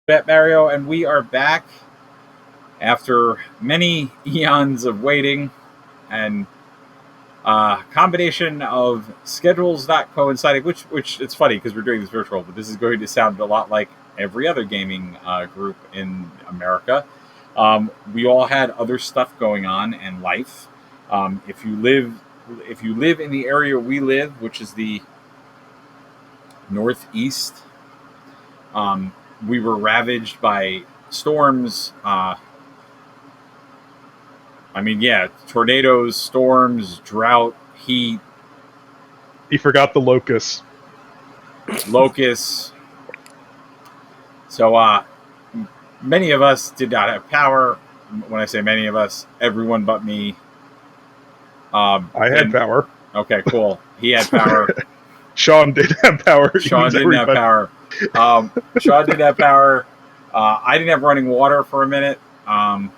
Mario, and we are back after many eons of waiting and combination of schedules not coinciding. Which it's funny because we're doing this virtual, but this is going to sound a lot like every other gaming group in America. We all had other stuff going on in life. If you live in the area we live, which is the Northeast, we were ravaged by storms. Tornadoes, storms, drought, heat, He forgot the locusts. locusts. So many of us did not have power. When I say many of us, everyone but me. I had power. Okay, cool. He had power. Sean did have power. Sean didn't have power. Sean didn't have power. I didn't have running water for a minute. Then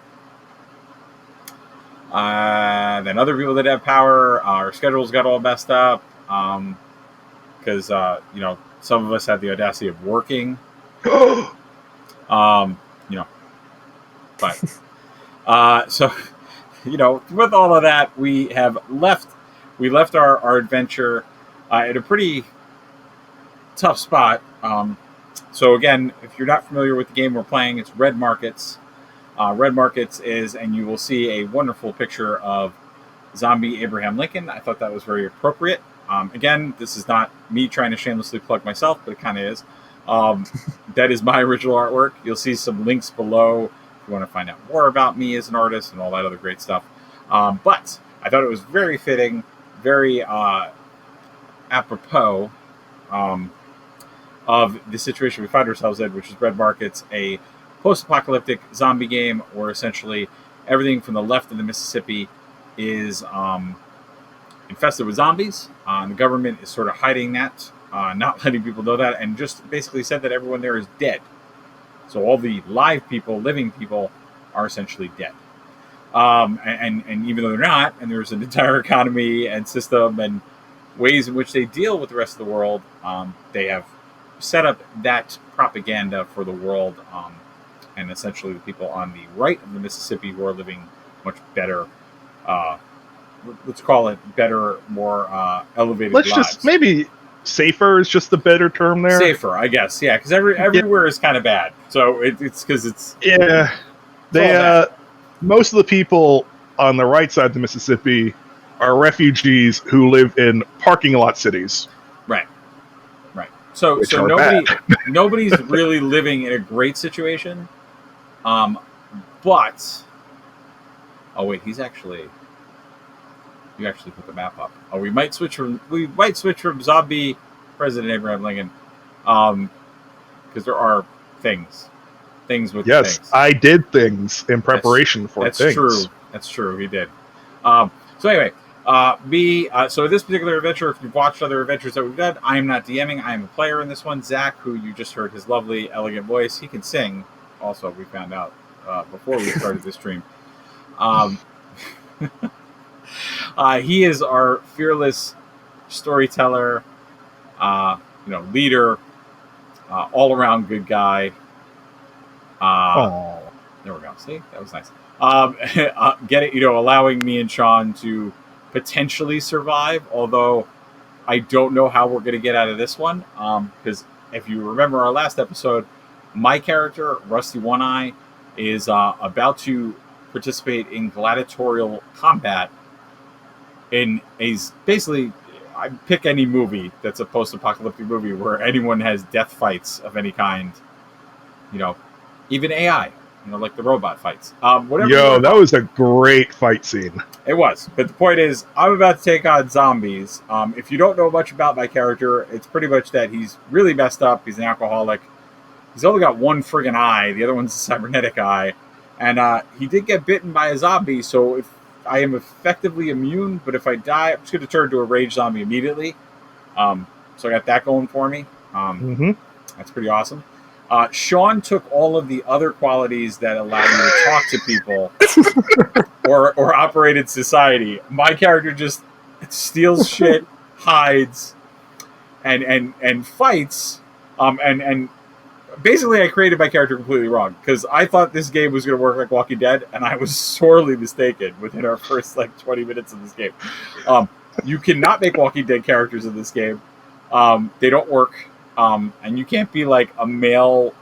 other people that have power, our schedules got all messed up because some of us had the audacity of working. So with all of that, we left our adventure at a pretty tough spot. So again, if you're not familiar with the game we're playing, it's Red Markets. Red Markets is, and you will see a wonderful picture of zombie Abraham Lincoln. I thought that was very appropriate. Again, this is not me trying to shamelessly plug myself, but it kind of is. That is my original artwork. You'll see some links below if you want to find out more about me as an artist and all that other great stuff. But I thought it was very fitting, very apropos of the situation we find ourselves in, which is Red Markets, a post-apocalyptic zombie game where essentially everything from the left of the Mississippi is infested with zombies. And the government is sort of hiding that, not letting people know that, and just basically said that everyone there is dead. So all the live people, living people, are essentially dead. And even though they're not, and there's an entire economy and system and ways in which they deal with the rest of the world, they have set up that propaganda for the world, and essentially the people on the right of the Mississippi who are living much better, let's call it better, more elevated lives. Just maybe safer is just the better term there. Safer, I guess, yeah, because everywhere is kind of bad. So it's because it's... Yeah. Most of the people on the right side of the Mississippi are refugees who live in parking lot cities. Right. So nobody's really living in a great situation. But oh wait, you actually put the map up. Oh, we might switch from zombie President Abraham Lincoln, because there are things with yes, things. I did things in preparation for things. That's true. He did. So anyway. So this particular adventure, if you've watched other adventures that we've done, I am not DMing. I am a player in this one. Zach, who you just heard his lovely, elegant voice, he can sing. Also, we found out before we started this stream. He is our fearless storyteller, leader, all-around good guy. There we go. See, that was nice. Allowing me and Sean to potentially survive, although I don't know how we're going to get out of this one, because if you remember our last episode, my character, Rusty One Eye, is about to participate in gladiatorial combat in basically, I pick any movie that's a post-apocalyptic movie where anyone has death fights of any kind, even AI, like the robot fights. That was a great fight scene. It was. But the point is, I'm about to take on zombies. If you don't know much about my character, it's pretty much that he's really messed up. He's an alcoholic. He's only got one friggin' eye. The other one's a cybernetic eye. And he did get bitten by a zombie, so if I am effectively immune, but if I die, I'm just going to turn to a rage zombie immediately. So I got that going for me. That's pretty awesome. Sean took all of the other qualities that allow you to talk to people or operate in society. My character just steals shit, hides, and fights, and basically I created my character completely wrong because I thought this game was going to work like Walking Dead, and I was sorely mistaken within our first like 20 minutes of this game. You cannot make Walking Dead characters in this game. They don't work, and you can't be like a male,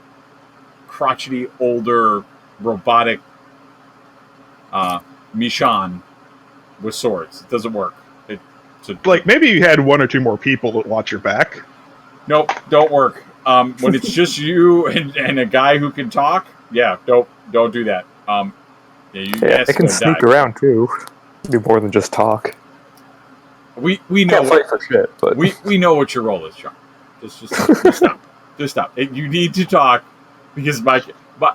crotchety, older, robotic Michonne with swords. It doesn't work. Like, maybe you had one or two more people that watch your back. Nope, don't work. When it's just you and a guy who can talk, yeah, don't do that. They can sneak around too. Do more than just talk. We know fight for shit, but we know what your role is, Sean. Just stop. Just stop. You need to talk because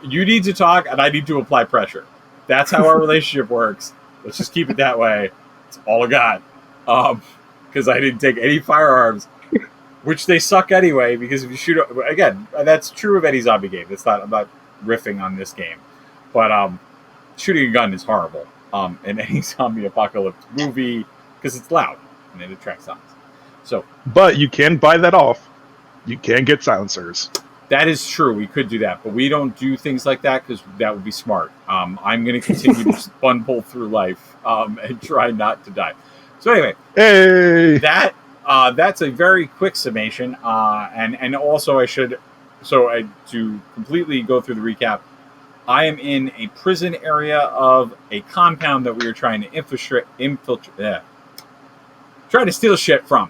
you need to talk and I need to apply pressure. That's how our relationship works. Let's just keep it that way. It's all I got. Because I didn't take any firearms, which they suck anyway. Because if you shoot again, that's true of any zombie game. I'm not riffing on this game, but shooting a gun is horrible. In any zombie apocalypse movie because it's loud and it attracts zombies. So, but you can buy that off. You can get silencers. That is true. We could do that, but we don't do things like that because that would be smart. I'm going to continue to pull through life and try not to die. So anyway, hey, that's a very quick summation. And also to completely go through the recap, I am in a prison area of a compound that we are trying to infiltrate. Trying to steal shit from.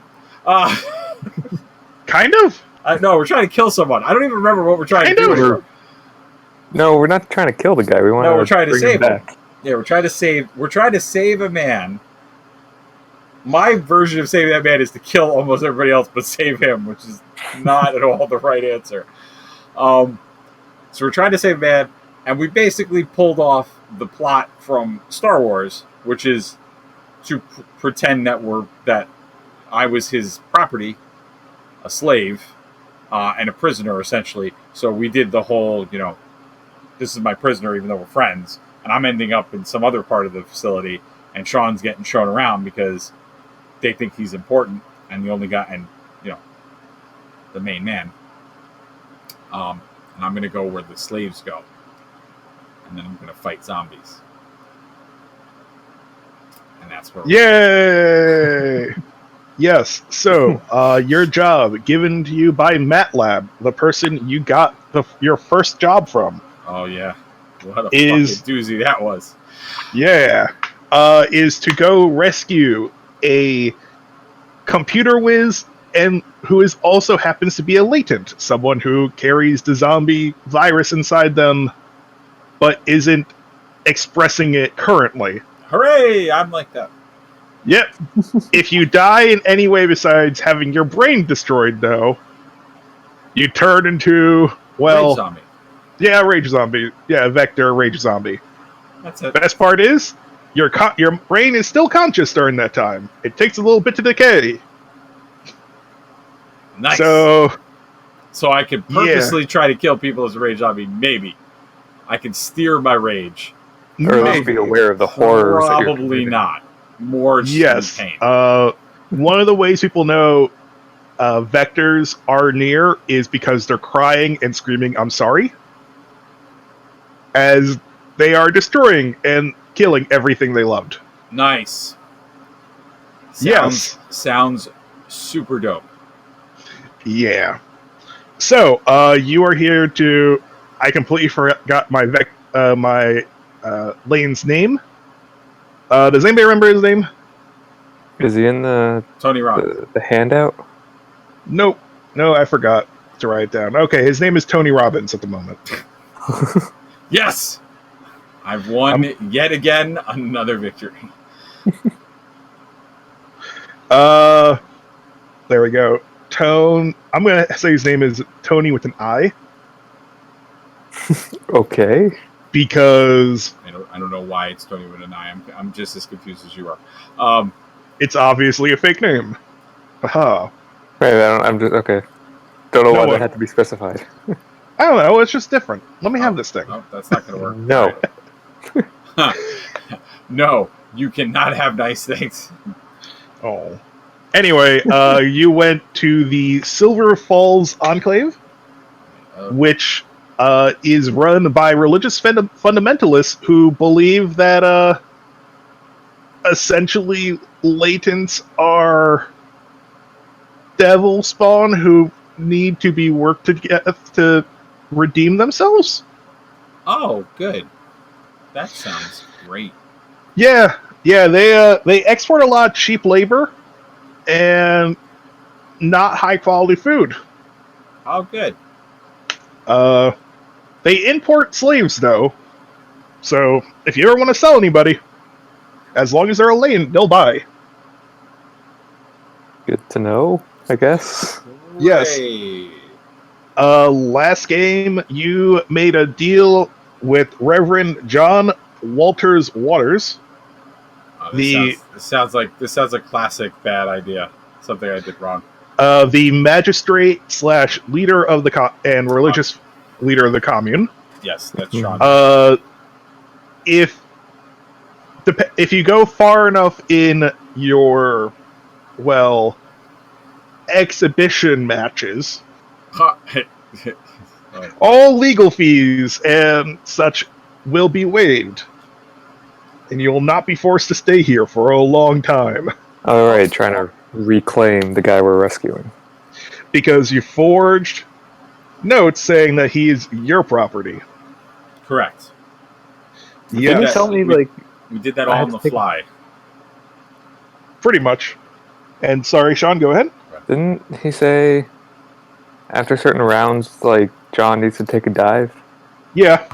Kind of. No, we're trying to kill someone. I don't even remember what we're trying to do. No, we're not trying to kill the guy. We're trying to save him. Yeah, we're trying to save a man. My version of saving that man is to kill almost everybody else, but save him, which is not at all the right answer. So we're trying to save a man, and we basically pulled off the plot from Star Wars, which is to pretend that I was his property, a slave, and a prisoner, essentially. So we did the whole, this is my prisoner, even though we're friends, and I'm ending up in some other part of the facility, and Sean's getting shown around because they think he's important, and the only guy, and, the main man. And I'm going to go where the slaves go, and then I'm going to fight zombies. And that's where Yay! Yes, so your job given to you by MATLAB, the person you got your first job from. Oh yeah, what a fucking doozy that was. Yeah, is to go rescue a computer whiz and who also happens to be a latent, someone who carries the zombie virus inside them, but isn't expressing it currently. Hooray! I'm like that. Yep. If you die in any way besides having your brain destroyed, though, you turn into, rage zombie. Yeah, rage zombie. Yeah, vector rage zombie. That's it. Best part is, your brain is still conscious during that time. It takes a little bit to decay. Nice. So I could purposely try to kill people as a rage zombie. Maybe I can steer my rage. Or at least be aware of the horrors. Probably not. More pain. One of the ways people know vectors are near is because they're crying and screaming, "I'm sorry," as they are destroying and killing everything they loved. Nice. Sounds super dope. Yeah. So, you are here to... I completely forgot my Lane's name. Does anybody remember his name? Is he in Tony Robbins. The handout? Nope. No, I forgot to write it down. Okay, his name is Tony Robbins at the moment. Yes! I've won yet again another victory. There we go. Tone. I'm going to say his name is Tony with an I. Okay. Because... I don't know why it's Tony with an I. I'm just as confused as you are. It's obviously a fake name. Haha. Right, I'm just... Okay. Don't know why that had to be specified. I don't know. It's just different. Let me have this thing. No, that's not going to work. No. No, you cannot have nice things. Oh. Anyway, you went to the Silver Falls Enclave? which is run by religious fundamentalists who believe that essentially latents are devil spawn who need to be worked to redeem themselves. Oh, good. That sounds great. Yeah, they export a lot of cheap labor and not high quality food. Oh, good. They import slaves though, so if you ever want to sell anybody, as long as they're a lane, they'll buy. Good to know, I guess. Yes. Last game, you made a deal with Reverend John Walters Waters. This sounds like a classic bad idea. Something I did wrong. The magistrate / leader of the and religious leader of the commune. Yes, that's Sean. If you go far enough in your exhibition matches, all legal fees and such will be waived, and you will not be forced to stay here for a long time. All right, trying to reclaim the guy we're rescuing. Because you forged notes saying that he is your property. Correct. Yeah. Didn't you tell me, we did that all on the fly. Pretty much. And sorry, Sean, go ahead. Didn't he say after certain rounds, John needs to take a dive? Yeah.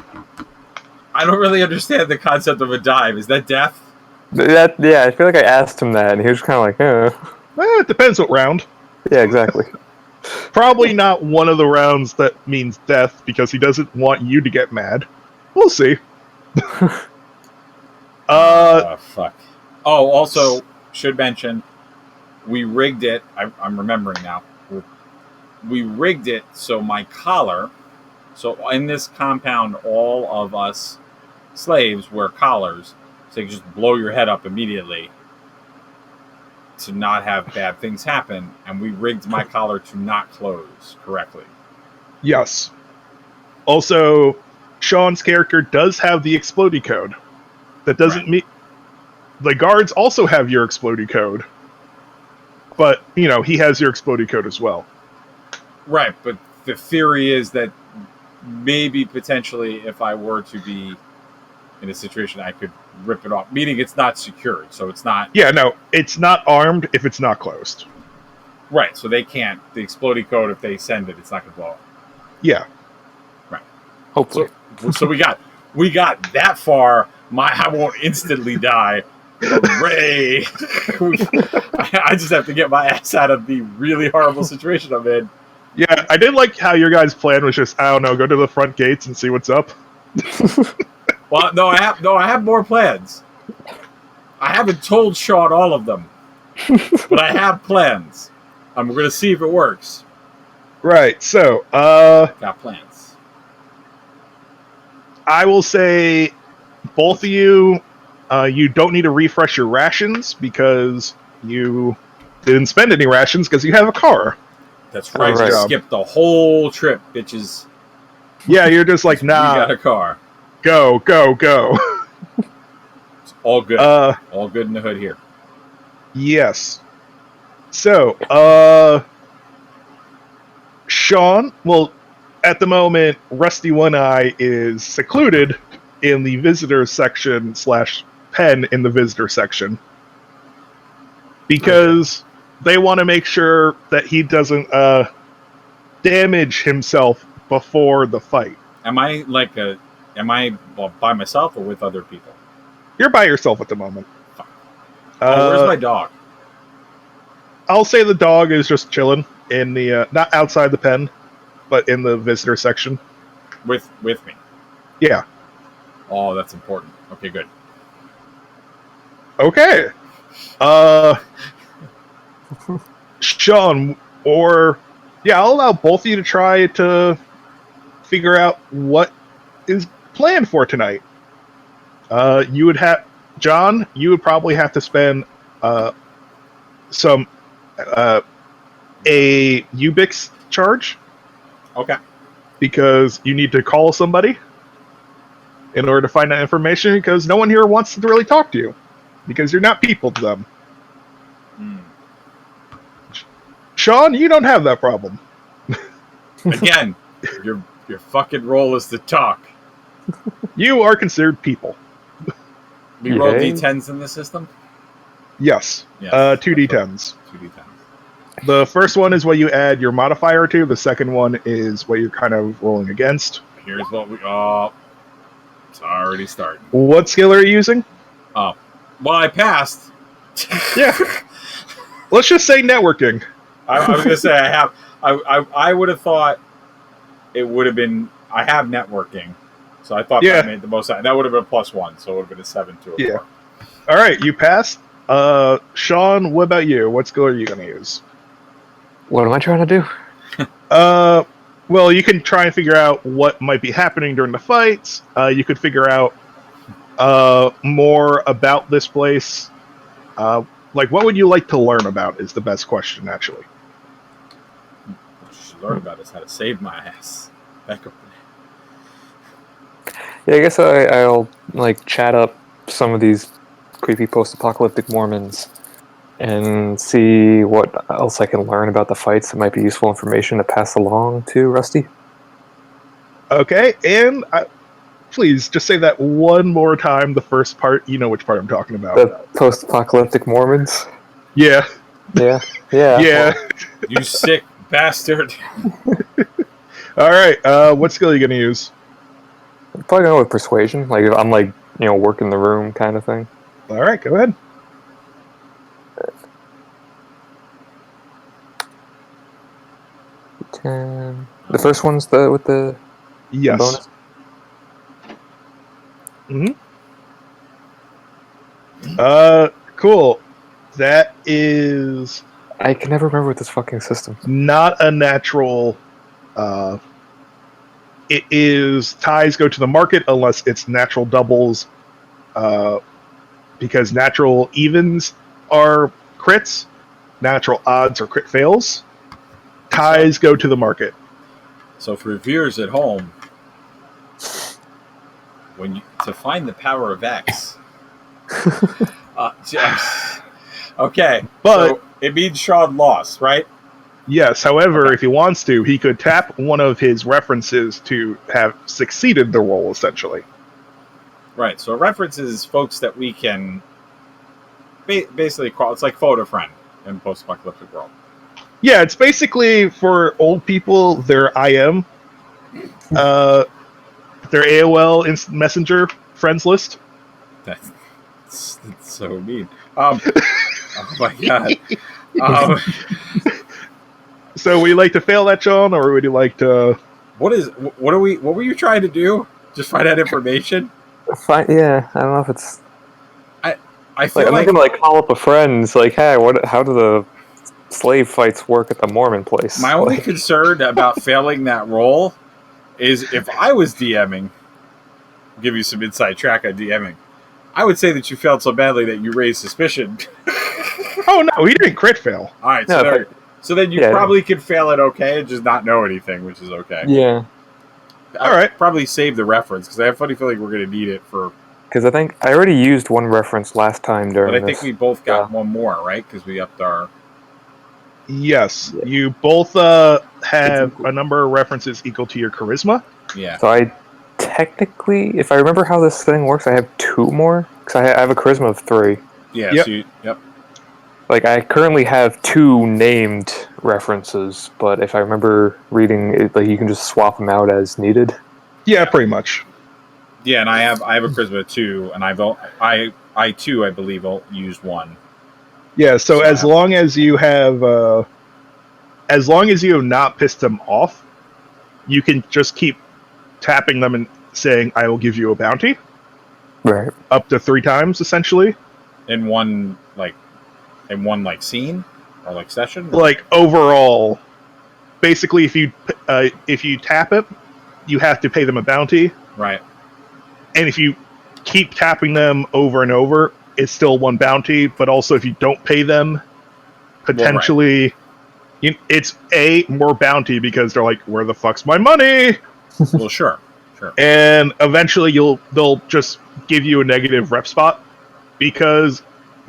I don't really understand the concept of a dive. Is that death? Yeah, I feel like I asked him that, and he was kind of like, it depends what round. Yeah, exactly. Probably not one of the rounds that means death, because he doesn't want you to get mad. We'll see. Fuck. Oh, also, should mention, we rigged it. I'm remembering now. We rigged it so my collar. So in this compound, all of us slaves wear collars, so you can just blow your head up immediately to not have bad things happen. And we rigged my collar to not close correctly. Yes. Also, Sean's character does have the explodey code. That doesn't mean the guards also have your explodey code, but he has your explodey code as well. Right, but the theory is that maybe potentially, if I were to be in a situation, I could rip it off. Meaning, it's not secured, so it's not. Yeah, no, it's not armed if it's not closed. Right, so they can't. The explodey code, if they send it, it's not going to blow up. Yeah. Right. Hopefully. So we got that far. I won't instantly die. Hooray! I just have to get my ass out of the really horrible situation I'm in. Yeah, I did like how your guys' plan was just, I don't know, go to the front gates and see what's up. Well, I have more plans. I haven't told Sean all of them, but I have plans. I'm going to see if it works. Right. So, got plans. I will say, both of you, you don't need to refresh your rations because you didn't spend any rations because you have a car. That's right. I skipped the whole trip, bitches. Yeah, you're just like, nah. We got a car. Go. It's all good. All good in the hood here. Yes. So, Sean, well, at the moment, Rusty One Eye is secluded in the visitor section / pen in the visitor section. Because they want to make sure that he doesn't damage himself before the fight. Am I by myself or with other people? You're by yourself at the moment. Where's my dog? I'll say the dog is just chilling in the not outside the pen, but in the visitor section. With me. Yeah. Oh, that's important. Okay, good. Okay. Sean, I'll allow both of you to try to figure out what is planned for tonight. John, you would probably have to spend a Ubix charge. Okay. because you need to call somebody in order to find that information, because no one here wants to really talk to you, because you're not people to them. Sean, you don't have that problem. Again, your fucking role is to talk. You are considered people. We roll Yay. d10s in the system? Yes. Yes. 2d10s. 2d10s. The first one is what you add your modifier to. The second one is what you're kind of rolling against. Here's what we... Oh. It's already starting. What skill are you using? Oh. Well, I passed. Yeah. Let's just say networking. I was going to say I have... I would have thought it would have been... I have networking. So I thought that made the most sense. That would have been a +1, so it would have been a 7 to a 4. All right, you passed. Sean, what about you? What skill are you going to use? What am I trying to do? Well, you can try and figure out what might be happening during the fights. You could figure out more about this place. Like, what would you like to learn about is the best question, actually. What you should learn about is how to save my ass. Back up. Yeah, I guess I'll like chat up some of these creepy post-apocalyptic Mormons and see what else I can learn about the fights that might be useful information to pass along to Rusty. Okay, and please just say that one more time. The first part, you know which part I'm talking about. The post-apocalyptic Mormons. Yeah. Yeah. Yeah. You sick bastard. All right. What skill are you going to use? I'm probably going with persuasion. Like if I'm like working the room kind of thing. All right, go ahead. The first one's with the Yes. bonus. Cool. That is I can never remember with this fucking system. not a natural. It is ties go to the market unless it's natural doubles, because natural evens are crits, natural odds are crit fails. Ties go to the market. So for viewers at home, to find the power of X. Okay, But so it means Sean lost, right? yes, however, Okay. if he wants to, he could tap one of his references to have succeeded the roll, essentially. Right. So a reference is folks that we can basically call. It's like photo friend in post-apocalyptic world. Yeah, it's basically for old people, their IM, their AOL Instant Messenger friends list. That's so mean. Oh my god. So would you like to fail that, Sean, or would you like to... What were you trying to do? Just find out information? Fine. Yeah, I don't know if it's. I feel I'm like gonna call up a friend. It's like, hey, how do the slave fights work at the Mormon place? my only concern about failing that role is if I was DMing, I'll give you some inside track on DMing, I would say that you failed so badly that you raised suspicion. Oh, no, he didn't crit fail. All right, No, so then you probably could fail it okay and just not know anything, which is okay. Yeah, All right. Probably save the reference because I have a funny feeling we're going to need it for. because I think I already used one reference last time during But I think this. we both got one more, right? Because we upped our. Yes, Yeah. you both have a number of references equal to your charisma. Yeah. So I technically, if I remember how this thing works, I have 2 more because I have a charisma of 3. Yeah. Yep. So yep. Like I currently have 2 named references, but if I remember reading it, like you can just swap them out as needed. Yeah, pretty much. Yeah, and I have a charisma 2, and I too I believe used 1. Yeah, so as long as you have not pissed them off, you can just keep tapping them and saying, "I will give you a bounty," Right. up to 3 times, essentially. In one scene or like session. Like overall, basically, if you tap it, you have to pay them a bounty, Right. and if you keep tapping them over and over, it's still 1 bounty. But also, if you don't pay them, potentially, it's more bounty because they're like, "Where the fuck's my money?" Well, sure. And eventually they'll just give you a negative rep spot because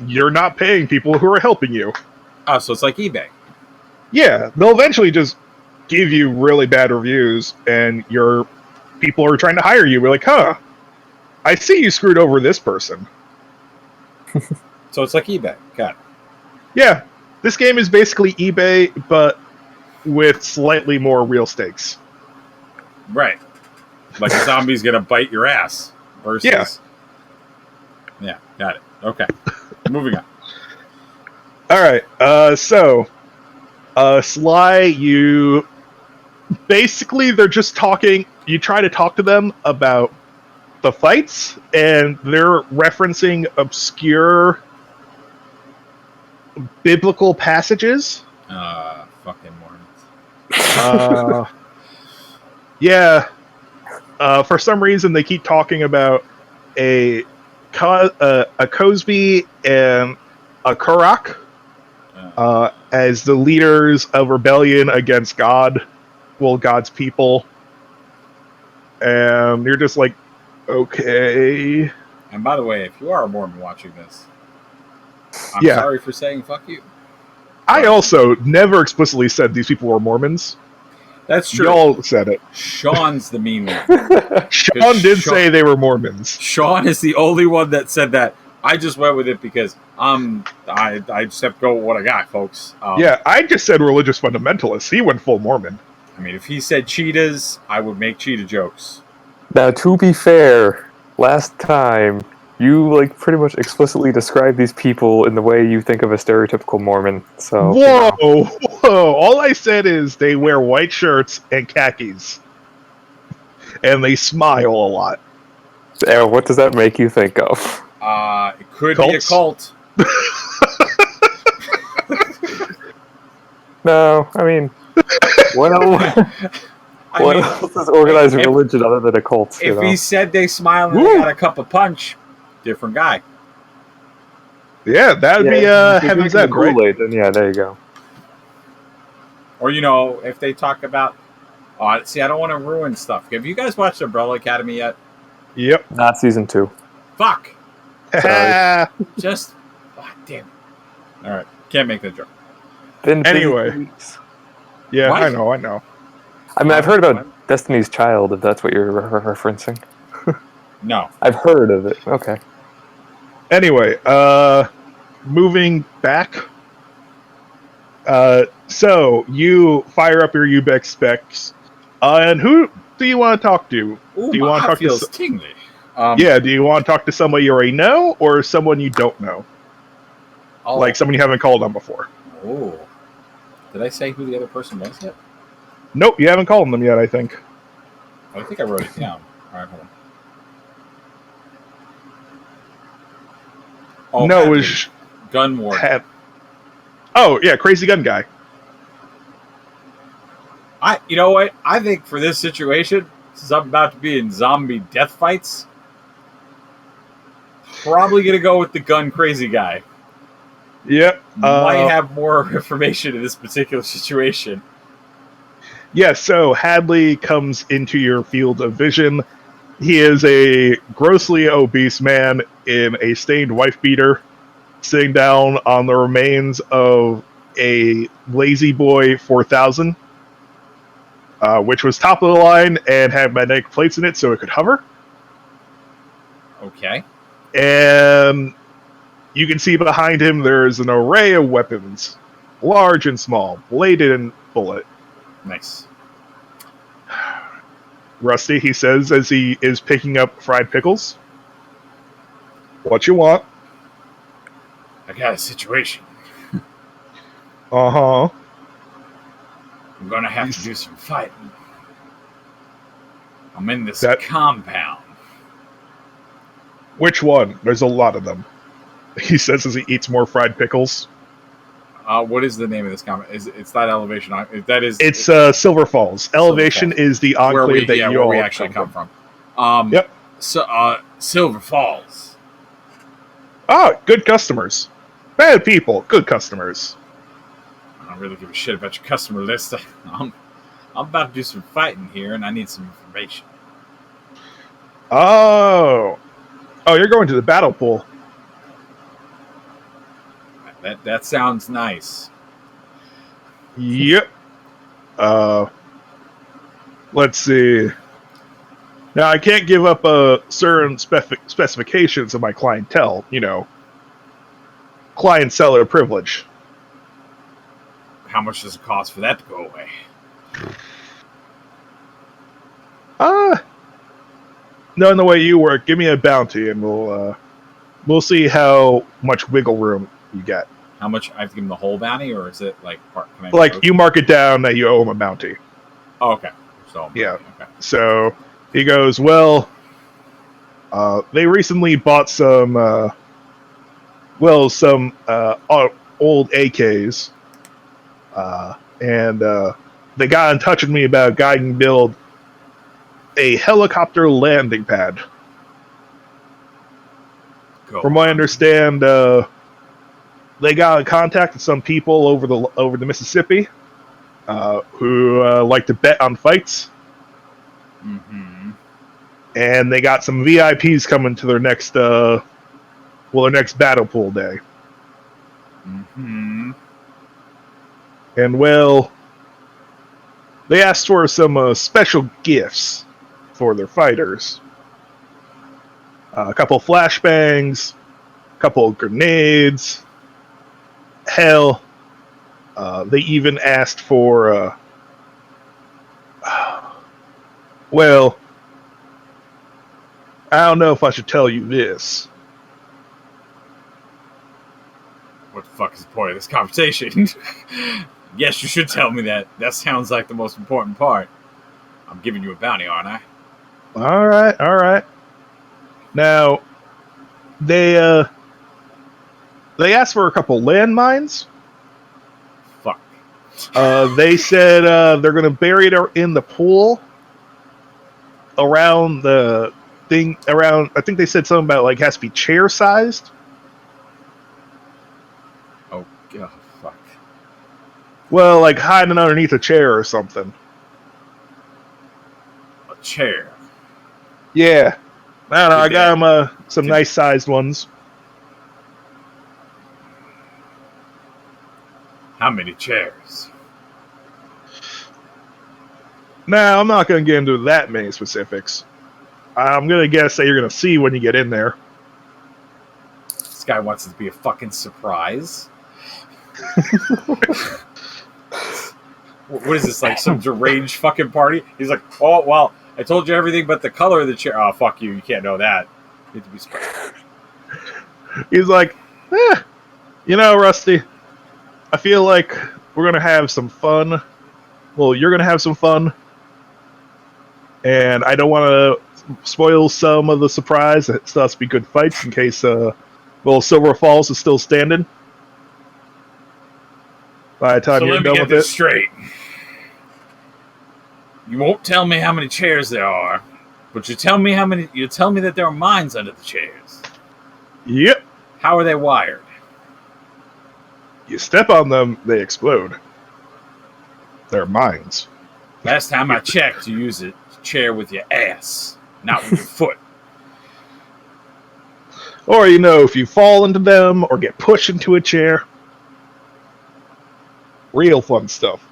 you're not paying people who are helping you. Oh, so it's like eBay. Yeah, they'll eventually just give you really bad reviews, and your people are trying to hire you. We're like, huh, I see you screwed over this person. So it's like eBay. Got it. Yeah, this game is basically eBay, but with slightly more real stakes. Right. Like a zombie's gonna bite your ass versus. Yeah, got it. Okay. Moving on. All right. So, Sly, you basically they're just talking. You try to talk to them about the fights, and they're referencing obscure biblical passages. Fucking Mormons. Yeah. For some reason, they keep talking about a Cosby and a Kurak as the leaders of rebellion against God, well, God's people. And you're just like, okay. And by the way, if you are a Mormon watching this, I'm Yeah. sorry for saying fuck you. I also never explicitly said these people were Mormons. That's true. Y'all said it. Sean's the mean one. Sean did say they were Mormons. Sean is the only one that said that. I just went with it because I just have to go with what I got, folks. Yeah, I just said religious fundamentalists. He went full Mormon. I mean, if he said cheetahs, I would make cheetah jokes. Now, to be fair, last time you like pretty much explicitly described these people in the way you think of a stereotypical Mormon. So whoa! All I said is they wear white shirts and khakis, and they smile a lot. What does that make you think of? It could be a cult. No, I mean, what else is organized religion other than a cult? If he said they smile and they got a cup of punch, different guy. Yeah, that would be Heaven's End, right? Then yeah, there you go. Or if they talk about, see, I don't want to ruin stuff. Have you guys watched Umbrella Academy yet? Yep. Not season 2. Fuck. Sorry. Just, damn it. All right, can't make that joke. Anyway. Yeah, what? I know. I mean, I've heard about Destiny's Child, if that's what you're referencing. No. I've heard of it. Okay. Anyway, moving back. So, you fire up your UBEX specs. And who do you want to talk to? Ooh, do you want to talk to tingly. Do you want to talk to somebody you already know, or someone you don't know? Like someone you haven't called on before. Oh. Did I say who the other person was yet? Nope, you haven't called them yet, I think. I think I wrote it down. All right, hold on. Oh, no, it was Gun Warden. Oh, yeah, Crazy Gun Guy. You know what? I think for this situation, since I'm about to be in zombie death fights, probably going to go with the gun crazy guy. Yep. Might have more information in this particular situation. Yeah, so Hadley comes into your field of vision. He is a grossly obese man in a stained wife beater, sitting down on the remains of a Lazy Boy 4000, which was top of the line and had magnetic plates in it so it could hover. Okay. And you can see behind him there's an array of weapons, large and small, bladed and bullet. Nice. Rusty, he says as he is picking up fried pickles. What you want? I got a situation. Uh-huh. I'm going to have to do some fighting. I'm in this compound. Which one? There's a lot of them. He says as he eats more fried pickles. What is the name of this compound? It's that Elevation. It's Silver Falls. Elevation is the enclave where we actually come from. Yep. So, Silver Falls. Good customers. Bad people, good customers. I don't really give a shit about your customer list. I'm about to do some fighting here, and I need some information. Oh, you're going to the battle pool. That sounds nice. Yep. Let's see. Now I can't give up certain specifications of my clientele. Client seller privilege. How much does it cost for that to go away? Knowing the way you work, give me a bounty, and we'll see how much wiggle room you get. How much? I have to give him the whole bounty, or is it like part? You mark it down that you owe him a bounty. Oh, okay. So yeah. Okay. So he goes, well, they recently bought some old AKs, and they got in touch with me about guiding build a helicopter landing pad. From what I understand, they got in contact with some people over the Mississippi who like to bet on fights. Mm-hmm. And they got some VIPs coming to their next next battle pool day. Mm-hmm. And they asked for some special gifts for their fighters. A couple flashbangs, a couple grenades. Hell, they even asked for well, I don't know if I should tell you this. What the fuck is the point of this conversation? Yes, you should tell me that. That sounds like the most important part. I'm giving you a bounty, aren't I? All right. Now, they asked for a couple landmines. Fuck. They said they're going to bury it in the pool around the thing. I think they said something about it has to be chair sized. Oh, God, fuck. Well, hiding underneath a chair or something. A chair? Yeah. I don't know. I got them some nice sized ones. How many chairs? Now, I'm not going to get into that many specifics. I'm going to guess that you're going to see when you get in there. This guy wants it to be a fucking surprise. What is this, some deranged fucking party? He's like, oh, well, I told you everything but the color of the chair. Oh, fuck you. You can't know that. You have to be surprised. He's like, Rusty, I feel like we're going to have some fun. Well, you're going to have some fun. And I don't want to spoil some of the surprise. It still has to be good fights in case, Silver Falls is still standing. By the time you're done with it. Straight. You won't tell me how many chairs there are, but you tell me that there are mines under the chairs. Yep. How are they wired? You step on them, they explode. They're mines. Last time I checked, you use a chair with your ass, not with your foot. Or, if you fall into them or get pushed into a chair. Real fun stuff.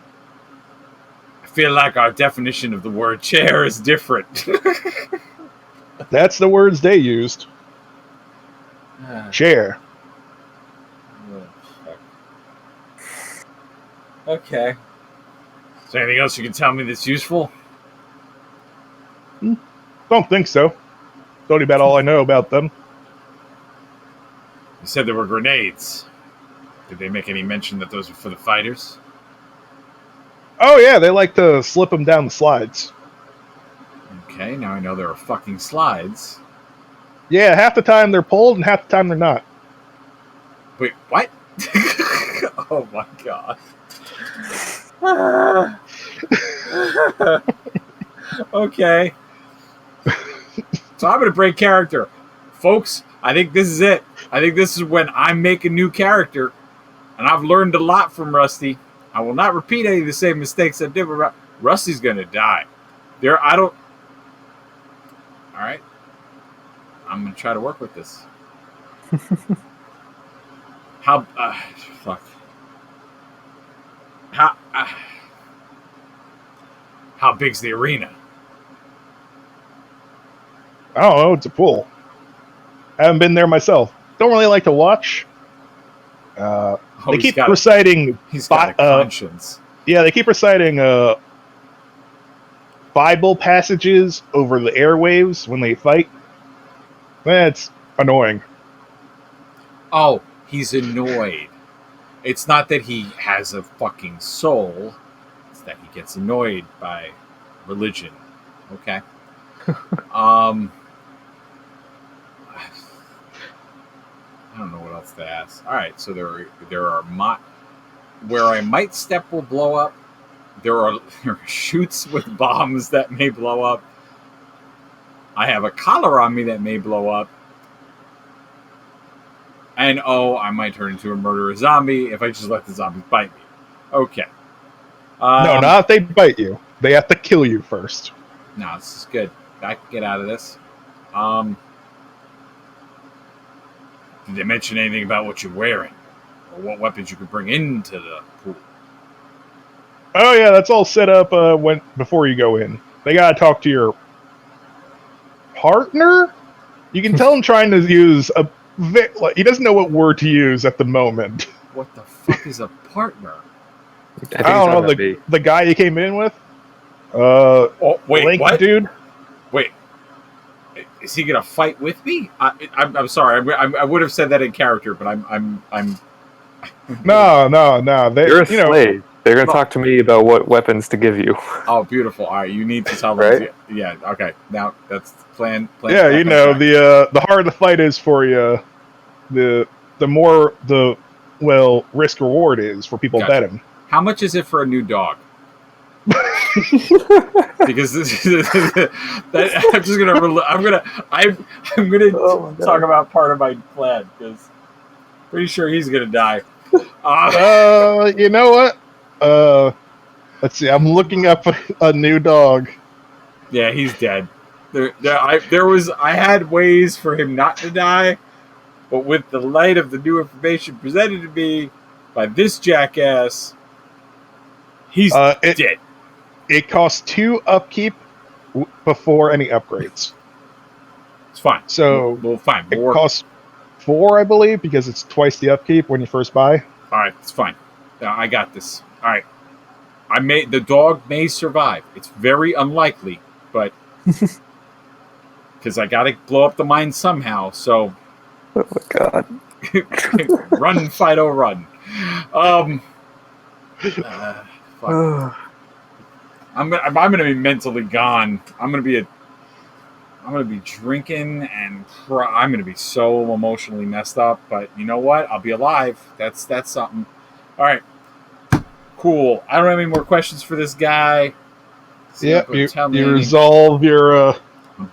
I feel like our definition of the word chair is different. That's the words they used. Chair. Okay. Is there anything else you can tell me that's useful? Don't think so. It's only about all I know about them. You said there were grenades. Did they make any mention that those were for the fighters? Oh, yeah, they like to slip them down the slides. Okay, now I know there are fucking slides. Yeah, half the time they're pulled and half the time they're not. Wait, what? Oh my god. Okay. So I'm going to break character. Folks, I think this is it. I think this is when I make a new character. And I've learned a lot from Rusty. I will not repeat any of the same mistakes I did with Rusty's gonna die. There, I don't. All right, I'm gonna try to work with this. How? Fuck. How big's the arena? I don't know. It's a pool. I haven't been there myself. Don't really like to watch. They keep reciting. He's got a conscience. Yeah, they keep reciting Bible passages over the airwaves when they fight. That's annoying. Oh, he's annoyed. It's not that he has a fucking soul. It's that he gets annoyed by religion. Okay. I don't know what else to ask. All right, so there are where I might step will blow up. There are chutes with bombs that may blow up. I have a collar on me that may blow up. And I might turn into a murderous zombie if I just let the zombies bite me. Okay. No, not if they bite you. They have to kill you first. No, this is good. I can get out of this. Did they mention anything about what you're wearing? Or what weapons you could bring into the pool? Oh yeah, that's all set up before you go in. They gotta talk to your partner? You can tell him trying to use he doesn't know what word to use at the moment. What the fuck is a partner? I don't know, the guy you came in with? Wait, Link, what? Dude? Wait. Is he gonna fight with me? I'm sorry. I would have said that in character, but I'm. No. You're a slave. They're gonna talk to me about what weapons to give you. Oh, beautiful! All right, you need to tell them. Right? Yeah. Okay. Now that's the plan. Yeah, the harder the fight is for you, the more the risk reward is for people betting. How much is it for a new dog? Because this is I'm just gonna I'm gonna talk about part of my plan because pretty sure he's gonna die. You know what? Let's see. I'm looking up a new dog. Yeah, he's dead. I had ways for him not to die, but with the light of the new information presented to me by this jackass, he's dead. It costs 2 upkeep before any upgrades. It's fine. So we'll fine. It costs 4, I believe, because it's twice the upkeep when you first buy. All right, it's fine. I got this. All right. The dog may survive. It's very unlikely, but because I got to blow up the mine somehow. So, oh my god, run, Fido, run. Fuck. I'm gonna be mentally gone. I'm gonna be drinking and I'm gonna be so emotionally messed up. But you know what? I'll be alive. That's something. All right. Cool. I don't have any more questions for this guy. Yep, you resolve your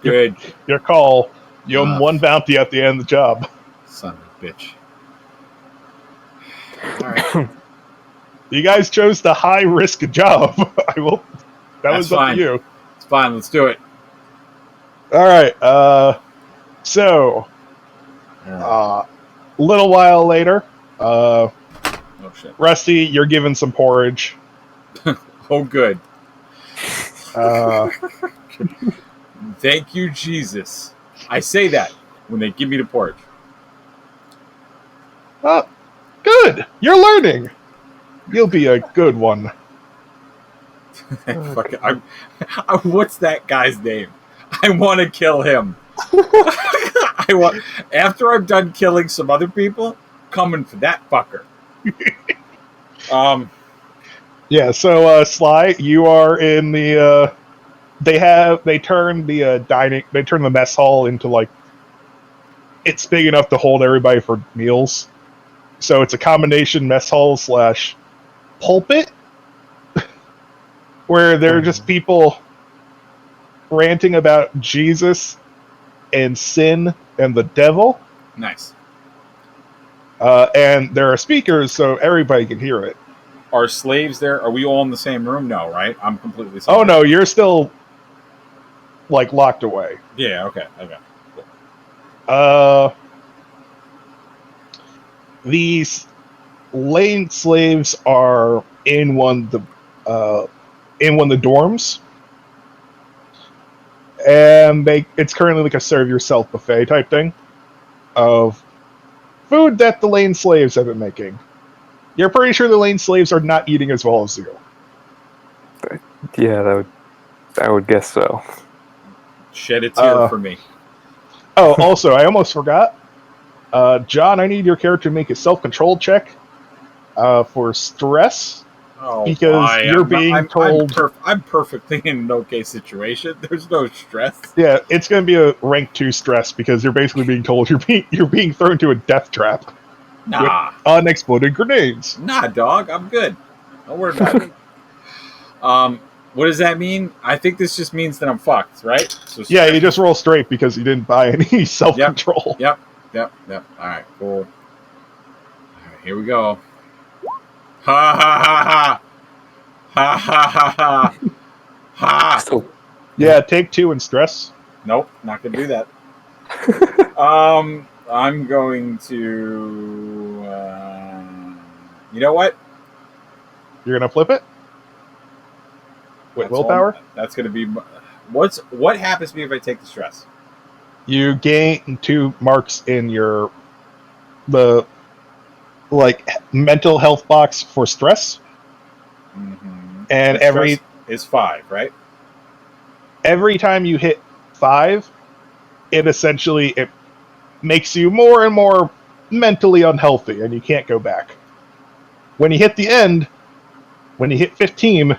good. Your call. You owe him 1 bounty at the end of the job. Son of a bitch. All right. You guys chose the high risk job. That was up to you. It's fine. Let's do it. All right. So, little while later, oh shit. Rusty, you're given some porridge. Oh, good. Thank you, Jesus. I say that when they give me the porridge. Good. You're learning. You'll be a good one. What's that guy's name? I want to kill him. After I'm done killing some other people, coming for that fucker. Yeah, so Sly, you are in the they turn the mess hall into like it's big enough to hold everybody for meals. So it's a combination mess hall / pulpit where there are just people ranting about Jesus and sin and the devil. Nice. And there are speakers so everybody can hear it. are slaves there? Are we all in the same room? No, right? I'm completely. Oh no, you're still like locked away. Yeah. Okay. These lane slaves are in one of the dorms, and it's currently like a serve yourself buffet type thing of food that the lane slaves have been making. You're pretty sure the lane slaves are not eating as well as you. Yeah, I would guess so. Shed a tear for me. Oh, also, I almost forgot. John, I need your character to make a self-control check for stress. Oh, because you're being told... I'm perfectly in an okay situation. There's no stress. Yeah, it's going to be a rank 2 stress because you're basically being told you're being thrown to a death trap. Nah. With unexploded grenades. Nah, dog. I'm good. Don't worry about it. What does that mean? I think this just means that I'm fucked, right? So yeah, you just roll straight because you didn't buy any self-control. Yep. All right, cool. All right, here we go. Ha ha ha ha. Ha ha ha ha. Ha. Still, yeah, take 2 and stress. Nope, not gonna do that. I'm going to. You know what? You're gonna flip it with willpower. That's gonna be. What happens to me if I take the stress? You gain 2 marks in the mental health box for stress. Mm-hmm. And stress is 5, right? Every time you hit 5, it makes you more and more mentally unhealthy, and you can't go back. When you hit the end, when you hit 15,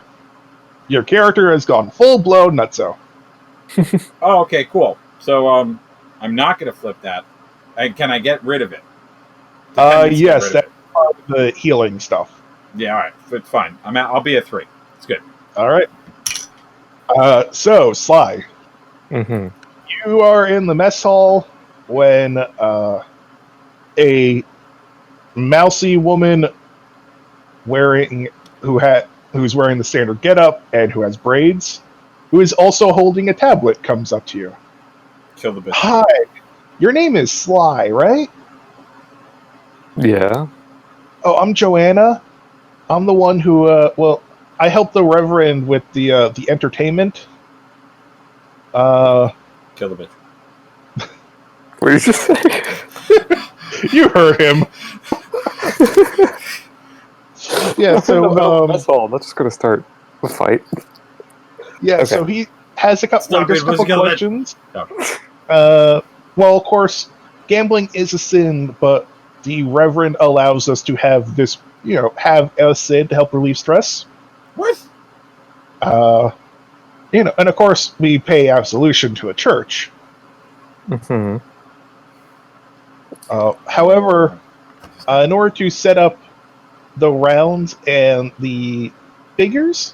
your character has gone full-blown nutso. Oh, okay, cool. So, I'm not going to flip that. And can I get rid of it? Yes, that's part of the healing stuff. Yeah, all right. It's fine. I'll be at 3. It's good. All right. So, Sly. Mm-hmm. You are in the mess hall when a mousy woman who's wearing the standard getup and who has braids, who is also holding a tablet, comes up to you. Kill the bitch. Hi, your name is Sly, right? Yeah. Oh, I'm Joanna. I'm the one who, I helped the Reverend with the entertainment. Kill the bitch. What did you say? You heard him. Yeah, so that's all. That's just gonna start a fight. Yeah, okay. So he has a couple questions. No. Well, of course, gambling is a sin, but the Reverend allows us to have this, have a sin to help relieve stress. What? And of course, we pay absolution to a church. Mm-hmm. However, in order to set up the rounds and the figures,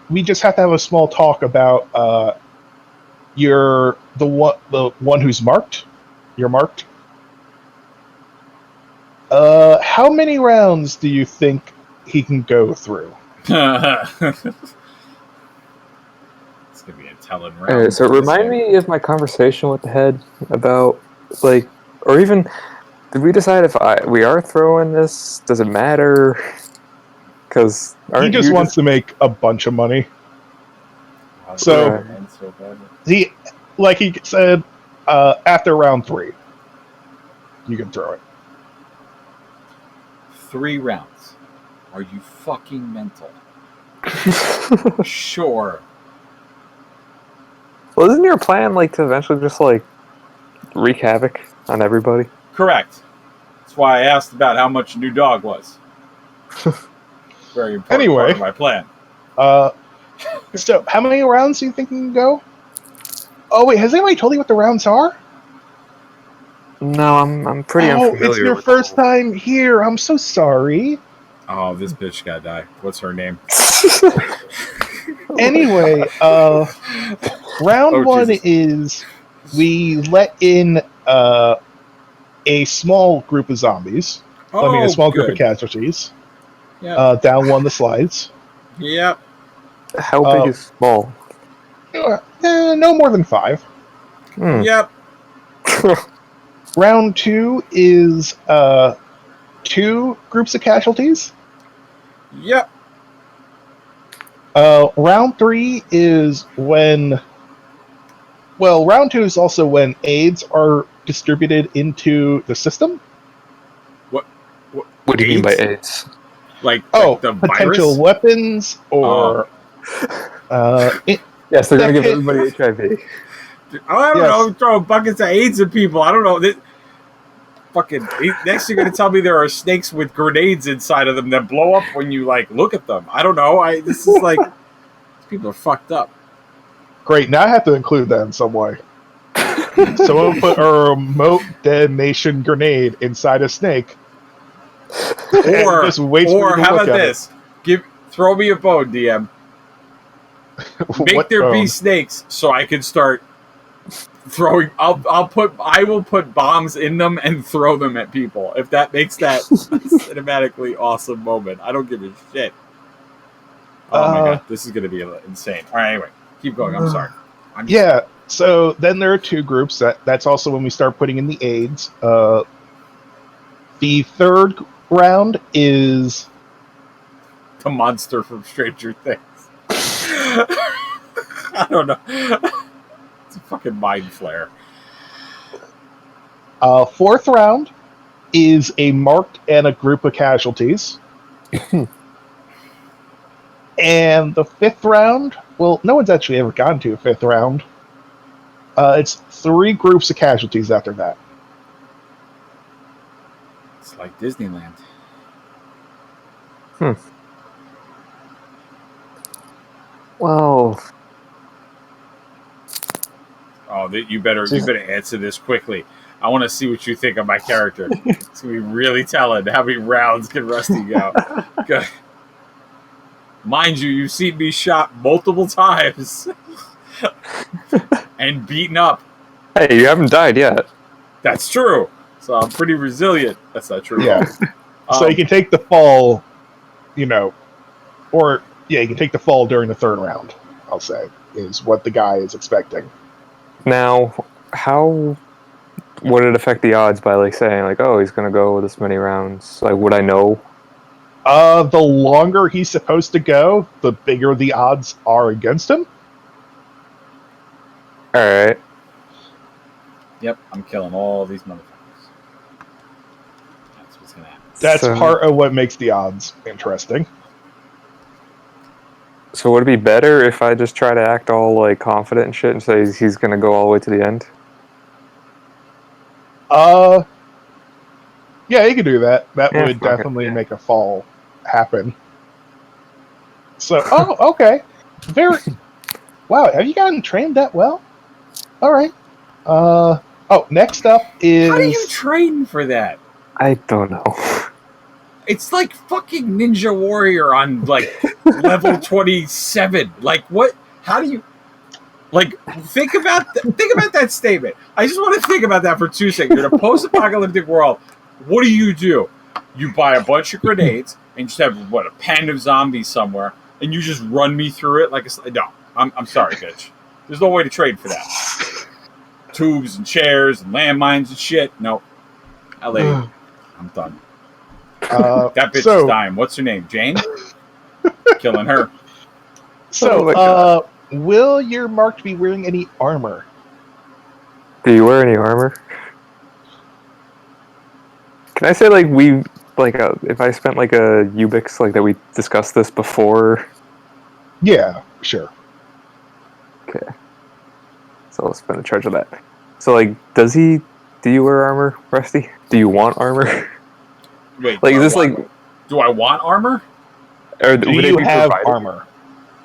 we just have to have a small talk about the one who's marked. You're marked. How many rounds do you think he can go through? It's gonna be a telling round. So remind me of my conversation with the head about, or even, did we decide if we are throwing this? Does it matter? Because he just wants to make a bunch of money. So he said, after round 3, you can throw it. 3 rounds. Are you fucking mental? Sure. Well, isn't your plan to eventually just wreak havoc on everybody? Correct. That's why I asked about how much a new dog was. Very important part of my plan. So how many rounds do you think you can go? Oh wait, has anybody told you what the rounds are? No, I'm pretty unfamiliar. Oh, it's your first time here. I'm so sorry. Oh, this bitch gotta die. What's her name? Anyway, round 1 is we let in a small group of zombies. A small group of casualties. Yep. down one of the slides. Yep. How big is small? No more than 5. Hmm. Yep. Round 2 is 2 groups of casualties. Yep. Round 3 is when. Well, round 2 is also when aids are distributed into the system. What do you mean by AIDS? AIDS? Like the potential virus? weapons or. Yes, they're going to give That everybody HIV. I don't Yes. know. Throwing buckets of AIDS at people. I don't know. Next, you're gonna tell me there are snakes with grenades inside of them that blow up when you look at them. I don't know. This is like people are fucked up. Great. Now I have to include that in some way. Someone put a remote detonation grenade inside a snake. Or just waits for you to how look about at this? Throw me a bone, DM. Make What there be bone? snakes so I can start throwing. I will put bombs in them and throw them at people if that makes that a cinematically awesome moment. I don't give a shit. Oh my god, this is gonna be insane. All right, anyway, keep going. I'm sorry. Yeah. So then there are 2 groups. That's also when we start putting in the aids. The third round is the monster from Stranger Things. I don't know. It's a fucking mind flare. Fourth round is a marked and a group of casualties. And the 5th round, well, no one's actually ever gotten to a 5th round. It's 3 groups of casualties after that. It's like Disneyland. Well, oh, you better answer this quickly. I want to see what you think of my character. It's gonna be really telling. How many rounds can Rusty go? Good. Mind you, you've seen me shot multiple times and beaten up. hey, you haven't died yet. That's true. So I'm pretty resilient. That's not true. Yeah. So you can take the fall, you can take the fall during the 3rd round, I'll say, is what the guy is expecting. Now, how would it affect the odds by saying oh, he's going to go this many rounds? Would I know? The longer he's supposed to go, the bigger the odds are against him. All right. Yep, I'm killing all these motherfuckers. That's what's gonna happen. That's part of what makes the odds interesting. So would it be better if I just try to act all confident and shit and say he's going to go all the way to the end? Yeah, you could do that. That Yeah, would definitely make a fall happen. So, okay. Wow, have you gotten trained that well? All right. Next up is... How do you train for that? I don't know. It's like fucking Ninja Warrior on level 27. What? How do you think about that statement? I just want to think about that for 2 seconds. In a post-apocalyptic world, what do? You buy a bunch of grenades and just have a pen of zombies somewhere, and you just run me through it no. I'm sorry, bitch. There's no way to trade for that. Tubes and chairs and landmines and shit. No, I'm done. That bitch is dying. What's her name? Jane? Killing her. So, will your marked be wearing any armor? Do you wear any armor? Can I say if I spent a Ubix that we discussed this before? Yeah, sure. Okay. So I'll spend a charge of that. So do you wear armor, Rusty? Do you want armor? Wait, is this do I want armor? Or do you have armor?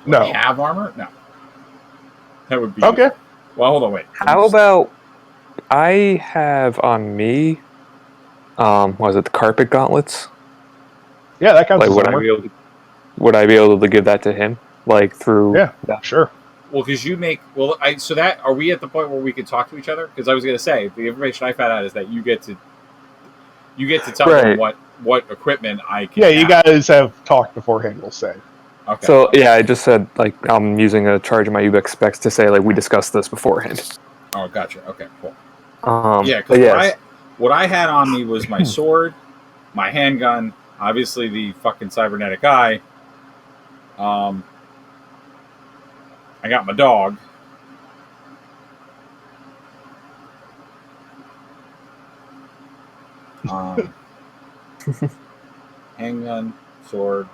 No. I have armor? No. That would be okay. Well, hold on, wait. How about I have on me was it the carpet gauntlets? Yeah, that counts as would armor. Would I be able to give that to him? Through Yeah, sure. Well, because you make are we at the point where we can talk to each other? Because I was going to say the information I found out is that you get to tell them what equipment I can. Yeah, you guys have talked beforehand. We'll say. Okay. So yeah, I just said like I'm using a charge of my Ubex specs to say like we discussed this beforehand. Oh, gotcha. Okay, cool. Yeah, But because yes, what I had on me was my sword, my handgun, obviously the fucking cybernetic eye. I got my dog. Handgun, sword.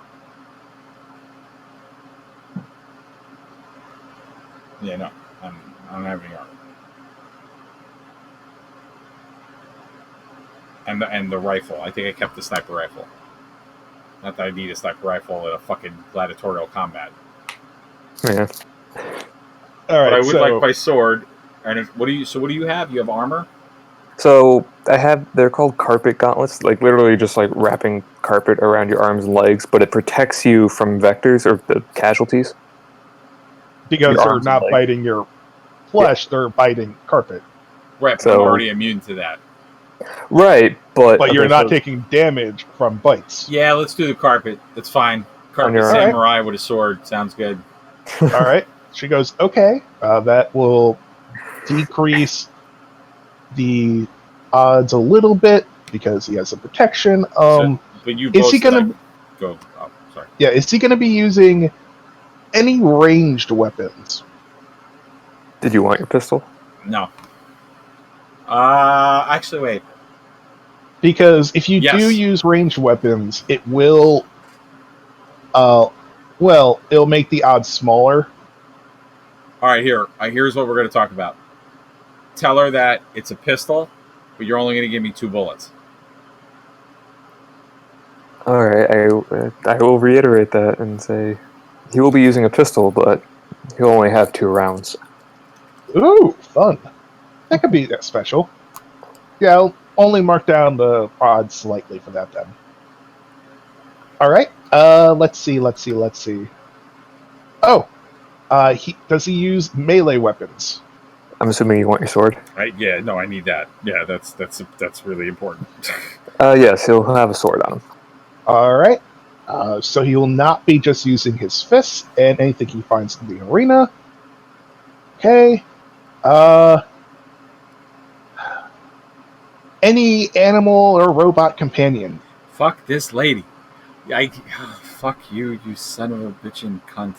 Yeah, no, I don't have any armor. And the rifle. I think I kept the sniper rifle. Not that I need a sniper rifle in a fucking gladiatorial combat. yeah. All right, But I would so like my sword. And what do you have? You have armor? So they're called carpet gauntlets, like literally just like wrapping carpet around your arms and legs, but it protects you from vectors or the casualties. because your they're arms and not legs. biting your flesh, they're biting carpet. Right, but So- I'm already immune to that. Right, but But you're okay, not so- taking damage from bites. Yeah, let's do the carpet. That's fine. Carpet your- samurai with a sword sounds good. All right. She goes, okay, that will decrease the odds a little bit because he has some protection. But you is both he gonna? go? Oh, sorry. Yeah, is he gonna be using any ranged weapons? Did you want your pistol? No. Actually, wait. Because if you Yes. do use ranged weapons, it will, it'll make the odds smaller. All right, here's what we're going to talk about. Tell her that it's a pistol, but you're only going to give me 2 bullets. All right, I will reiterate that and say he will be using a pistol, but he'll only have 2 rounds. Ooh, fun. That could be that special. Yeah, I'll only mark down the odds slightly for that then. All right. Let's see. Oh, does he use melee weapons? I'm assuming you want your sword. Yeah, no, I need that. Yeah, that's really important. Yes, he'll have a sword on him. All right. So he will not be just using his fists and anything he finds in the arena. Okay. Any animal or robot companion? Fuck this lady. Fuck you, you son of a bitchin' cunt.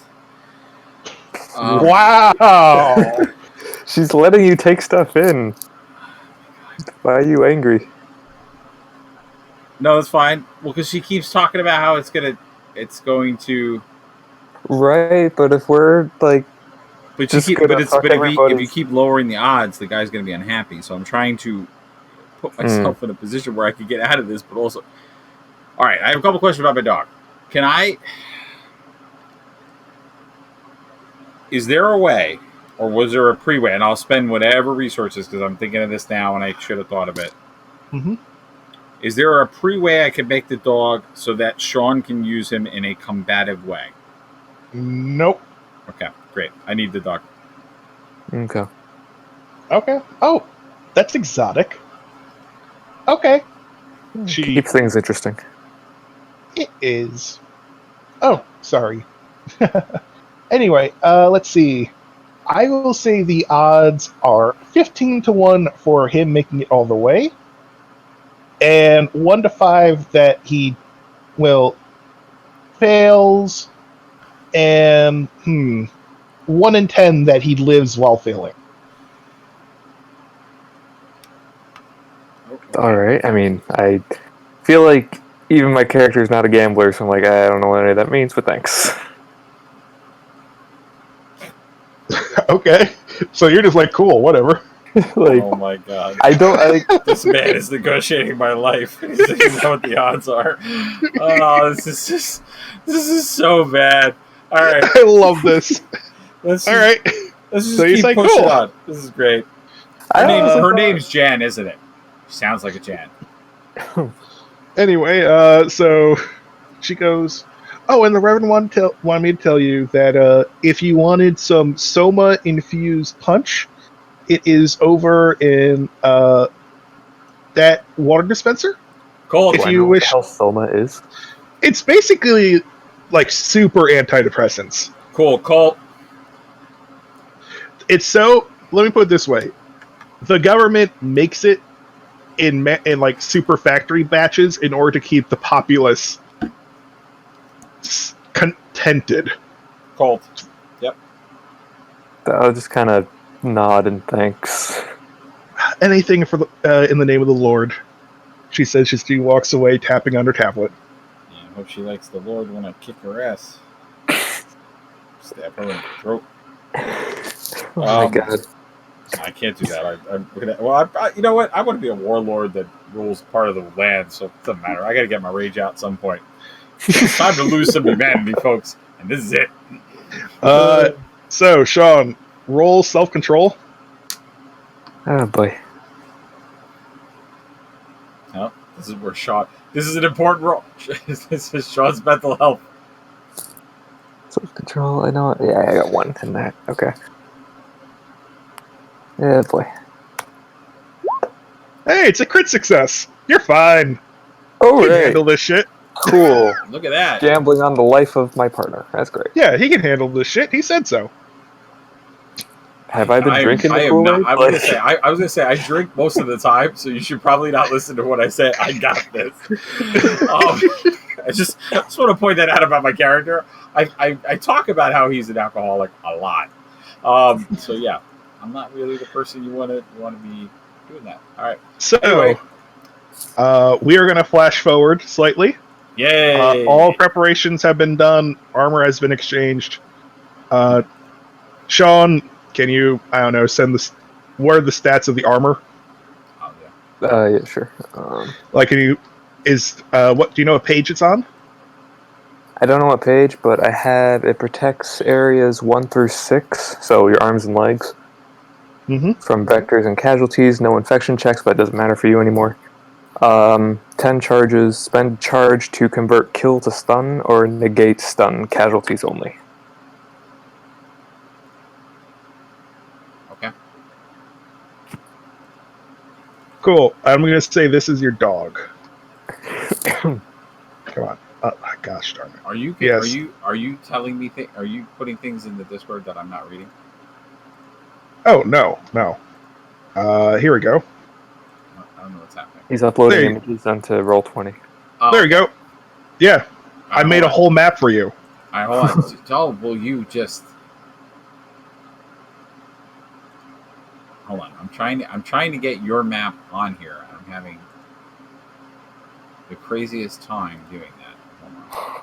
Wow. She's letting you take stuff in. Why are you angry? No, that's fine. Well, because she keeps talking about how it's going to. Right, but if we're like, But Just you keep, gonna but it's fuck but if you everybody's- keep lowering the odds, the guy's going to be unhappy. So I'm trying to put myself in a position where I could get out of this, but also. All right, I have a couple questions about my dog. Can I? Is there a way, or was there a pre-way? And I'll spend whatever resources because I'm thinking of this now, and I should have thought of it. Mhm. Is there a pre-way I could make the dog so that Sean can use him in a combative way? Nope. Okay, great. I need the dog. okay. Okay. Oh, that's exotic. Okay. She Keeps things interesting. It is. Oh, sorry. Anyway, let's see. I will say the odds are 15-1 for him making it all the way, and 1-5 that he fails, and 1 in 10 that he lives while failing. All right. I mean, I feel like even my character is not a gambler, so I'm like, I don't know what any of that means, but thanks. Okay, so you're just like, cool, whatever. Like, Oh my god. I don't. This man is negotiating my life. He doesn't know what the odds are. Oh, this is so bad. All right, I love this. let's All right. just So you keep say pushing cool. on. This is great. I Her name's Jan, isn't it? She sounds like a Jan. Anyway, so she goes, oh, and the Reverend wanted me to tell you that if you wanted some Soma-infused punch, it is over in that water dispenser. Colt. If Do I you know what wish- the hell Soma is? It's basically like super antidepressants. Cool. Colt. It's so. Let me put it this way: the government makes it in like super factory batches in order to keep the populace contented. Colt. Yep. I'll just kind of nod and thanks. Anything for the in the name of the Lord. She says she walks away, tapping on her tablet. Yeah, I hope she likes the Lord when I kick her ass. Stab her in the throat. Oh my god. I can't do that. You know what? I want to be a warlord that rules part of the land, so it doesn't matter. I got to get my rage out at some point. It's time to lose some humanity, folks, and this is it. So, Sean, roll self-control. Oh boy. No, this is where Sean. This is an important role. This is Sean's mental health. Self-control, I know. Yeah, I got one in that. Okay. Yeah, boy. Hey, it's a crit success. You're fine. Oh, He can right. handle this shit. Cool. Look at that. Gambling on the life of my partner. That's great. Yeah, he can handle this shit. He said so. Have I been drinking the Kool-Aid? I was gonna say I drink most of the time, so you should probably not listen to what I say. I got this. I just want to point that out about my character. I talk about how he's an alcoholic a lot. So yeah, I'm not really the person you want to be doing that. All right. So, Anyway. we are going to flash forward slightly. Yay! All preparations have been done. Armor has been exchanged. Sean, can you, I don't know, what are the stats of the armor? Oh, yeah. Yeah, sure. Like, can you, do you know what page it's on? I don't know what page, but I have it protects areas 1 through 6, so your arms and legs, from vectors and casualties. No infection checks, but it doesn't matter for you anymore. 10 charges. Spend charge to convert kill to stun or negate stun casualties only. Okay. Cool. I'm going to say this is your dog. Come on. Gosh darn it. Are you? Yes. Are you telling me? Are you putting things in the Discord that I'm not reading? Oh, no. Here we go. I don't know what's happening. He's uploading images onto Roll20. There you go. Yeah. I made a whole map for you. All right, hold on. Oh, will you just hold on? I'm trying to get your map on here. I'm having the craziest time doing that. Hold on.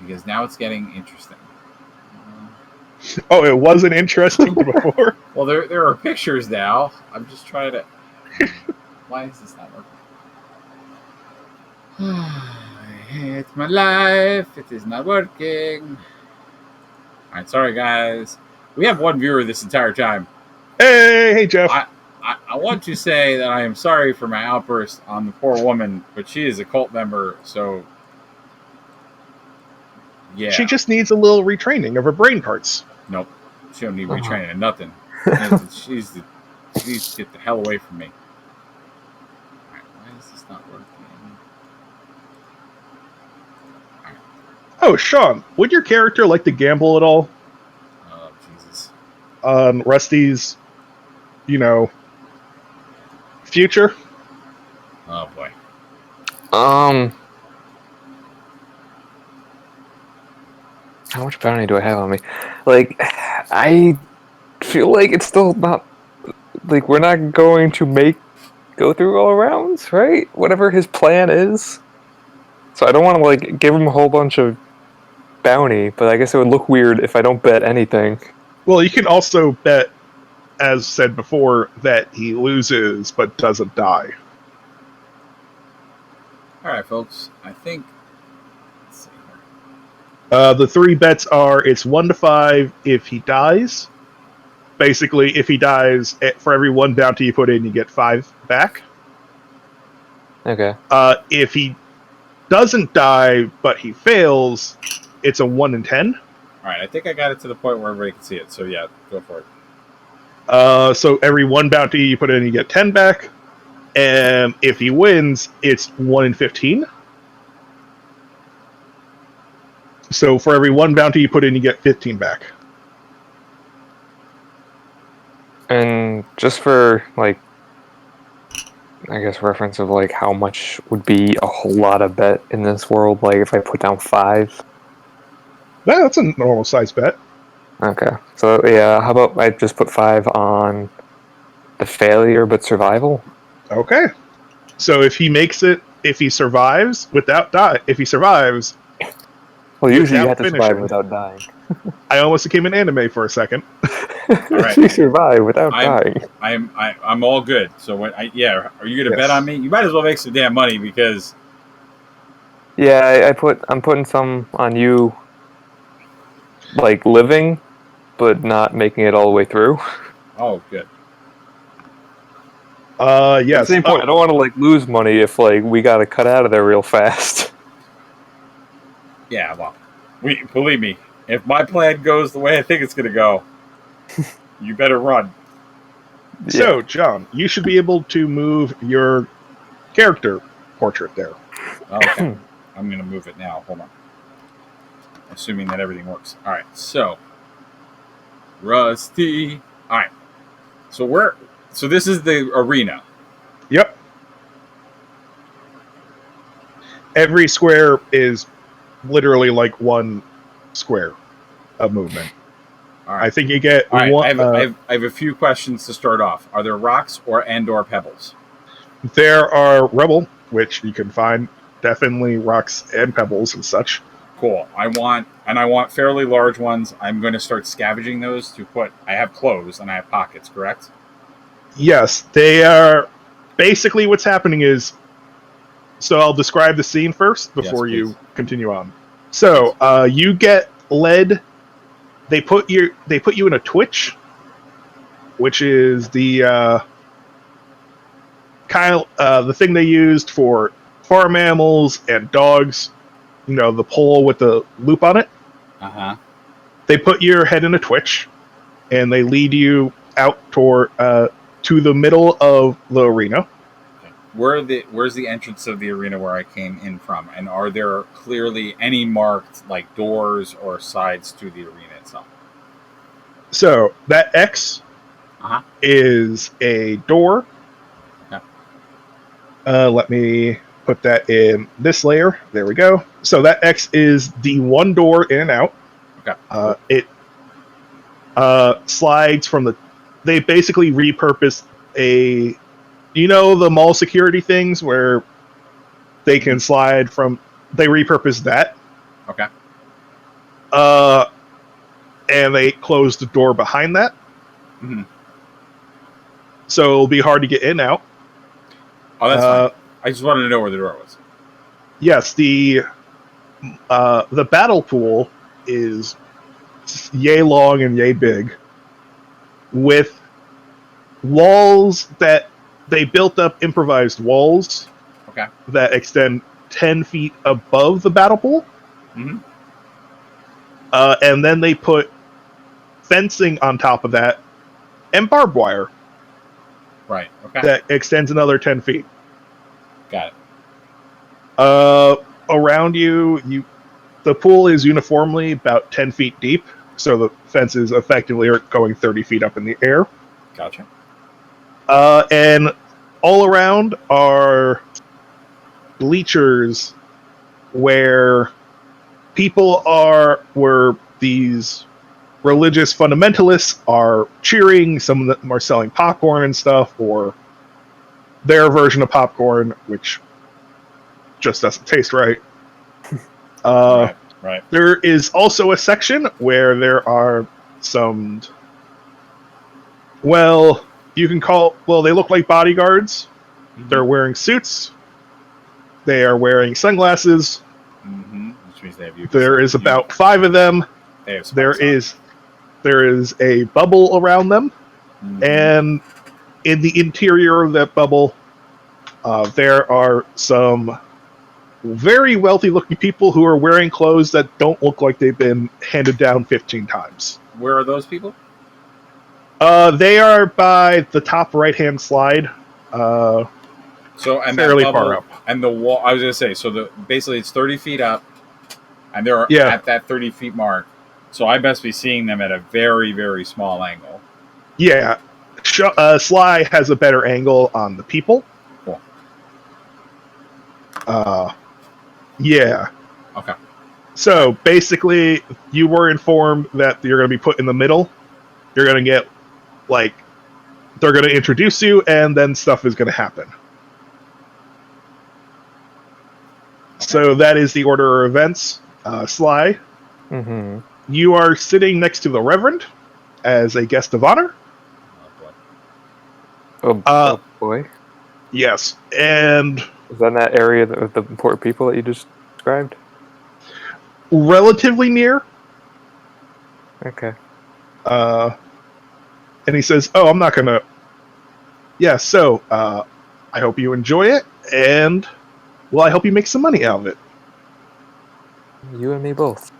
Because now it's getting interesting. Oh, it wasn't interesting before? Well, there are pictures now. I'm just trying to. Why is this not working? I hate my life. It is not working. All right, sorry guys. We have one viewer this entire time. Hey, Jeff. I want to say that I am sorry for my outburst on the poor woman, but she is a cult member, so yeah. She just needs a little retraining of her brain parts. Nope. She don't need retraining or nothing. She needs to get the hell away from me. All right, why is this not working? Oh, Sean, would your character like to gamble at all Oh, Jesus. on Rusty's, future? Oh, boy. How much bounty do I have on me? Like, I feel like it's still not... Like, we're not going to go through all rounds, right? Whatever his plan is. So I don't want to, like, give him a whole bunch of bounty, but I guess it would look weird if I don't bet anything. Well, you can also bet, as said before, that he loses but doesn't die. All right, folks. I think. Let's see here. The 3 bets are it's 1 to 5 if he dies. Basically, if he dies, for every 1 bounty you put in, you get 5 back. Okay. If he doesn't die but he fails, it's a 1 in 10. All right, I think I got it to the point where everybody can see it. So yeah, go for it. So every 1 bounty you put in, you get 10 back. And if he wins, it's 1 in 15. So for every 1 bounty you put in, you get 15 back. And just for, like, I guess reference of, like, how much would be a whole lot of bet in this world, like, if I put down 5? Yeah, that's a normal size bet. Okay. So, yeah, how about I just put 5 on the failure but survival? Okay. So if he makes it, if he survives without die, if he survives, Well, usually you without have to survive finishing. without dying. I almost became an anime for a second. right. You survive without dying. I'm all good. So when are you gonna Yes. bet on me? You might as well make some damn money because Yeah, I'm putting some on you, like, living, but not making it all the way through. oh good. At the Yes. same point, I don't want to, like, lose money if, like, we got to cut out of there real fast. Yeah, well, believe me, if my plan goes the way I think it's gonna go, you better run. So, John, you should be able to move your character portrait there. Okay, I'm gonna move it now. Hold on. Assuming that everything works. All right. So, Rusty. All right. So this is the arena. Yep. Every square is literally like 1 square of movement. All right. I think you get All right. one. I have a few questions to start off. Are there rocks or pebbles? There are rubble, which you can find definitely rocks and pebbles and such. Cool. I want fairly large ones. I'm going to start scavenging those to put. I have clothes and I have pockets. Correct. Yes, they are. Basically, what's happening is. So I'll describe the scene first before you continue on. So you get led. They put you in a twitch, which is the the thing they used for farm animals and dogs. You know, the pole with the loop on it. They put your head in a twitch, and they lead you out toward to the middle of the arena. Where's the entrance of the arena where I came in from? And are there clearly any marked like doors or sides to the arena itself? So that X is a door. Yeah. Let me put that in this layer. There we go. So that X is the 1 door in and out. Okay. It slides from the. They basically repurposed a. You know the mall security things where they can slide from. They repurposed that. Okay. And they closed the door behind that. Mm-hmm. So it'll be hard to get in and out. Oh, that's fine. I just wanted to know where the door was. Yes, the battle pool is yay long and yay big, with walls that they built up improvised walls. Okay. That extend 10 feet above the battle pool. Mm-hmm. And then they put fencing on top of that and barbed wire. Right. Okay. That extends another 10 feet. Got it. Around you, the pool is uniformly about 10 feet deep, so the fences effectively are going 30 feet up in the air. Gotcha. And all around are bleachers where where these religious fundamentalists are cheering. Some of them are selling popcorn and stuff, or their version of popcorn, which just doesn't taste right. Right. There is also a section where there are some. Well, you can call. Well, they look like bodyguards. Mm-hmm. They're wearing suits. They are wearing sunglasses. Mm-hmm. Which means they have there is about 5 of them. There is a bubble around them, and in the interior of that bubble, there are some very wealthy-looking people who are wearing clothes that don't look like they've been handed down 15 times. Where are those people? They are by the top right-hand slide. So and fairly that bubble, far up. and the wall. I was gonna say so. Basically it's 30 feet up, and they're Yeah. at that 30 feet mark. So I must be seeing them at a very very small angle. Yeah. Sly has a better angle on the people. Cool. Yeah. Okay. So basically, you were informed that you're going to be put in the middle. You're going to get, like, they're going to introduce you, and then stuff is going to happen. Okay. So that is the order of events. Sly, Mm-hmm. you are sitting next to the Reverend as a guest of honor. Oh, boy. Oh boy. Yes, and Is that in that area with the important people that you just described? relatively near. Okay. And he says, "Oh, I'm not going to. Yeah, so I hope you enjoy it, and well, I hope you make some money out of it." You and me both.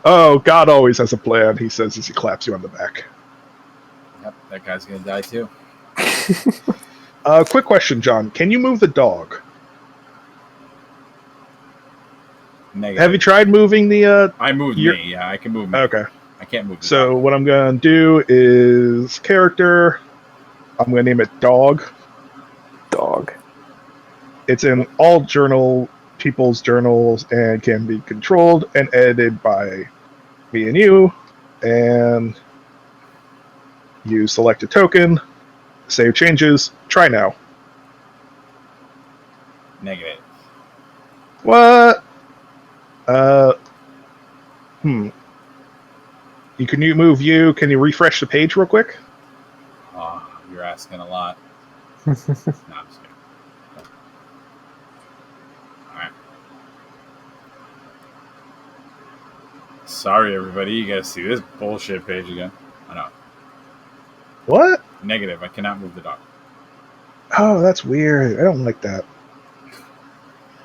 Oh, God always has a plan, he says as he claps you on the back. Yep, that guy's gonna die too. Quick question, John. Can you move the dog? Negative. Have you tried moving the... I moved me. Yeah, I can move me. Okay. I can't move the So dog. what I'm going to do is character. I'm going to name it Dog. Dog. It's in all people's journals, and can be controlled and edited by me and you. And you select a token, save changes, try now. Negative. What? Can you move you? Can you refresh the page real quick? Oh, you're asking a lot. No, I'm just kidding. Alright. Sorry, everybody. You guys see this bullshit page again. I know. What? Negative. I cannot move the dog. Oh, that's weird. I don't like that.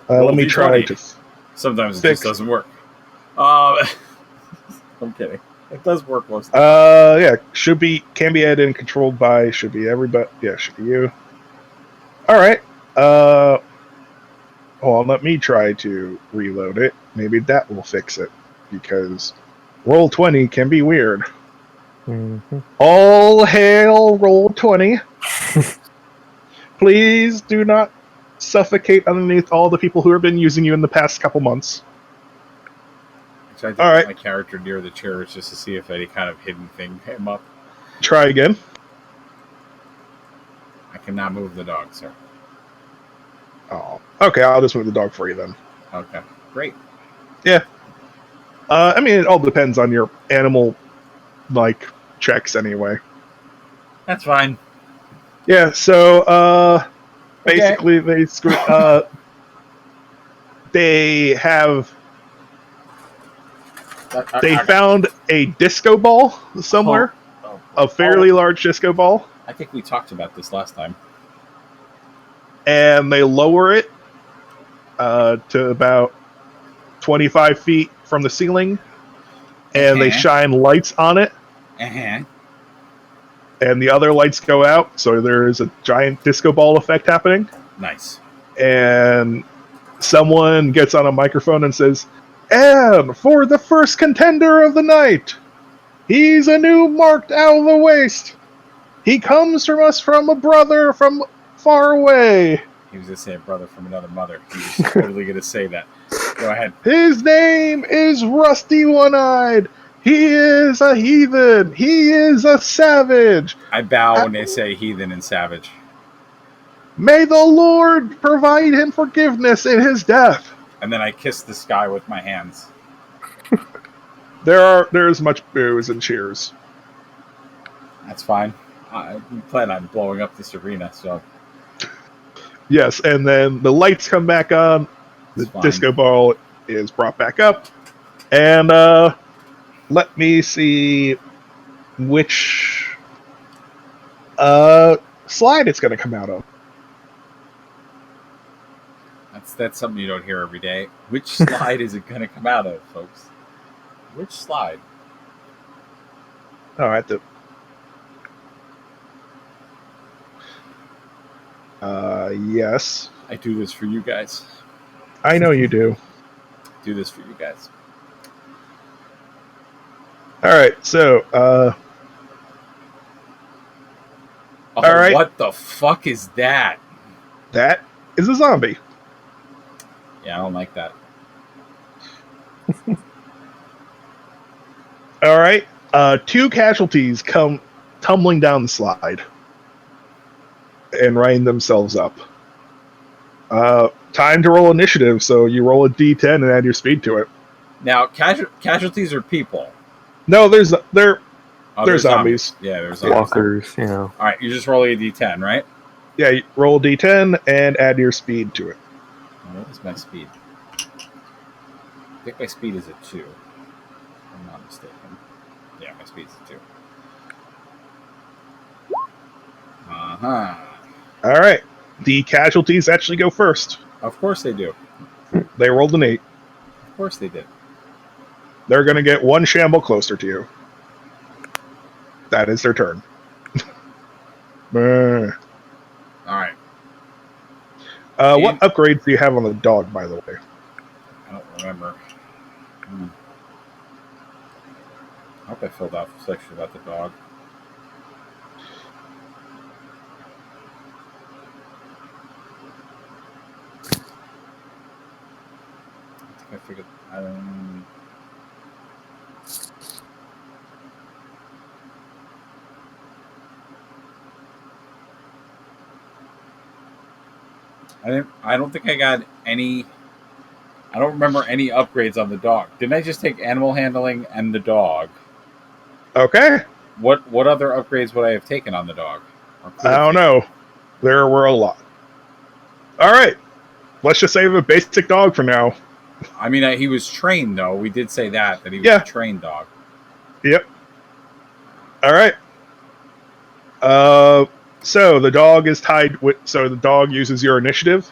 Roll Let me try D20. to... Sometimes it Fix. just doesn't work. I'm kidding. It does work most of the time. Yeah, can be edited and controlled by, should be everybody. Yeah, should be you. Alright. Hold on, let me try to reload it. Maybe that will fix it. Because Roll20 can be weird. Mm-hmm. All hail Roll20. Please do not suffocate underneath all the people who have been using you in the past couple months. I tried to All put right. my character near the chairs just to see if any kind of hidden thing came up. Try again. I cannot move the dog, sir. Oh, okay. I'll just move the dog for you then. Okay, great. Yeah. I mean, it all depends on your animal, checks anyway. That's fine. Yeah. So, Okay. basically, they have. They found a disco ball somewhere, a fairly large disco ball, I think we talked about this last time. and they lower it to about 25 feet from the ceiling, and they shine lights on it, Uh-huh. and the other lights go out, so there is a giant disco ball effect happening. Nice. And someone gets on a microphone and says, "And for the first contender of the night, he's a new marked out of the waste. He comes from us from a brother from far away. He was going to say a brother from another mother. He was totally going to say that. Go ahead. His name is Rusty One-Eyed. He is a heathen. He is a savage. I bow when they say heathen and savage. May the Lord provide him forgiveness in his death." And then I kiss the sky with my hands. There's much boos and cheers. That's fine. I plan on blowing up this arena, so... Yes, and then the lights come back on. The disco ball is brought back up. And let me see which slide it's going to come out of. That's something you don't hear every day. Which slide is it going to come out of, folks? Which slide? All right. Yes. I do this for you guys. I know you do. Do this for you guys. All right, so Oh, all right. What the fuck is that? That is a zombie. Yeah, I don't like that. All right. 2 casualties come tumbling down the slide and righting themselves up. Time to roll initiative, so you roll a d10 and add your speed to it. Now, casualties are people. No, there's Oh, they're zombies. Yeah, there's zombies. Walkers, you know. All right, you're just rolling a d10, right? Yeah, you roll a d10 and add your speed to it. What is my speed? I think my speed is a 2. If I'm not mistaken. Yeah, my speed's a 2. Uh-huh. All right. The casualties actually go first. Of course they do. They rolled an 8. Of course they did. They're going to get 1 shamble closer to you. That is their turn. All right. What upgrades do you have on the dog, by the way? I don't remember. I hope I filled out the section about the dog. I figured. I don't think I got any. I don't remember any upgrades on the dog. Didn't I just take animal handling and the dog? Okay. What other upgrades would I have taken on the dog? I don't know. There were a lot. All right. Let's just save a basic dog for now. I mean, he was trained, though. We did say that he was a trained dog. Yep. All right. So the dog is tied with. So the dog uses your initiative.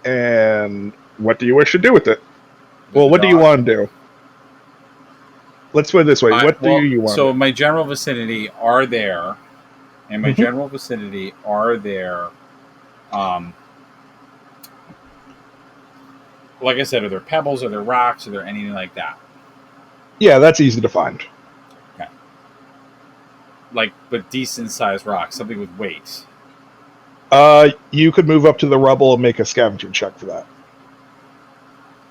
And what do you wish to do with it? Well, what do you want to do? Let's put it this way. What do you want? So, in my general vicinity are there. In my general vicinity are there. Like I said, are there pebbles? Are there rocks? Are there anything like that? Yeah, that's easy to find. Okay. But decent sized rocks, something with weight. You could move up to the rubble and make a scavenging check for that.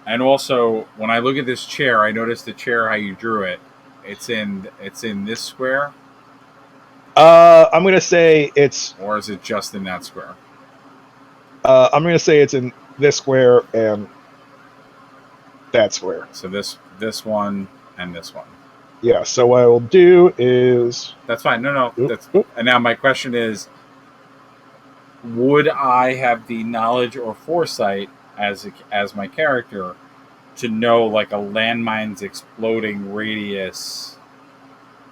And also, when I look at this chair, I noticed the chair how you drew it. It's in this square. I'm gonna say it's. Or is it just in that square? I'm gonna say it's in this square and that square. So this one and this one. Yeah. So what I will do is. That's fine. No. And now my question is: would I have the knowledge or foresight as my character to know a landmine's exploding radius?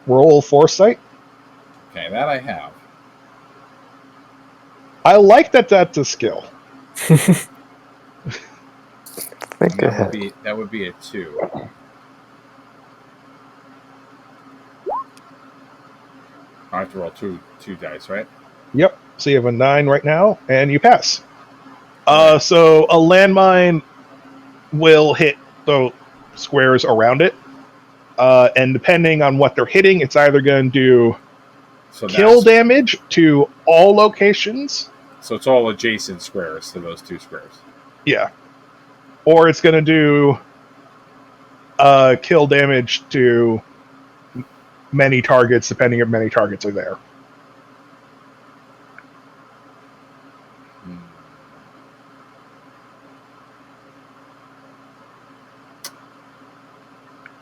Roll foresight. Okay, that I have. I like that that's a skill. That would be a 2. I have to roll two dice, right? Yep. So you have a 9 right now, and you pass. So a landmine will hit the squares around it, and depending on what they're hitting, it's either going to do kill damage to all locations. So it's all adjacent squares to those 2 squares. Yeah. Or it's going to do kill damage to many targets, depending if many targets are there.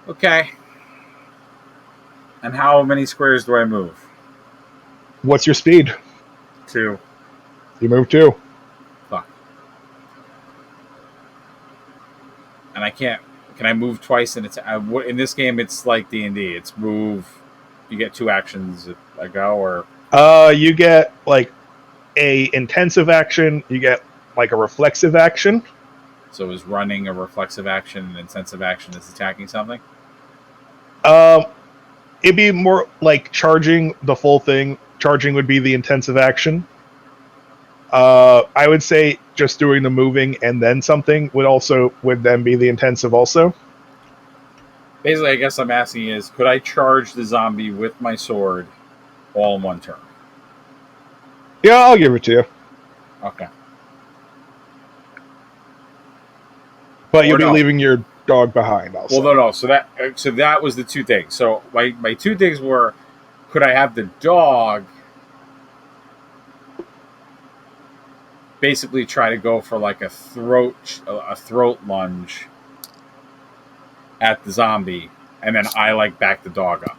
Okay. And how many squares do I move? What's your speed? 2. You move 2. Fuck. And I can't. Can I move twice? And in this game, it's like D&D. It's move. You get 2 actions a go, or you get a intensive action. You get a reflexive action. So is running a reflexive action, and intensive action is attacking something? It'd be more like charging the full thing. Charging would be the intensive action. I would say just doing the moving and then something would then be the intensive also. Basically, I guess I'm asking is, could I charge the zombie with my sword all in one turn? Yeah, I'll give it to you. Okay. But you'll be no. leaving your dog behind also. Well, no. So that was the two things. So my two things were, could I have the dog basically try to go for like a throat lunge at the zombie, and then I like back the dog up.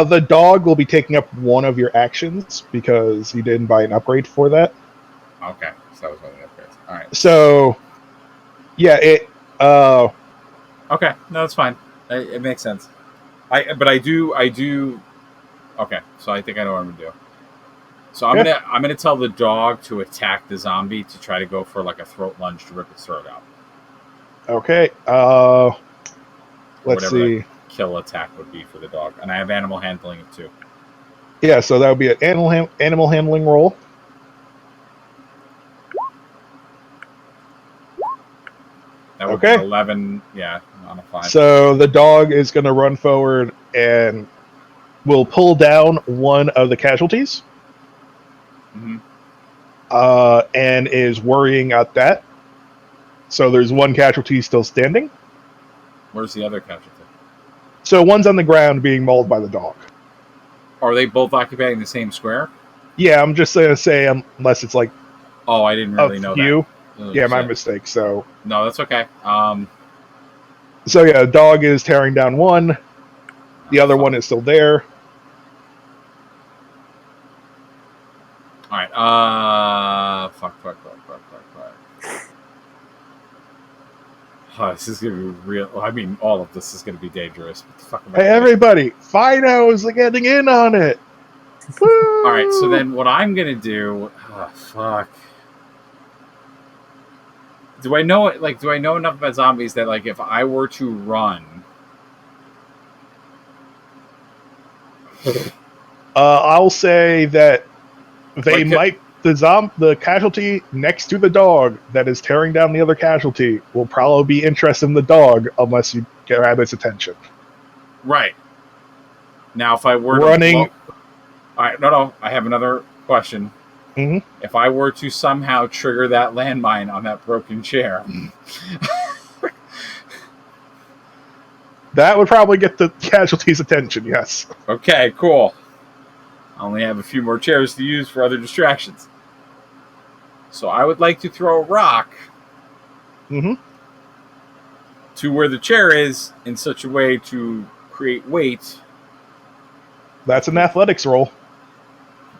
The dog will be taking up one of your actions because you didn't buy an upgrade for that. Okay, so that was one of the upgrades. All right. So, yeah, Okay, no, that's fine. It makes sense. I do. Okay, so I think I know what I'm gonna do. So I'm gonna tell the dog to attack the zombie to try to go for like a throat lunge to rip its throat out. Okay. Let's see. The kill attack would be for the dog, and I have animal handling it too. Yeah, so that would be an animal handling roll. That would be 11. Yeah, on a 5. So the dog is going to run forward and will pull down one of the casualties. Mm-hmm. And is worrying at that. So there's one casualty still standing. Where's the other casualty? So one's on the ground being mauled by the dog. Are they both occupying the same square? Yeah, I'm just going to say unless it's like... Oh, I didn't really know that. Oh, yeah, my mistake. So no, that's okay. So yeah, the dog is tearing down one. The other one is still there. All right. Fuck. Oh, this is gonna be real. I mean, all of this is gonna be dangerous. What the fuck am I Hey, everybody! Fido's getting in on it. Woo! All right. So then, what I'm gonna do? Oh, fuck. Do I know enough about zombies that, like, if I were to run, I'll say that they the casualty next to the dog that is tearing down the other casualty will probably be interested in the dog unless you grab its attention. Right. Now, if I were running, all right, no, I have another question. Mm-hmm. If I were to somehow trigger that landmine on that broken chair, that would probably get the casualty's attention. Yes. Okay, cool. I only have a few more chairs to use for other distractions. So I would like to throw a rock to where the chair is in such a way to create weight. That's an athletics roll.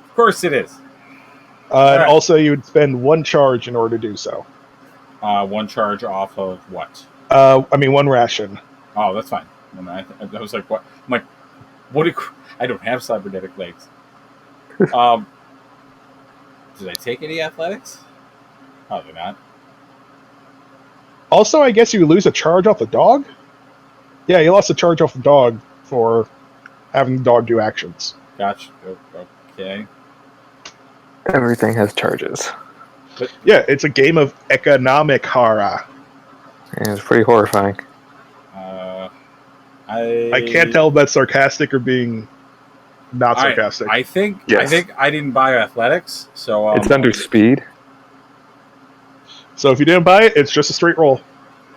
Of course it is. And also, you would spend one charge in order to do so. One charge off of what? One ration. Oh, that's fine. And I was like, what? I'm like, what? I don't have cybernetic legs. Did I take any athletics? Probably not. Also, I guess you lose a charge off the dog? Yeah, you lost a charge off the dog for having the dog do actions. Gotcha. Okay. Everything has charges. But, yeah, it's a game of economic horror. Yeah, it's pretty horrifying. I can't tell if that's sarcastic or being not sarcastic. I think I didn't buy athletics, so it's under speed. So if you didn't buy it, it's just a straight roll.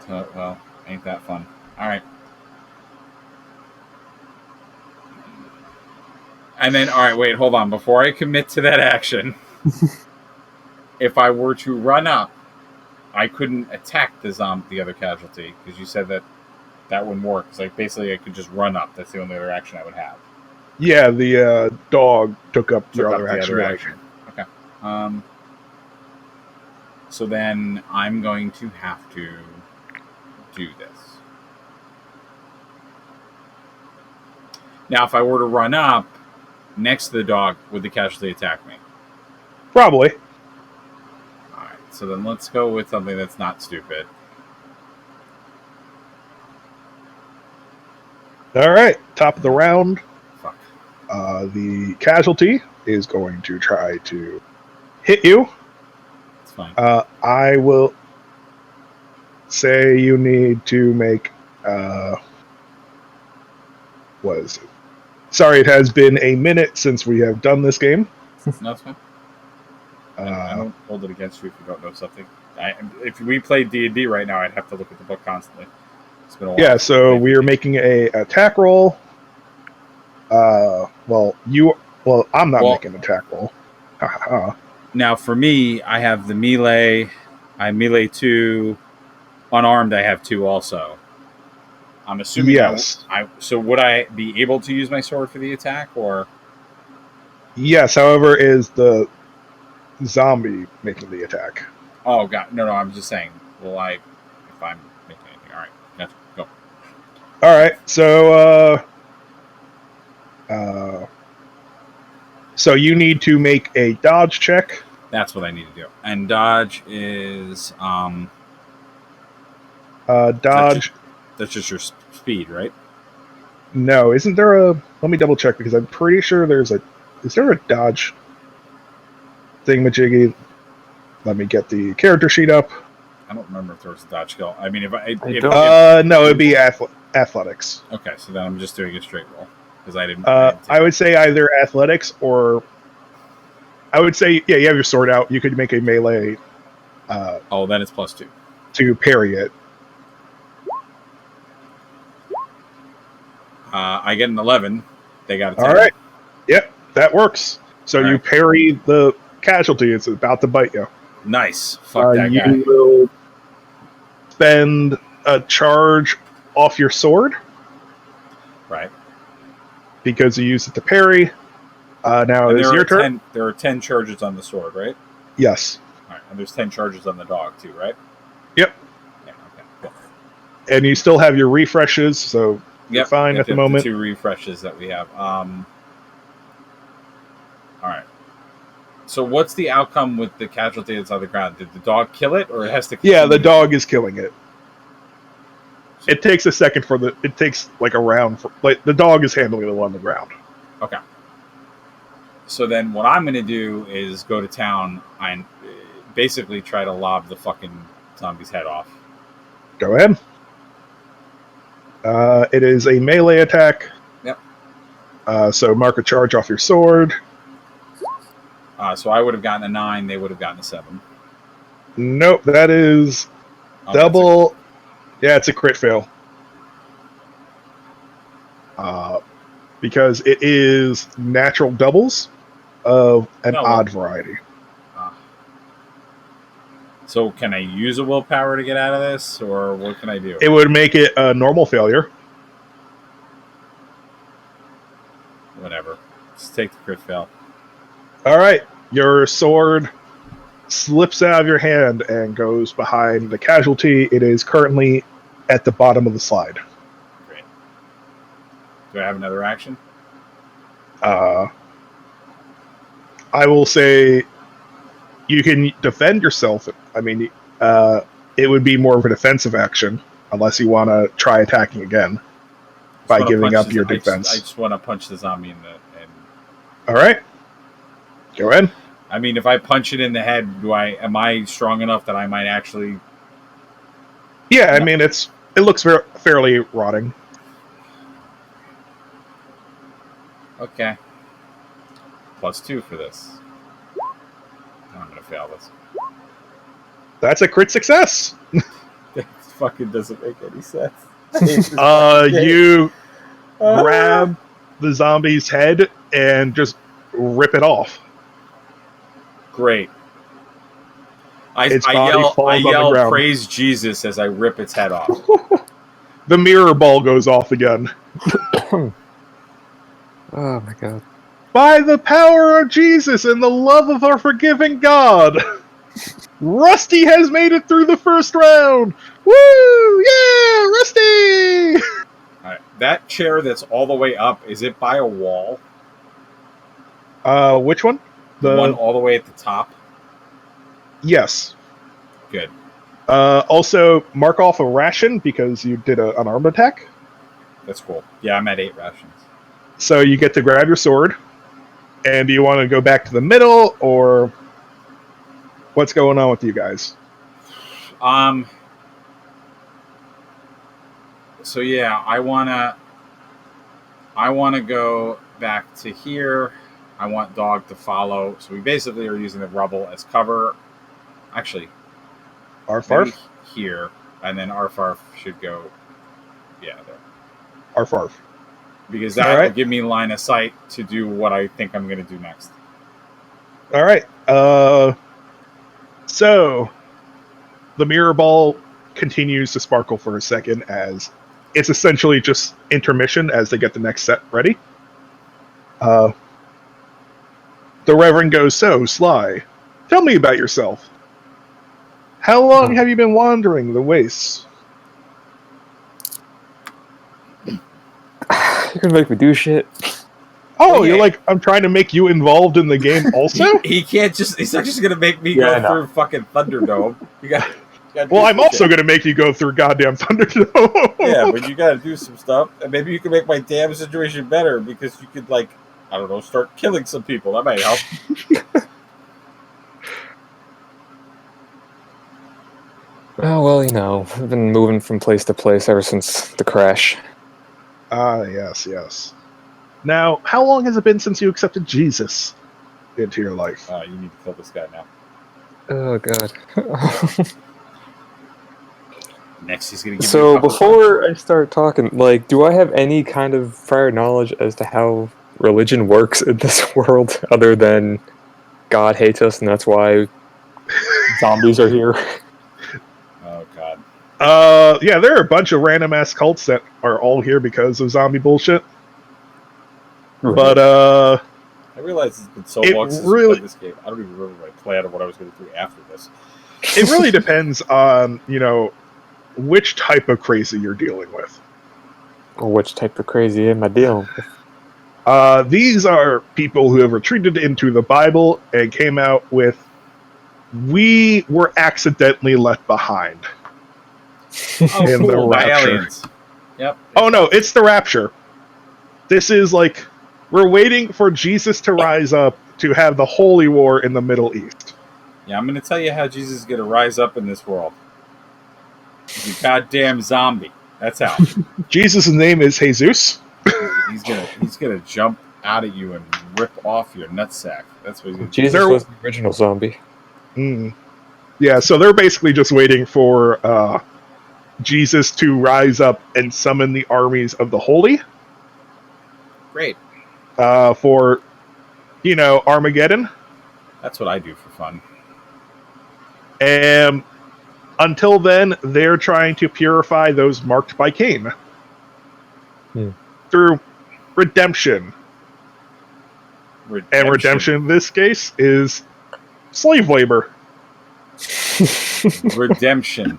Well, ain't that fun. All right. And then, all right, wait, hold on. Before I commit to that action, if I were to run up, I couldn't attack the other casualty, because you said that wouldn't work. It's like, basically, I could just run up. That's the only other action I would have. Yeah, the dog took up your other action. Okay. So then I'm going to have to do this. Now, if I were to run up next to the dog, would the casualty attack me? Probably. All right. So then let's go with something that's not stupid. All right. Top of the round. Fuck. The casualty is going to try to hit you. It's fine. I will say you need to make. What is it? Sorry, it has been a minute since we have done this game. No, it's fine. I Uh, don't hold it against you if you don't know something. If we played D&D right now, I'd have to look at the book constantly. It's been a while. yeah, so we are making a attack roll. I'm not making an attack roll. Now, for me, I have the melee. I melee 2. Unarmed, I have 2 also. I'm assuming Yes. So would I be able to use my sword for the attack, or? Yes, however, is the zombie making the attack. Oh, God. No, I'm just saying. Will I, if I'm making anything? All right. Gotcha. Go. All right, so you need to make a dodge check. That's what I need to do. And dodge is, Dodge. That's just your speed, right? No, isn't there a? Let me double check because I'm pretty sure there's a. Is there a dodge thingamajiggy? Let me get the character sheet up. I don't remember if there was a dodge skill. I mean, No, it'd be athletics. Okay, so then I'm just doing a straight roll because I didn't. I would say either athletics or. I would say, yeah, you have your sword out. You could make a melee. Then it's +2 to parry it. I get an 11. They got a 10. All right. Yep, that works. So All you right. parry the casualty. It's about to bite you. Nice. Fuck that you guy. will spend a charge off your sword Right. because you use it to parry. Now And it's your turn. There are 10 charges on the sword, right? Yes. All right. And there's 10 charges on the dog too, right? Yep. Yeah. Okay. Cool. And you still have your refreshes, so you're fine at the moment. The 2 refreshes that we have. All right. So what's the outcome with the casualty that's on the ground? Did the dog kill it, or it has to? Yeah, the dog is killing it. It takes a second it takes like a round the dog is handling the one on the ground. Okay. So then what I'm going to do is go to town and basically try to lob the fucking zombie's head off. Go ahead. It is a melee attack. Yep. So mark a charge off your sword. So I would have gotten a 9. They would have gotten a 7. Nope, that is double. Yeah, it's a crit fail. Because it is natural doubles of an odd variety. So can I use a willpower to get out of this, or what can I do? It would make it a normal failure. Whatever. Just take the crit fail. All right. Your sword slips out of your hand and goes behind the casualty. It is currently at the bottom of the slide. Great. Do I have another action? I will say you can defend yourself. I mean, it would be more of a defensive action unless you want to try attacking again by giving up your defense. I just want to punch the zombie in the head. All right. Go ahead. I mean, if I punch it in the head, am I strong enough that I might actually? Yeah, I mean it looks fairly rotting. Okay. +2 for this. I'm gonna fail this. That's a crit success. That fucking doesn't make any sense. You grab the zombie's head and just rip it off. Great. I yell praise Jesus as I rip its head off. The mirror ball goes off again. Oh my god. By the power of Jesus and the love of our forgiving God, Rusty has made it through the first round. Woo! Yeah, Rusty! All right. That chair that's all the way up, is it by a wall? Which one? The one all the way at the top? Yes. Good. Also, mark off a ration because you did an armed attack. That's cool. Yeah, I'm at 8 rations. So you get to grab your sword. And do you want to go back to the middle, or what's going on with you guys? So yeah, I wanna go back to here. I want Dog to follow. So we basically are using the rubble as cover. Actually, maybe Arfarf? here, and then Arfarf should go. Yeah, there. Arfarf. Because that will give me line of sight to do what I think I'm going to do next. All right. So the mirror ball continues to sparkle for a second as it's essentially just intermission as they get the next set ready. The Reverend goes, "So, Sly, tell me about yourself. How long have you been wandering the wastes?" You're gonna make me do shit. Oh, you're like, I'm trying to make you involved in the game also? He can't just, he's not just going to make me go through fucking Thunderdome. You got well, I'm also going to make you go through goddamn Thunderdome. Yeah, but you got to do some stuff. And maybe you can make my damn situation better because you could, like, I don't know, start killing some people. That might help. Oh, well, you know, I've been moving from place to place ever since the crash. Yes, yes. Now, how long has it been since you accepted Jesus into your life? You need to kill this guy now. Oh, God. Next, he's going to give So, before I start talking, like, do I have any kind of prior knowledge as to how religion works in this world other than God hates us and that's why zombies are here? Oh, God. Yeah, there are a bunch of random ass cults that are all here because of zombie bullshit. Right. But I realize it's been so long since I played this game. I don't even remember my plan or what I was going to do after this. It really depends on, you know, which type of crazy you're dealing with. Or which type of crazy am I dealing with? These are people who have retreated into the Bible and came out with, "We were accidentally left behind." Oh, in the rapture. Aliens. Yep. Oh no, it's the rapture. This is like, we're waiting for Jesus to rise up to have the holy war in the Middle East. Yeah, I'm going to tell you how Jesus is going to rise up in this world. He's a goddamn zombie. That's how. Jesus' name is Jesus. He's gonna jump out at you and rip off your nutsack. That's what he's gonna do. Jesus was the original zombie. Yeah, so they're basically just waiting for Jesus to rise up and summon the armies of the holy. Great. For, you know, Armageddon. That's what I do for fun. And until then, they're trying to purify those marked by Cain. Through redemption. And redemption in this case is slave labor. Redemption.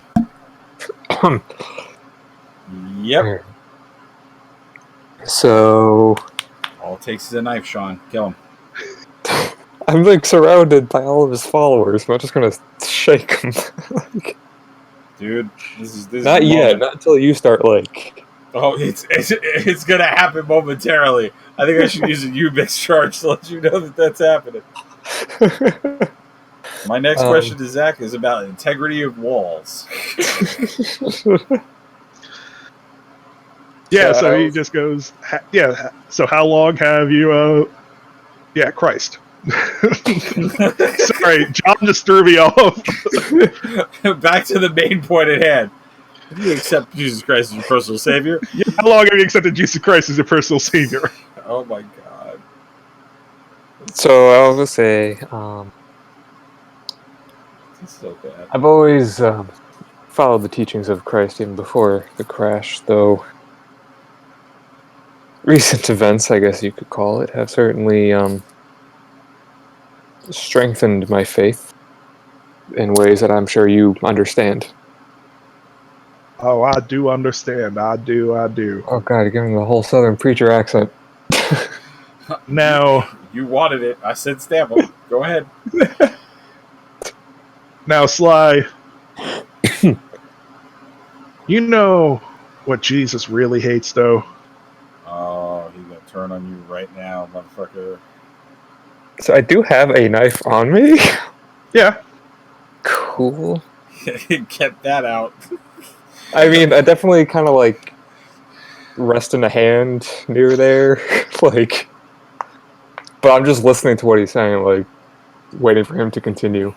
Yep. So all it takes is a knife, Sean. Kill him. I'm like surrounded by all of his followers. I'm not just gonna shake him. Dude, this is not yet. Not until you start like. Oh, it's gonna happen momentarily. I think I should use a U-mix charge to let you know that that's happening. My next question to Zach is about integrity of walls. Yeah, so he just goes, yeah, so how long have you, yeah, Christ. Sorry, John just threw me off. Back to the main point at hand. Do you accept Jesus Christ as your personal savior? Yeah, how long have you accepted Jesus Christ as your personal savior? Oh my God. So I was gonna say, it's so bad. I've always followed the teachings of Christ even before the crash, though recent events, I guess you could call it, have certainly strengthened my faith in ways that I'm sure you understand. Oh, I do understand. I do. Oh God, you're giving the whole Southern preacher accent. Now, you wanted it. I said stamp him. Go ahead. Now, Sly, you know what Jesus really hates, though? Oh, he's gonna turn on you right now, motherfucker. So I do have a knife on me. Yeah. Cool. Get that out. I mean, I definitely kind of like rest in a hand near there, like. But I'm just listening to what he's saying, like waiting for him to continue.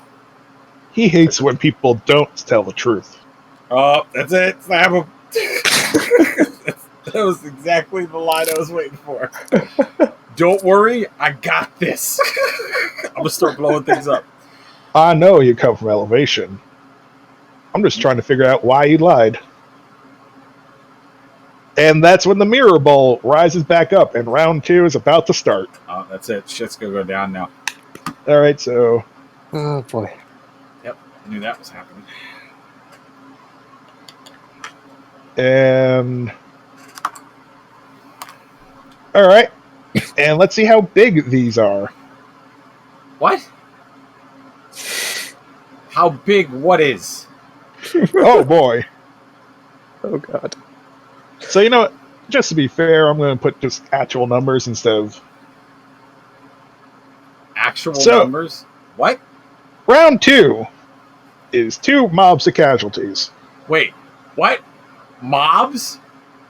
He hates when people don't tell the truth. Oh, that's it. Stab him. That was exactly the line I was waiting for. Don't worry, I got this. I'm gonna start blowing things up. I know you come from elevation. I'm just trying to figure out why you lied. And that's when the mirror ball rises back up, and round 2 is about to start. Oh, that's it. Shit's gonna go down now. All right, so Oh boy. Yep, I knew that was happening. and all right, and let's see how big these are. What? How big? What is? Oh boy! Oh god. So you know what? Just to be fair, I'm going to put just actual numbers instead of Actual So- numbers? What? round 2 is 2 mobs to casualties. Wait, what? Mobs?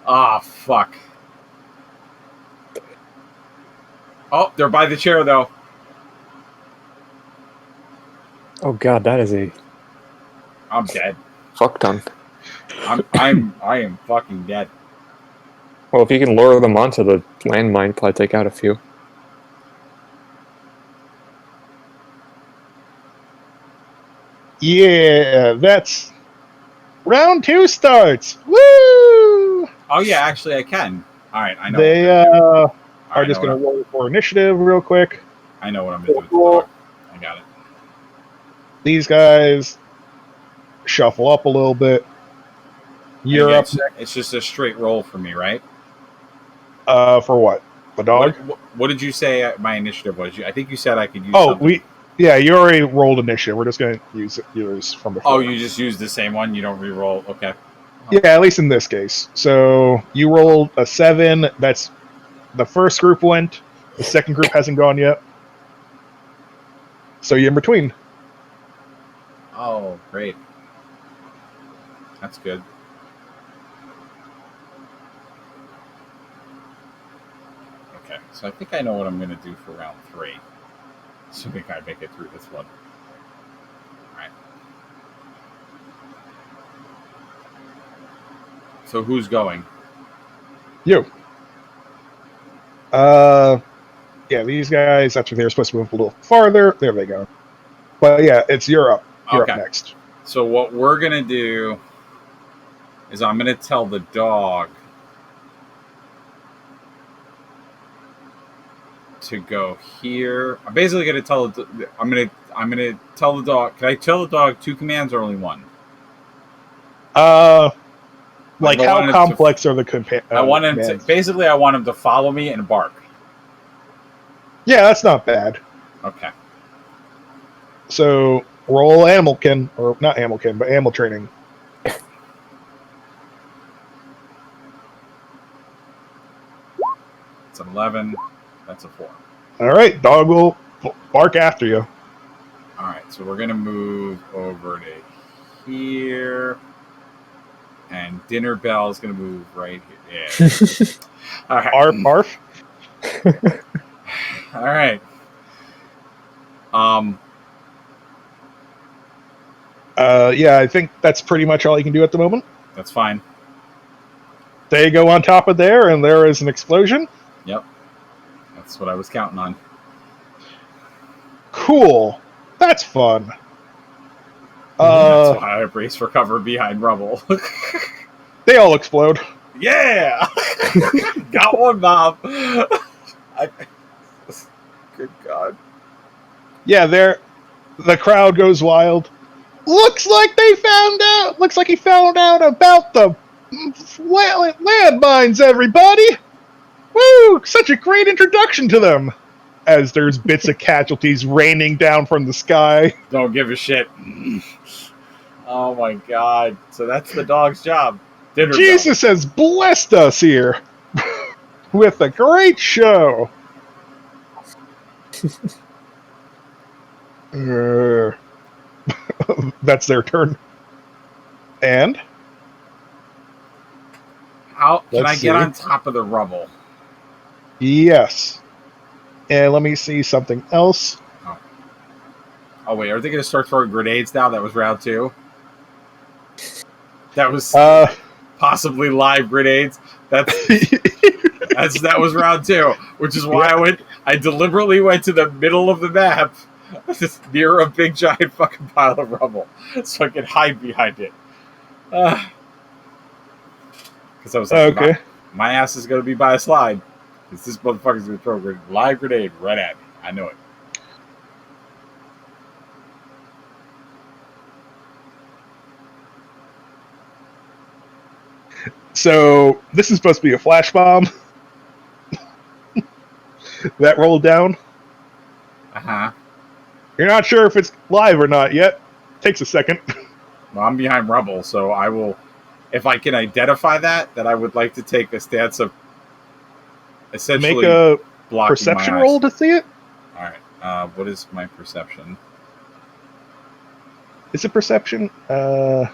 Ah, fuck. Oh, they're by the chair though. Oh god, that is a I'm dead. fuck ton. I am fucking dead. Well, if you can lure them onto the landmine, probably take out a few. Yeah, that's round 2 starts. Woo! Oh yeah, actually I can. All right, I know. They what I'm gonna do. are just I know going to roll for initiative real quick. I know what I'm gonna do with the dog. I got it. These guys shuffle up a little bit. You're And up it's just a straight roll for me, right? for what? The dog? What did you say my initiative was? I think you said I could use. Oh, something. you already rolled initiative. We're just going to use yours from before. Oh, you just used the same one. You don't re-roll. Okay. Yeah, at least in this case. So you rolled a 7. That's the first group went. The second group hasn't gone yet. So you're in between. Oh, great. That's good. Okay, so I think I know what I'm going to do for round 3. Assuming I make it through this one. Alright. So who's going? You. Yeah, these guys, after they're supposed to move a little farther, there they go. But yeah, it's you're up. You're Okay. up next. So what we're going to do is I'm going to tell the dog to go here. I'm basically going to tell I'm going to tell the dog. Can I tell the dog 2 commands or only 1? Like I how want him complex are the commands? I want him to basically I want him to follow me and bark. Yeah, that's not bad. Okay. So roll animalkin, or not animalkin, but animal training. It's an 11. That's a 4. All right, dog will bark after you. All right, so we're going to move over to here. And Dinner Bell is going to move right here. Yeah. All right. Arf, arf. All right. Yeah, I think that's pretty much all you can do at the moment. That's fine. They go on top of there, and there is an explosion. Yep. That's what I was counting on. Cool. That's fun. That's why I brace for cover behind rubble. They all explode. Yeah! Got one, Bob. Good God. Yeah, the crowd goes wild. Looks like he found out about the landmines, everybody! Woo! Such a great introduction to them! As there's bits of casualties raining down from the sky. Don't give a shit. Oh my God. So that's the dog's job. Dinner Jesus has blessed us here with a great show. Uh, that's their turn. And How can Let's I get see. on top of the rubble? yes. And let me see something else. Oh wait, are they going to start throwing grenades now? That was round 2. That was possibly live grenades. That was round 2, which is why I deliberately went to the middle of the map, just near a big giant fucking pile of rubble, so I could hide behind it. Because I was like, okay. my ass is going to be by a slide. Because this motherfucker's going to throw a live grenade right at me. I know it. So this is supposed to be a flash bomb that rolled down. Uh-huh. You're not sure if it's live or not yet. Takes a second. Well, I'm behind rubble, so I will... If I can identify that I would like to take a stance of essentially Make a blocking perception my eyes. roll to see it. All right. What is my perception? Is it perception? I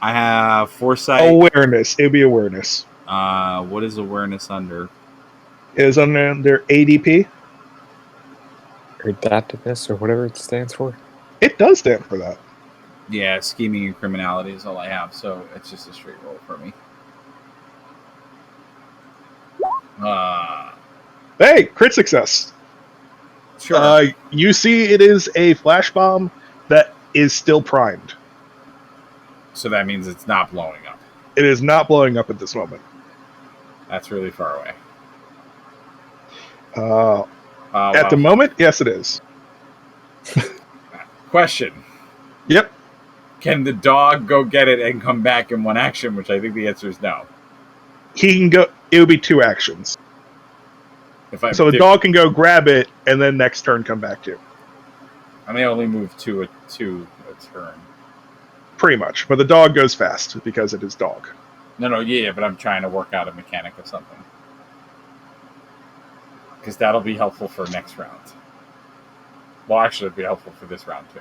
have foresight. Awareness. It'd be awareness. What is awareness under? It is under their ADP. Or adaptiveness, or whatever it stands for. It does stand for that. Yeah, scheming and criminality is all I have, so it's just a straight roll for me. Hey, crit success. Sure. You see it is a flash bomb that is still primed. So that means it's not blowing up. It is not blowing up at this moment. That's really far away. At the moment, yes, it is. Question. Yep. Can the dog go get it and come back in one action? Which I think the answer is no. He can go. It would be 2 actions. So the dog can go grab it, and then next turn come back to you. I may only move to a turn. Pretty much. But the dog goes fast because it is dog. No, yeah, but I'm trying to work out a mechanic of something. Because that'll be helpful for next round. Well, actually, it'll be helpful for this round, too.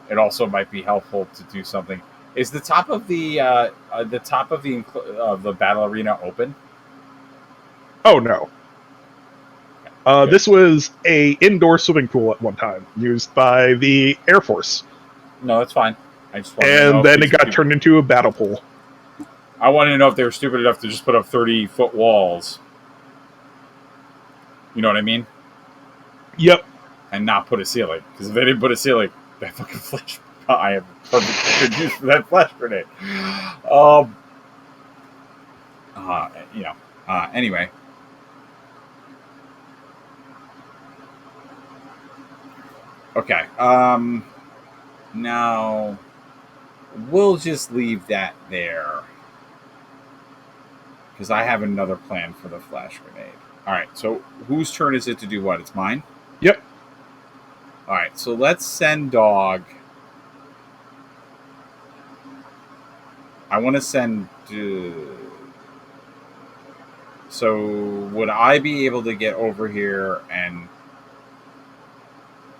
It also might be helpful to do something. Is the top of the battle arena open? Oh, no. This was a indoor swimming pool at one time, used by the Air Force. No, that's fine. I just and then it got turned into a battle pool. I wanted to know if they were stupid enough to just put up 30-foot walls. You know what I mean? Yep. And not put a ceiling. Because if they didn't put a ceiling, that fucking flash... I have perfect use for that flash grenade. Anyway. Okay. Now, we'll just leave that there. Because I have another plan for the flash grenade. Alright, so whose turn is it to do what? It's mine? Yep. Alright, so let's send dog. I want to send... So, would I be able to get over here and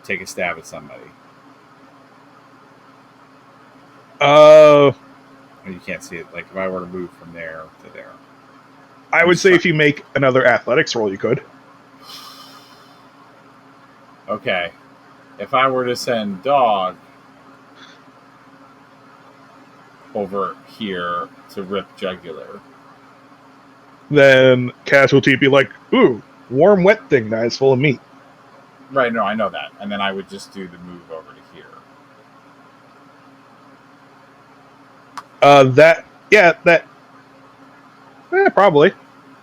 take a stab at somebody? You can't see it. Like, if I were to move from there to there. I would say if you make another athletics roll, you could. Okay. If I were to send dog over here to rip jugular, then casualty would be like, ooh, warm, wet thing that is full of meat. Right, no, I know that. And then I would just do the move over to here. Probably.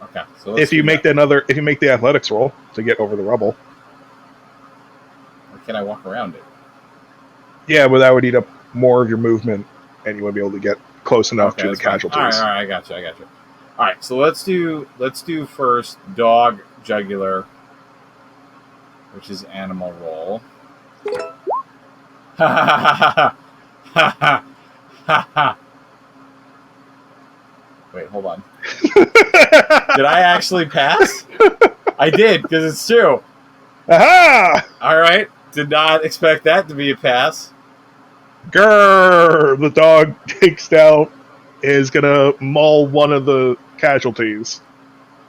Okay. So if you make the athletics roll to get over the rubble. Or can I walk around it? Yeah, but that would eat up more of your movement, and you wouldn't be able to get close enough to the casualties. All right, I got you. All right, so let's do first dog jugular, which is animal roll. Wait, hold on. Did I actually pass? I did, because it's 2. Aha! All right. Did not expect that to be a pass. Grrr! The dog takes down, is gonna maul one of the casualties.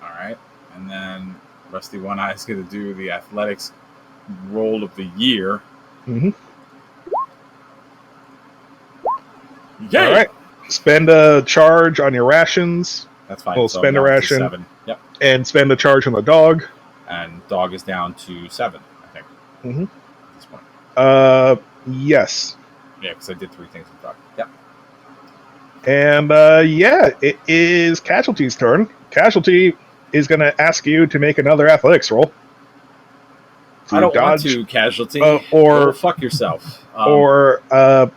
All right. And then Rusty One Eye is going to do the athletics roll of the year. Mm-hmm. Yay! All right. Spend a charge on your rations. That's fine. We'll So spend I'm a down to ration. 7. Yep. And spend a charge on the dog. And dog is down to 7, I think. Mm-hmm. At this point. Yes. Yeah, because I did 3 things with dog. Yep. And yeah, it is Casualty's turn. Casualty is going to ask you to make another athletics roll. I don't want to, Casualty. Or fuck yourself. Or a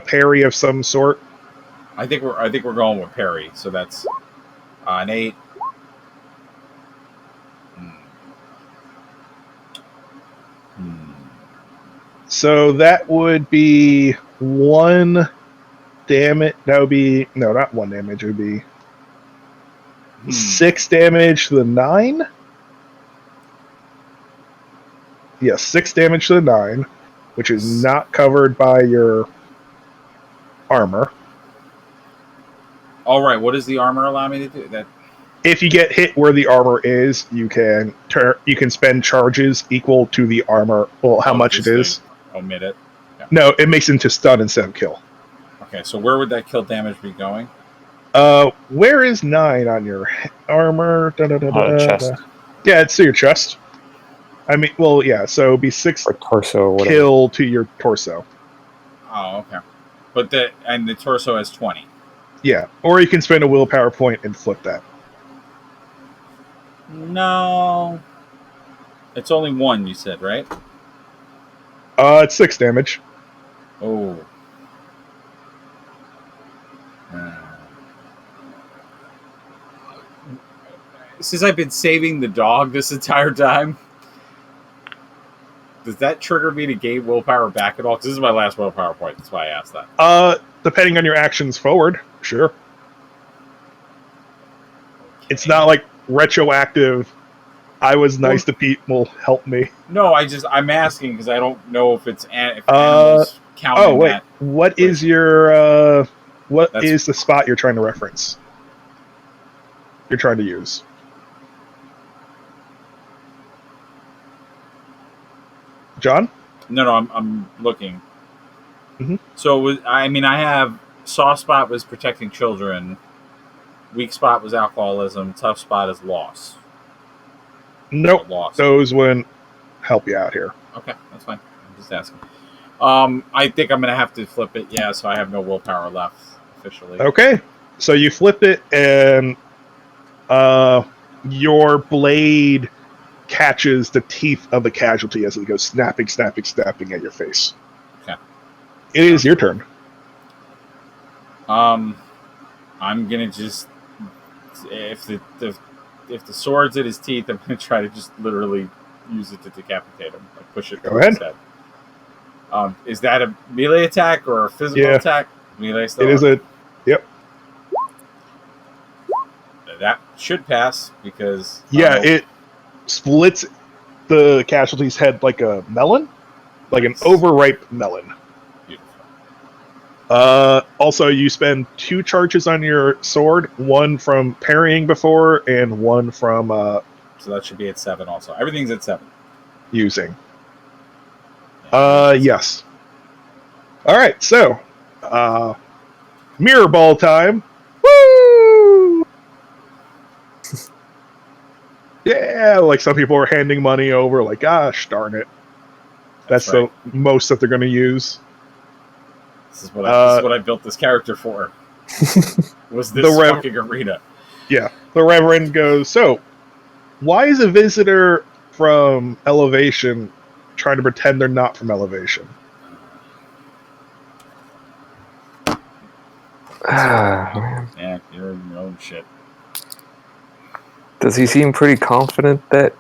parry of some sort. I think we're going with parry. So that's an 8. So that would be 1 damage. That would be no, not 1 damage. It would be 6 damage to the 9. Yes, 6 damage to the 9, which is not covered by your armor. All right. What does the armor allow me to do? That if you get hit where the armor is, you can spend charges equal to the armor. Well, how much it is. Omit it. Yeah. No, it makes it into stun instead of kill. Okay, so where would that kill damage be going? Where is 9 on your armor? Chest. Yeah, it's to your chest. I mean, well, yeah. So it'd be 6 or torso. Whatever. Kill to your torso. Oh, okay. But the torso has 20. Yeah, or you can spend a willpower point and flip that. No, it's only 1. You said, right? It's 6 damage. Oh. Since I've been saving the dog this entire time, does that trigger me to gain willpower back at all? Because this is my last willpower point. That's why I asked that. Depending on your actions forward, sure. Okay. It's not like retroactive. I was nice to people. Help me. No, I'm asking because I don't know if it's animals counting. Oh wait, that. What is your is the spot you're trying to reference? You're trying to use. John? No, I'm looking. Mm-hmm. So I have soft spot was protecting children, weak spot was alcoholism, tough spot is loss. Nope, loss. Those wouldn't help you out here. Okay, that's fine. I'm just asking. I think I'm gonna have to flip it. Yeah, so I have no willpower left officially. Okay, so you flip it, and your blade catches the teeth of the casualty as it goes snapping at your face. Okay. It is your turn. I'm gonna just if the sword's at his teeth, I'm gonna try to just literally use it to decapitate him. Like push it Go ahead. His head. Is that a melee attack or a physical attack? Melee still. It is a yep. That should pass because it splits the casualty's head like a melon, like an overripe melon. Beautiful. Also, you spend 2 charges on your sword, 1 from parrying before, and 1 from so that should be at 7 also. Everything's at 7. Using. Yes. All right, so mirror ball time. Woo! Yeah, like some people are handing money over, like, gosh darn it. That's right. The most that they're going to use. This is what I built this character for. Was this fucking arena? Yeah. The Reverend goes, so, why is a visitor from Elevation trying to pretend they're not from Elevation? Yeah, you're in your own shit. Does he seem pretty confident that...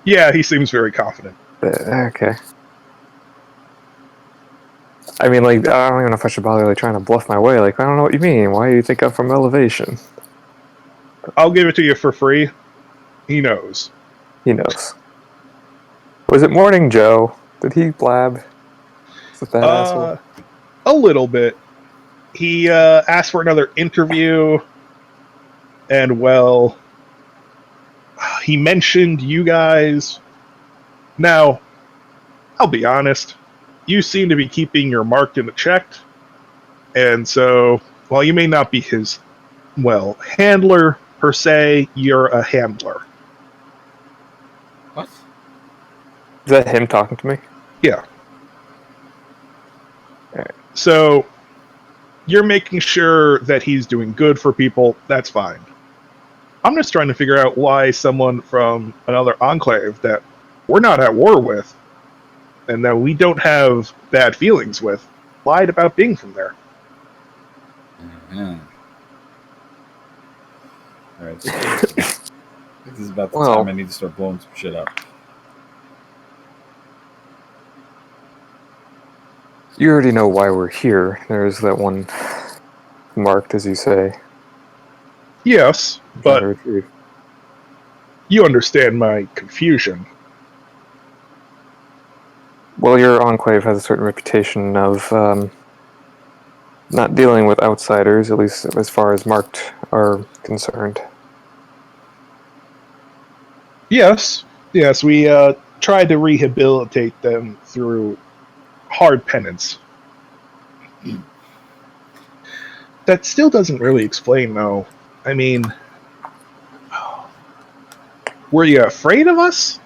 Yeah, he seems very confident. Okay. I mean, like, I don't even know if I should bother trying to bluff my way. Like, I don't know what you mean. Why do you think I'm from Elevation? I'll give it to you for free. He knows. He knows. Was it Morning Joe? Did he blab? Is it that asshole? A little bit. He asked for another interview, and well, he mentioned you guys. Now, I'll be honest, you seem to be keeping your mark in the check, and so while you may not be his, well, handler per se, you're a handler. What? Is that him talking to me? Yeah. Alright. So you're making sure that he's doing good for people. That's fine. I'm just trying to figure out why someone from another enclave that we're not at war with and that we don't have bad feelings with lied about being from there. Mm-hmm. All right. This is about the time I need to start blowing some shit up. You already know why we're here. There's that one marked, as you say. Yes, but you understand my confusion. Well, your enclave has a certain reputation of not dealing with outsiders, at least as far as marked are concerned. Yes, we tried to rehabilitate them through hard penance. That still doesn't really explain, though. I mean, were you afraid of us?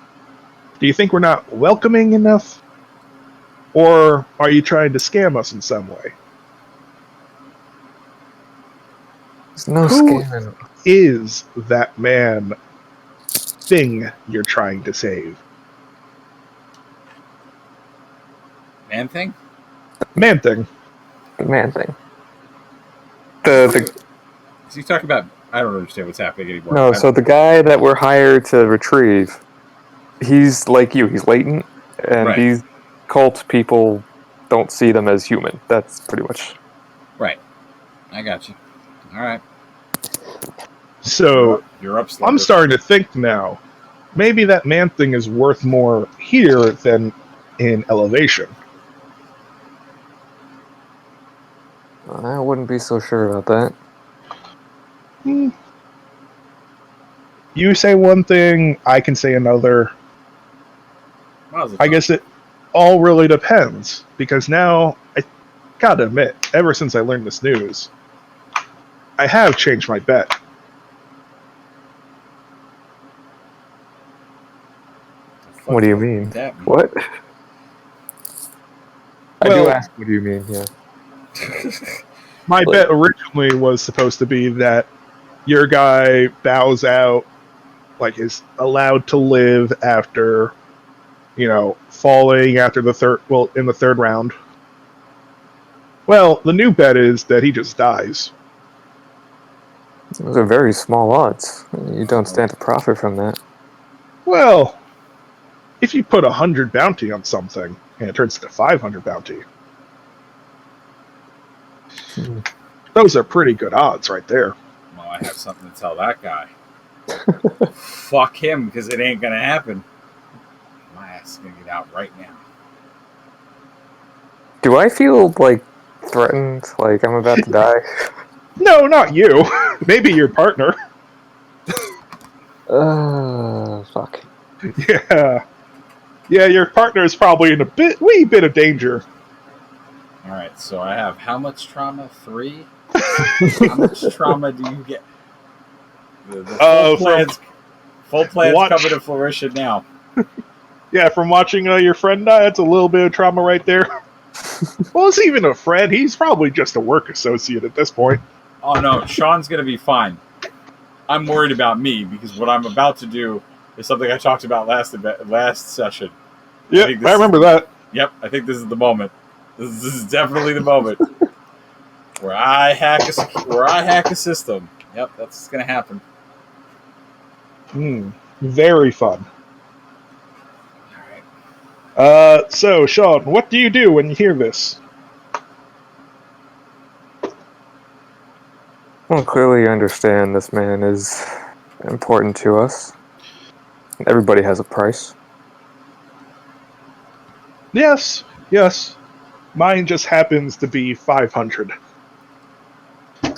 Do you think we're not welcoming enough? Or are you trying to scam us in some way? There's no Who scamming. is that man thing you're trying to save? Man thing? Man thing. The man thing. The Is he talking about? I don't understand what's happening anymore. No, so the guy that we're hired to retrieve, he's like you. He's latent, and Right. these cult people don't see them as human. That's pretty much. Right. I got you. All right. So you're up. I'm starting to think now. Maybe that man thing is worth more here than in Elevation. I wouldn't be so sure about that. You say one thing, I can say another. I guess it all really depends, because now, I gotta admit, ever since I learned this news, I have changed my bet. What do you mean? What? I do ask, what do you mean? Yeah. My bet originally was supposed to be that your guy bows out, like is allowed to live after, falling after in the third round. Well, the new bet is that he just dies. Those are very small odds. You don't stand to profit from that. Well, if you put 100 bounty on something and it turns into 500 bounty, those are pretty good odds right there. Well, I have something to tell that guy. Fuck him, because it ain't gonna happen. My ass is gonna get out right now. Do I feel threatened? Like I'm about to die? No, not you. Maybe your partner. Fuck. Yeah, your partner is probably in a wee bit of danger. Alright, so I have how much trauma? 3? How much trauma do you get? The full plan's coming to fruition now. Yeah, from watching your friend die, that's a little bit of trauma right there. Well, it's even a friend. He's probably just a work associate at this point. Oh no, Sean's gonna be fine. I'm worried about me, because what I'm about to do is something I talked about last session. Yeah, I remember that. Yep, I think this is the moment. This is definitely the moment where I hack a system. Yep, that's what's gonna happen. Very fun. All right. So Sean, what do you do when you hear this? Well, clearly you understand this man is important to us. Everybody has a price. Yes, yes. Mine just happens to be 500.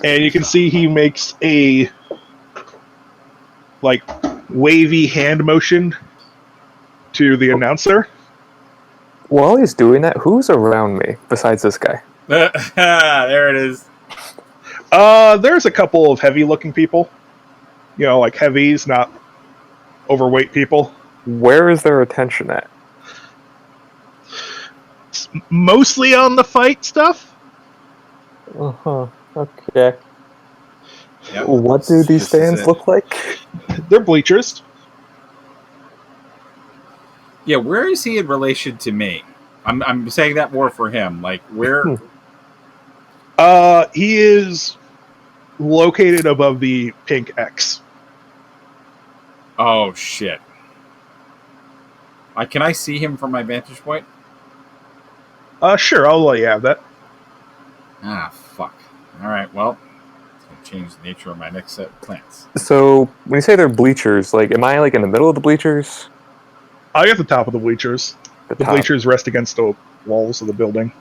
And you can see he makes a like wavy hand motion to the announcer. While he's doing that, who's around me besides this guy? There it is. There's a couple of heavy-looking people. You know, like heavies, not overweight people. Where is their attention at? It's mostly on the fight stuff. Uh-huh. Okay. Yep. What do these This is stands it. look like? They're bleachers. Yeah, where is he in relation to me? I'm saying that more for him. Like, where? He is located above the pink X. Oh, shit. Can I see him from my vantage point? Sure, I'll let you have that. Ah, fuck. All right, well, it's going to change the nature of my next set of plants. So, when you say they're bleachers, like, am I, like, in the middle of the bleachers? I at the top of the bleachers. The top. bleachers rest against the walls of the building.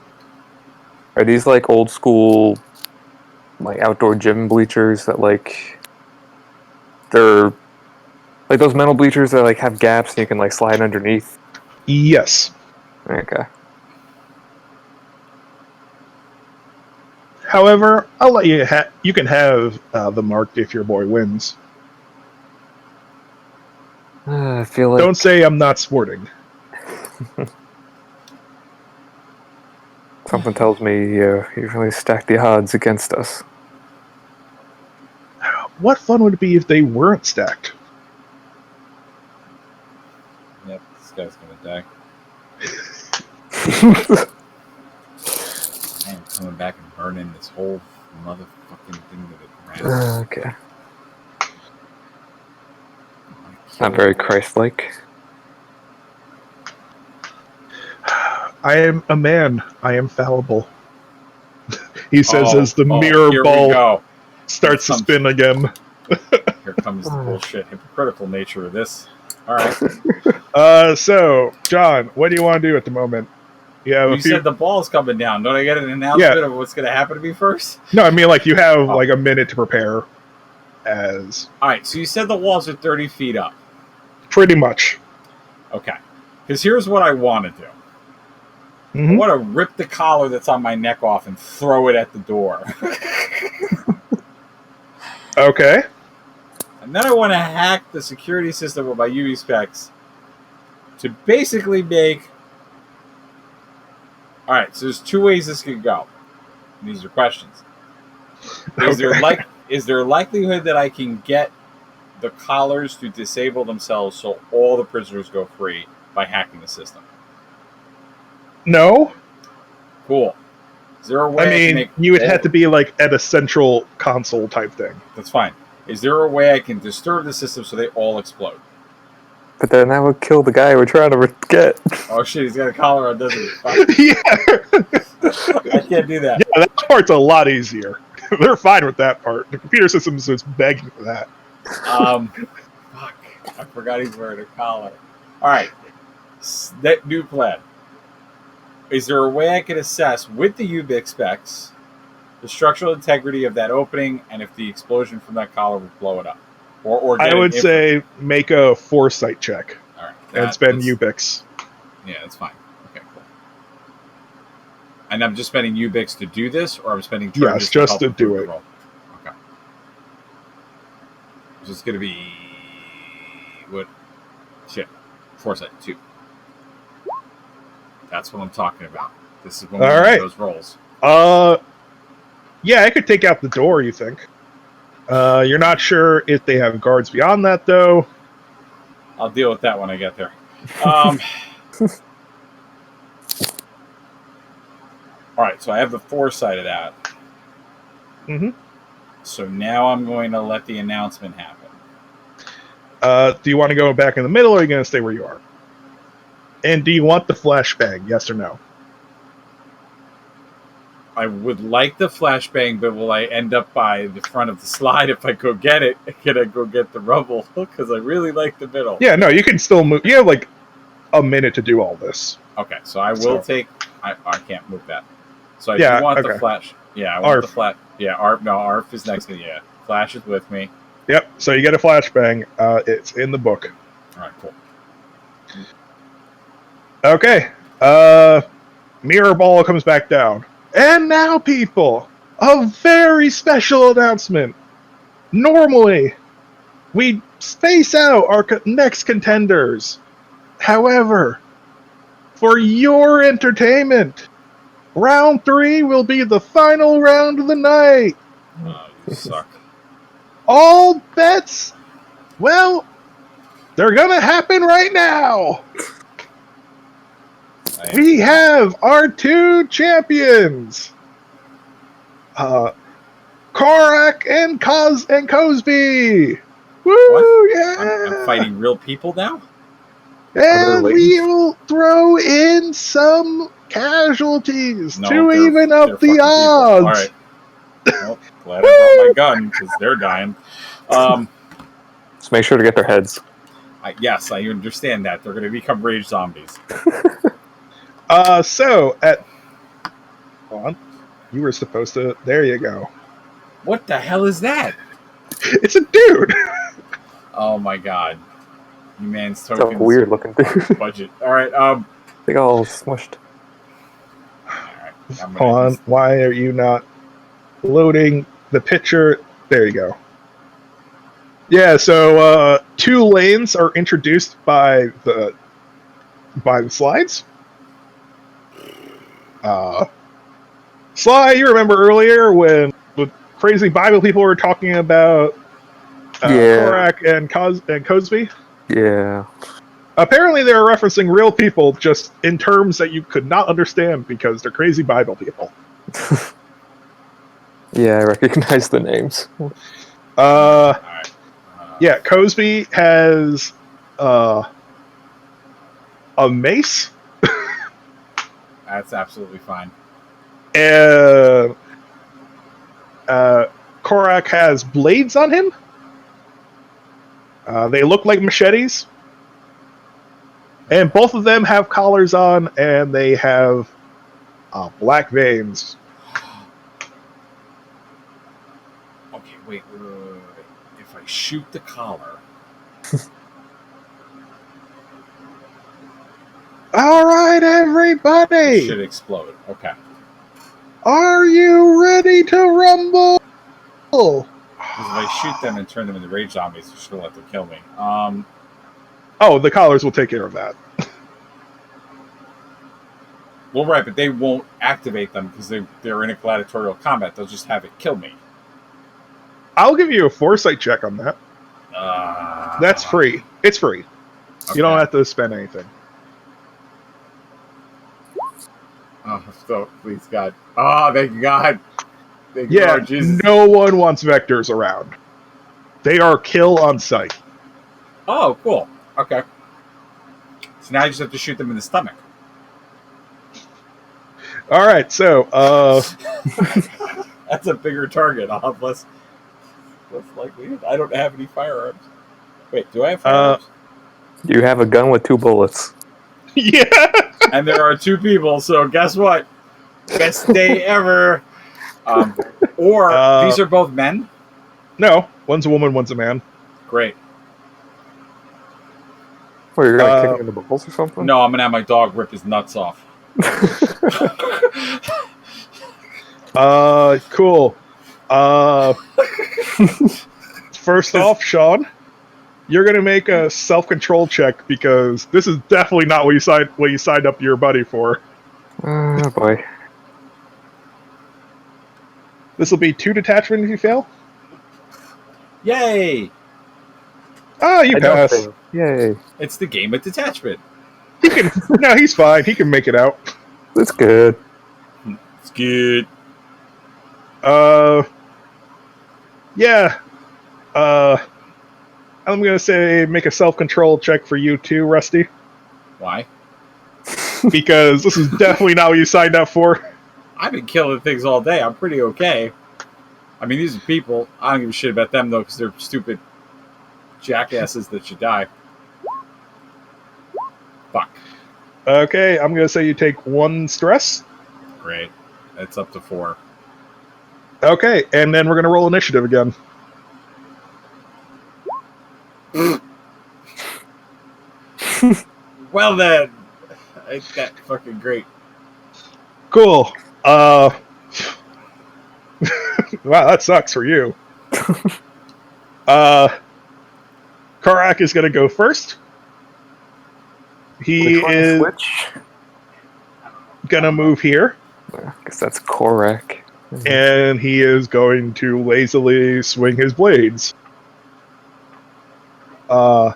Are these, like, old school, like, outdoor gym bleachers that, like, they're, like, those metal bleachers that, like, have gaps and you can, like, slide underneath? Yes. Okay. However, I'll let you you can have the marked if your boy wins. I feel like... Don't say I'm not sporting. Something tells me you really stacked the odds against us. What fun would it be if they weren't stacked? Yep, this guy's going to die. I am coming back and burning this whole motherfucking thing to the ground. Okay. Not very Christ-like. I am a man. I am fallible. He says as the mirror here ball we go. starts to spin again. Here comes the bullshit hypocritical nature of this. All right. So, John, what do you want to do at the moment? You said the ball's coming down. Don't I get an announcement of what's going to happen to me first? No, I mean, like, you have, like, a minute to prepare as... All right, so you said the walls are 30 feet up. Pretty much. Okay. Because here's what I want to do. Mm-hmm. I want to rip the collar that's on my neck off and throw it at the door. Okay. And then I want to hack the security system with my UV specs to basically make... All right, so there's two ways this could go. And these are questions. Is there a likelihood that I can get the collars to disable themselves so all the prisoners go free by hacking the system? No. Cool. Is there a way I mean, you would have to be, like, at a central console type thing. That's fine. Is there a way I can disturb the system so they all explode? But then that would kill the guy we're trying to get. Oh shit, he's got a collar on, doesn't he? Yeah. I can't do that. Yeah, that part's a lot easier. They're fine with that part. The computer system's just begging for that. Fuck. I forgot he's wearing a collar. Alright. That new plan. Is there a way I can assess with the UBIC specs the structural integrity of that opening and if the explosion from that collar would blow it up? Or I would say make a foresight check. All right, and spend UBICs. Yeah, that's fine. Okay, cool. And I'm just spending UBICs to do this, or I'm spending charges yes, just to do it. Roll? Okay. So it's going to be... What? Shit. Foresight, 2. That's what I'm talking about. This is when we make those rolls. Yeah, I could take out the door, you think. You're not sure if they have guards beyond that, though. I'll deal with that when I get there. All right, so I have the foresight of that. Mm-hmm. So now I'm going to let the announcement happen. Do you want to go back in the middle, or are you going to stay where you are? And do you want the flashbang, yes or no? I would like the flashbang, but will I end up by the front of the slide if I go get it? Can I go get the rubble? Because I really like the middle. Yeah, no, you can still move. You have like a minute to do all this. Okay, so I will take. I can't move that. So I Yeah, do want okay. the flash. Yeah, I want the Arf. flat. Yeah, Arf. No, Arf is next to yeah. Flash is with me. Yep. So you get a flashbang. It's in the book. All right, cool. Okay. Mirror ball comes back down. And now, people, a very special announcement. Normally, we space out our next contenders. However, for your entertainment, round 3 will be the final round of the night. Oh, you suck. All bets, well, they're gonna happen right now. We have our 2 champions, Korak and Cosby. Woo! What? Yeah. I'm fighting real people now. And we will throw in some casualties to even up the odds. All right. Well, glad I brought my gun because they're dying. Just make sure to get their heads. Yes, I understand that. They're going to become rage zombies. So at hold on, you were supposed to. There you go. What the hell is that? It's a dude. Oh my god. You man's It's tokens. a weird looking dude. Budget. All right. They got all smushed. All right. Hold on. Why are you not loading the picture? There you go. Yeah. So 2 lanes are introduced by the slides. Sly, you remember earlier when the crazy Bible people were talking about Korak and Cosby? Yeah. Apparently they were referencing real people just in terms that you could not understand because they're crazy Bible people. Yeah, I recognize the names. Yeah, Cosby has a mace. That's absolutely fine. And Korak has blades on him. They look like machetes. And both of them have collars on, and they have black veins. Okay, wait. If I shoot the collar... All right, everybody. It should explode. Okay. Are you ready to rumble? Because if I shoot them and turn them into rage zombies, they're just going to let them kill me. Oh, the collars will take care of that. Well, right, but they won't activate them because they're in a gladiatorial combat. They'll just have it kill me. I'll give you a foresight check on that. That's free. It's free. Okay. You don't have to spend anything. Oh, so please, God. Oh, thank God. Thank yeah, God, Jesus. No one wants vectors around. They are kill on sight. Oh, cool. Okay. So now you just have to shoot them in the stomach. All right, so that's a bigger target. I'll have less likely. I don't have any firearms. Wait, do I have firearms? You have a gun with 2 bullets. Yeah. And there are 2 people, so guess what? Best day ever. These are both men? No, one's a woman, one's a man. Great. What, you're going to kick him in the balls or something? No, I'm going to have my dog rip his nuts off. Cool. First off, Sean, you're gonna make a self-control check because this is definitely not what you signed up your buddy for. Oh boy. This will be 2 detachment if you fail. Yay! Oh, you pass. Yay! It's the game of detachment. He can. No, he's fine. He can make it out. That's good. It's good. Yeah. I'm gonna say make a self-control check for you too, Rusty. Why? Because this is definitely not what you signed up for. I've been killing things all day. I'm pretty okay. I mean, these are people. I don't give a shit about them, though, because they're stupid jackasses that should die. Fuck. Okay, I'm going to say you take 1 stress. Great. It's up to 4. Okay, and then we're going to roll initiative again. Well then, ain't that fucking great? Cool. Wow, that sucks for you. Karak is going to go first. He Which one is is which? going to move here, I guess that's Korak. and he is going to lazily swing his blades. Cosby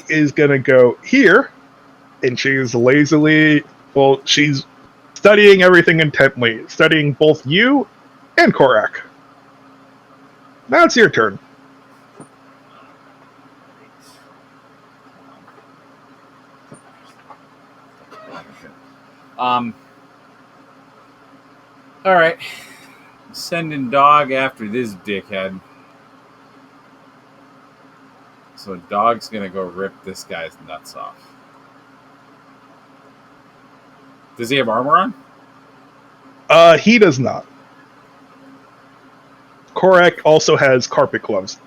is going to go here, and she's lazily, well, she's studying everything intently, studying both you and Korak. Now it's your turn. All right. Sending dog after this dickhead. So dog's gonna go rip this guy's nuts off. Does he have armor on? He does not. Korak also has carpet gloves,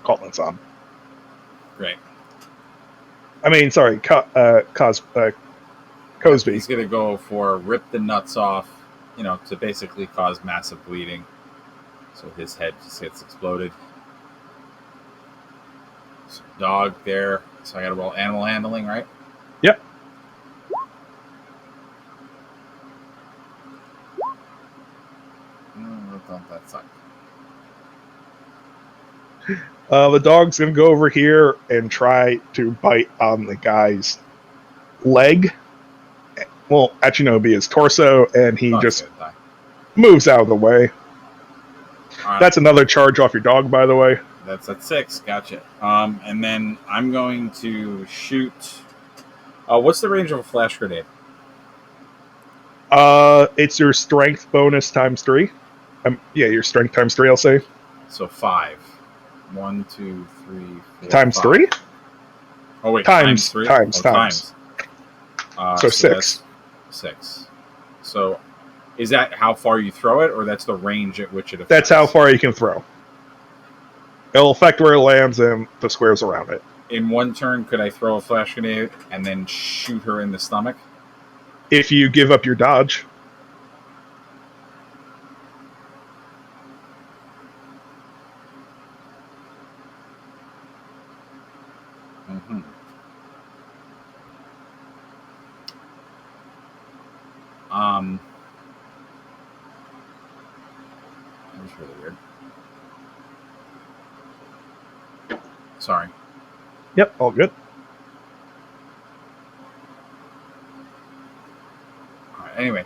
gauntlets on. Great. I mean, sorry, Cosby. He's gonna go for rip the nuts off, to basically cause massive bleeding. So his head just gets exploded. So dog there. So I gotta roll animal handling, right? Yep. Don't that suck. The dog's gonna go over here and try to bite on the guy's leg. Well, actually, no, it'd be his torso, and he just moves out of the way. Right. That's another charge off your dog, by the way. That's at 6. Gotcha. And then I'm going to shoot. What's the range of a flash grenade? It's your strength bonus times 3. Yeah, your strength times 3, I'll say. So 5. 1, 2, 3, 4. Times 5. 3? Oh wait, times 3? Times. So 6. 6. So is that how far you throw it, or that's the range at which it affects? That's how far you can throw. It'll affect where it lands and the squares around it. In one turn, could I throw a flash grenade and then shoot her in the stomach? If you give up your dodge. Mm-hmm. That was really weird. Sorry. Yep, all good. All right, anyway,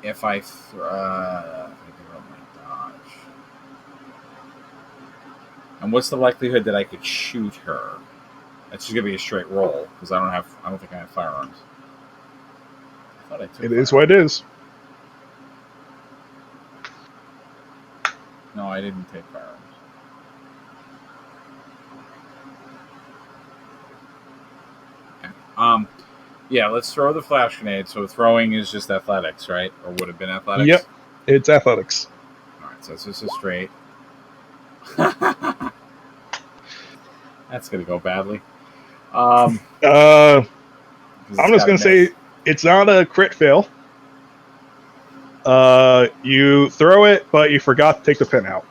if I give up my dodge, and what's the likelihood that I could shoot her? That's just gonna be a straight roll because I don't think I have firearms. I thought I took. It is what it is. No, I didn't take firearms. Yeah, let's throw the flash grenade. So throwing is just athletics, right? Or would have been athletics? Yep, it's athletics. All right, so it's just a straight. That's going to go badly. I'm just going to say it's not a crit fail. You throw it, but you forgot to take the pin out.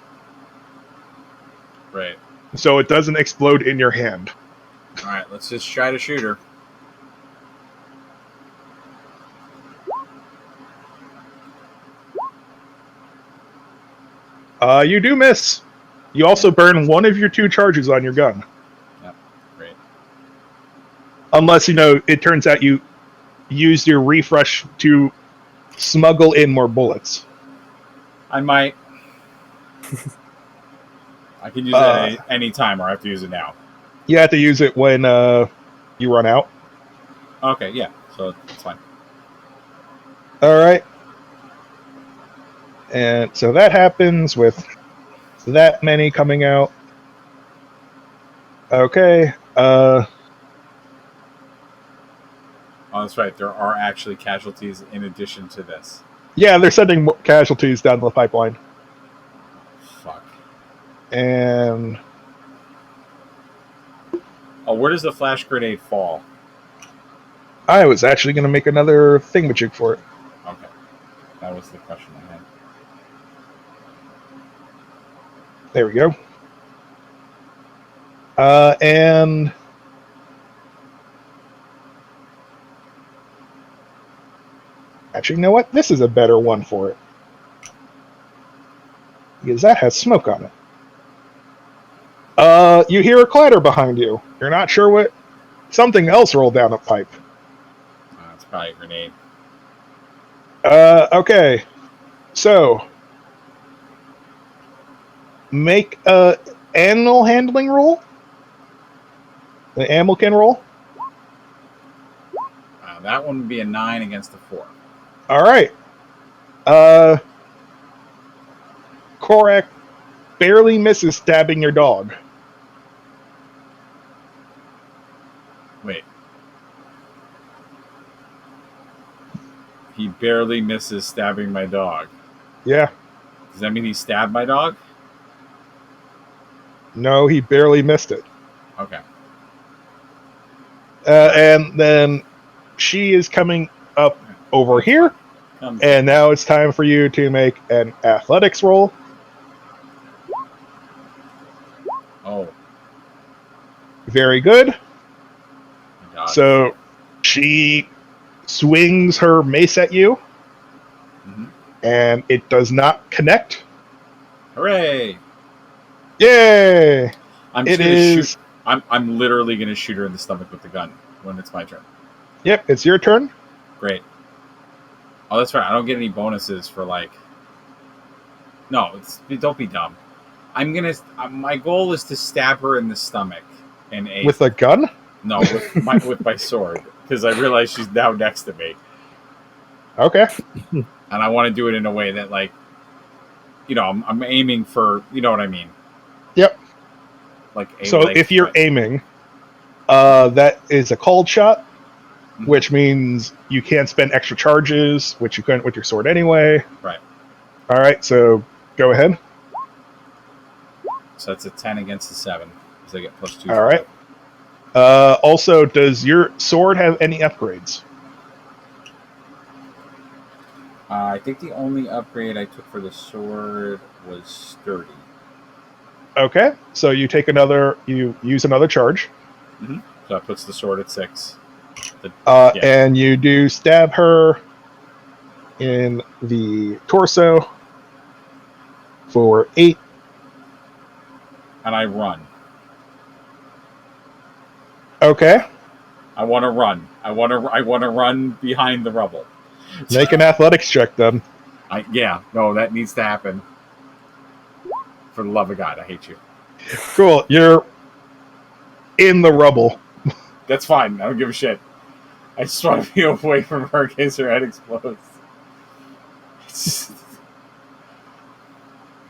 Right. So it doesn't explode in your hand. All right, let's just try to shoot her. You do miss. You also burn one of your 2 charges on your gun. Yep, great. Unless, it turns out you used your refresh to smuggle in more bullets. I might. I can use it any time, or I have to use it now. You have to use it when you run out. Okay, yeah, so it's fine. All right. And so that happens with that many coming out. Oh, that's right. There are actually casualties in addition to this. Yeah, they're sending casualties down the pipeline. Fuck. And Oh, where does the flash grenade fall? I was actually going to make another thingamajig for it. Okay. That was the question I had. There we go. And actually, you know what? This is a better one for it. Because that has smoke on it. You hear a clatter behind you. You're not sure what. Something else rolled down a pipe. It's probably a grenade. Okay. So, make a animal handling roll. The animal can roll. That one would be a 9 against a 4. All right. Korak barely misses stabbing your dog. Wait. He barely misses stabbing my dog. Yeah. Does that mean he stabbed my dog? No, he barely missed it. Okay. And then she is coming up over here. And now it's time for you to make an athletics roll. Oh. Very good. God. So she swings her mace at you, and it does not connect. Hooray! Yay! I'm literally gonna shoot her in the stomach with the gun when it's my turn. Yep, it's your turn. Great. Oh, that's right. I don't get any bonuses for like. No, don't be dumb. I'm gonna. My goal is to stab her in the stomach, With a gun? No, with my sword, because I realize she's now next to me. Okay. And I want to do it in a way that, like, I'm aiming for, you know what I mean? Yep. So if you're aiming, that is a called shot, which means you can't spend extra charges, which you couldn't with your sword anyway. Right. All right, so go ahead. So that's a 10 against a 7, because I get +2. All right. Also, does your sword have any upgrades? I think the only upgrade I took for the sword was sturdy. Okay, so you use another charge. So that puts the sword at 6. And you do stab her in the torso for 8. And I run. Okay. I want to run. I want to run behind the rubble. Make an athletics check then. That needs to happen. For the love of God, I hate you. Cool. You're in the rubble. That's fine. I don't give a shit. I just want to be away from her in case her head explodes.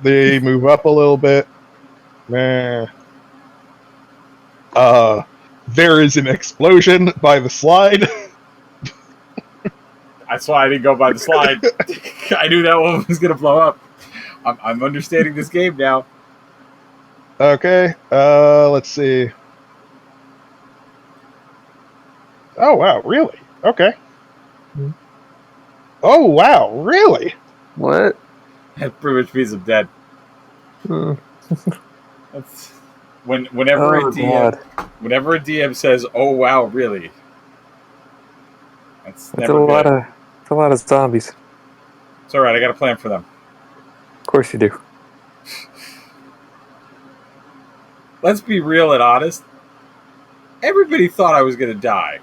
They move up a little bit. There is an explosion by the slide. That's why I didn't go by the slide. I knew that one was going to blow up. I'm understanding this game now. Okay, let's see. Oh, wow, really? Okay. Oh, wow, really? What? That pretty much means I'm dead. That's whenever a DM says, "Oh wow, really?" That's never good. It's a lot of zombies. It's all right. I got a plan for them. Of course you do. Let's be real and honest. Everybody thought I was going to die.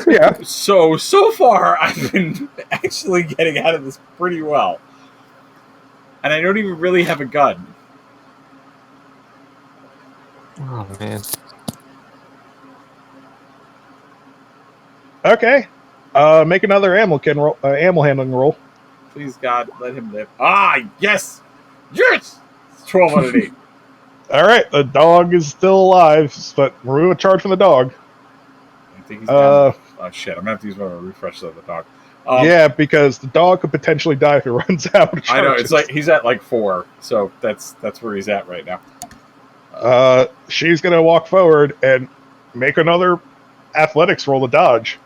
Yeah. So far, I've been actually getting out of this pretty well. And I don't even really have a gun. Oh, man. Okay. Make another animal handling roll. Please, God, let him live. Ah, yes! Yes! It's 12 out of 8. All right, the dog is still alive, but remove a charge from the dog. I think he's down. Oh shit! I'm gonna have to use one of the refreshes of the dog. Yeah, because the dog could potentially die if it runs out of charges. I know, it's like he's at like 4, so that's where he's at right now. She's gonna walk forward and make another athletics roll to dodge.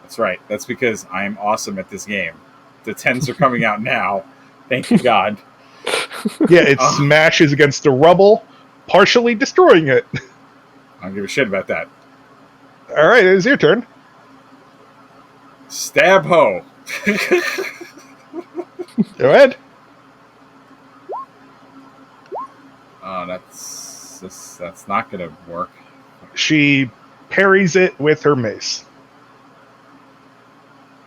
That's right. That's because I'm awesome at this game. The 10s are coming out now. Thank you, God. Yeah, it smashes against the rubble, partially destroying it. I don't give a shit about that. All right, it is your turn. Stab ho. Go ahead. That's not gonna work. She parries it with her mace.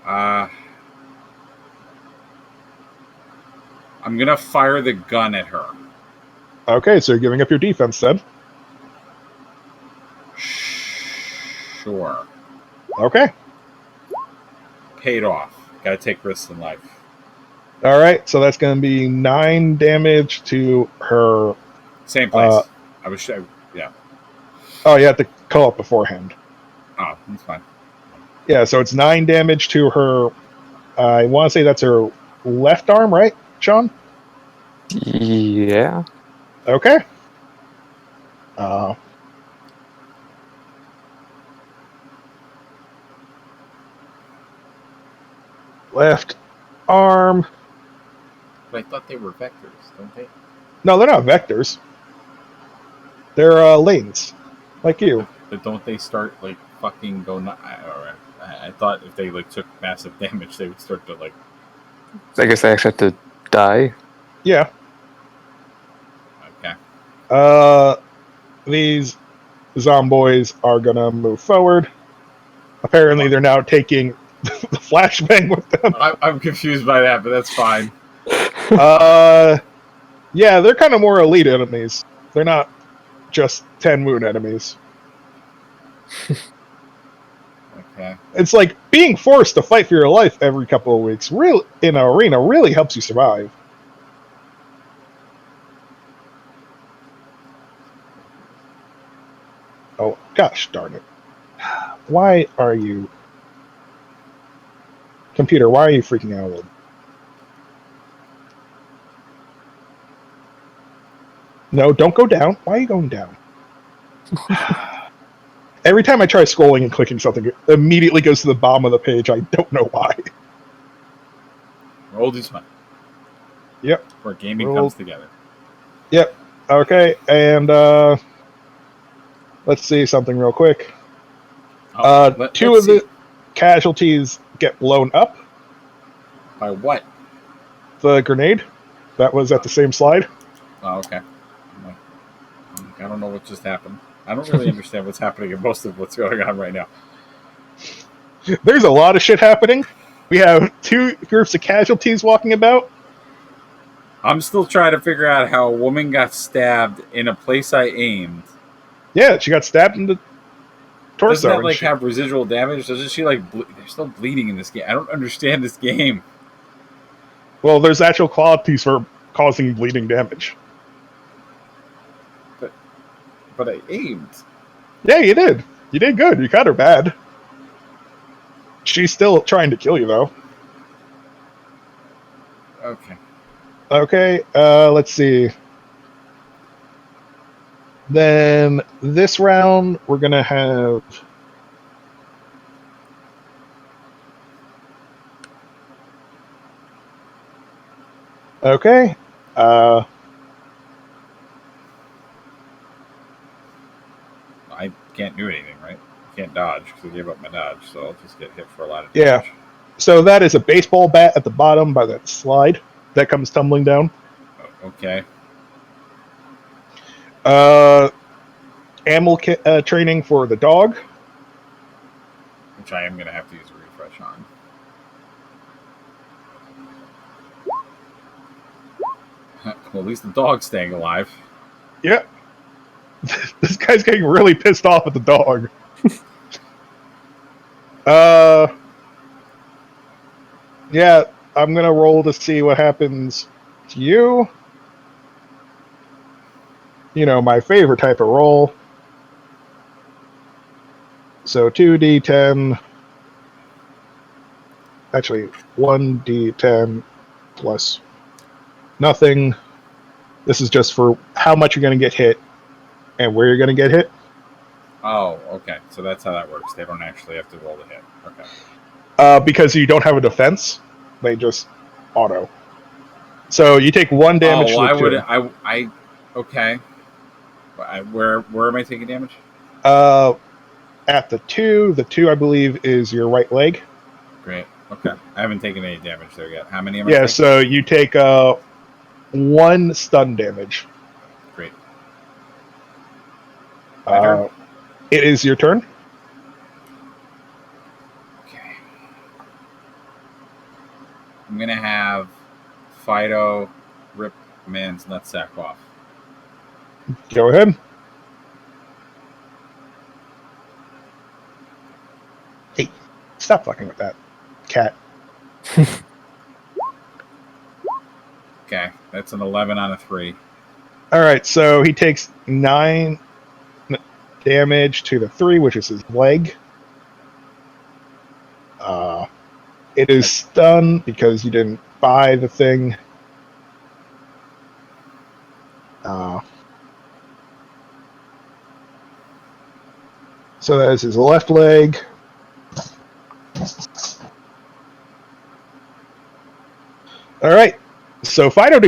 I'm gonna fire the gun at her. Okay, so you're giving up your defense then. Sure. Okay. Paid off. Gotta take risks in life. All right, so that's going to be 9 damage to her. Same place. Yeah. Oh, you have to call it beforehand. Oh, that's fine. Yeah, so it's 9 damage to her. I want to say that's her left arm, right, Sean? Yeah. Okay. Left arm. But I thought they were vectors, don't they? No, they're not vectors. They're lanes, like you. But don't they start like fucking go? I thought if they like took massive damage, they would start to like. I guess I actually have to die. Yeah. Okay. These zomboys are gonna move forward. Apparently, they're now taking the flashbang with them. I'm confused by that, but that's fine. Yeah, they're kind of more elite enemies. They're not just 10 wound enemies. Okay. It's like being forced to fight for your life every couple of weeks in an arena really helps you survive. Oh, gosh darn it. Why are you... Computer, why are you freaking out? No, don't go down. Why are you going down? Every time I try scrolling and clicking something, it immediately goes to the bottom of the page. I don't know why. Roll these fun. Yep. Where gaming comes together. Yep. Okay, and let's see something real quick. Two of the casualties get blown up. By what? The grenade that was at the same slide. Oh, okay. I don't know what just happened. I don't really understand what's happening in most of what's going on right now. There's a lot of shit happening. We have 2 groups of casualties walking about. I'm still trying to figure out how a woman got stabbed in a place I aimed. Yeah, she got stabbed in the torso. Doesn't that like have residual damage? Doesn't she like? They're still bleeding in this game. I don't understand this game. Well, there's actual qualities for causing bleeding damage. But I aimed. Yeah, you did. You did good. You got her bad. She's still trying to kill you, though. Okay. Okay, let's see. Then this round, we're going to have... Okay. I can't do anything, right? I can't dodge because I gave up my dodge, so I'll just get hit for a lot of damage. Yeah. So that is a baseball bat at the bottom by that slide that comes tumbling down. Okay. Animal training for the dog. Which I am going to have to use a refresh on. Well, at least the dog's staying alive. Yep. This guy's getting really pissed off at the dog. Yeah, I'm gonna roll to see what happens to you. You know, my favorite type of roll. So 2d10. Actually, 1d10 plus nothing. This is just for how much you're going to get hit and where you're going to get hit. Oh, okay. So that's how that works. They don't actually have to roll the hit. Okay. Because you don't have a defense, they just auto. So you take 1 damage. Oh, to the I would. Okay. Where am I taking damage? At the 2 I believe is your right leg. Great. Okay. I haven't taken any damage there yet. How many am I Yeah, taking? so you take 1 stun damage. Great. My turn? It is your turn. Okay. I'm gonna have Fido rip man's nutsack off. Go ahead. Hey, stop fucking with that cat. Okay, that's an 11 on a 3. All right, so he takes 9 damage to the 3, which is his leg. It is stunned because you didn't buy the thing. So that is his left leg. All right, so Fido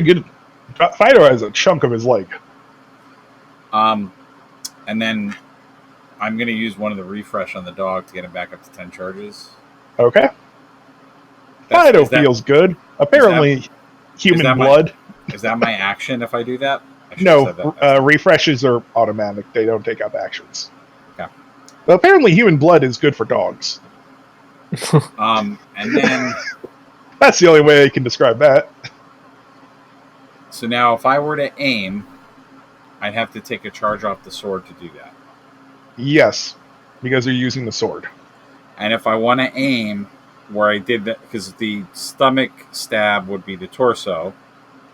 has a chunk of his leg. And then I'm gonna use one of the refresh on the dog to get him back up to 10 charges. Okay. Fido feels good. Apparently, human blood. Is that my action if I do that? No, refreshes are automatic. They don't take up actions. Okay. But apparently, human blood is good for dogs. And then that's the only way I can describe that. So now, if I were to aim, I'd have to take a charge off the sword to do that. Yes, because you're using the sword. And if I want to aim where I did that, because the stomach stab would be the torso.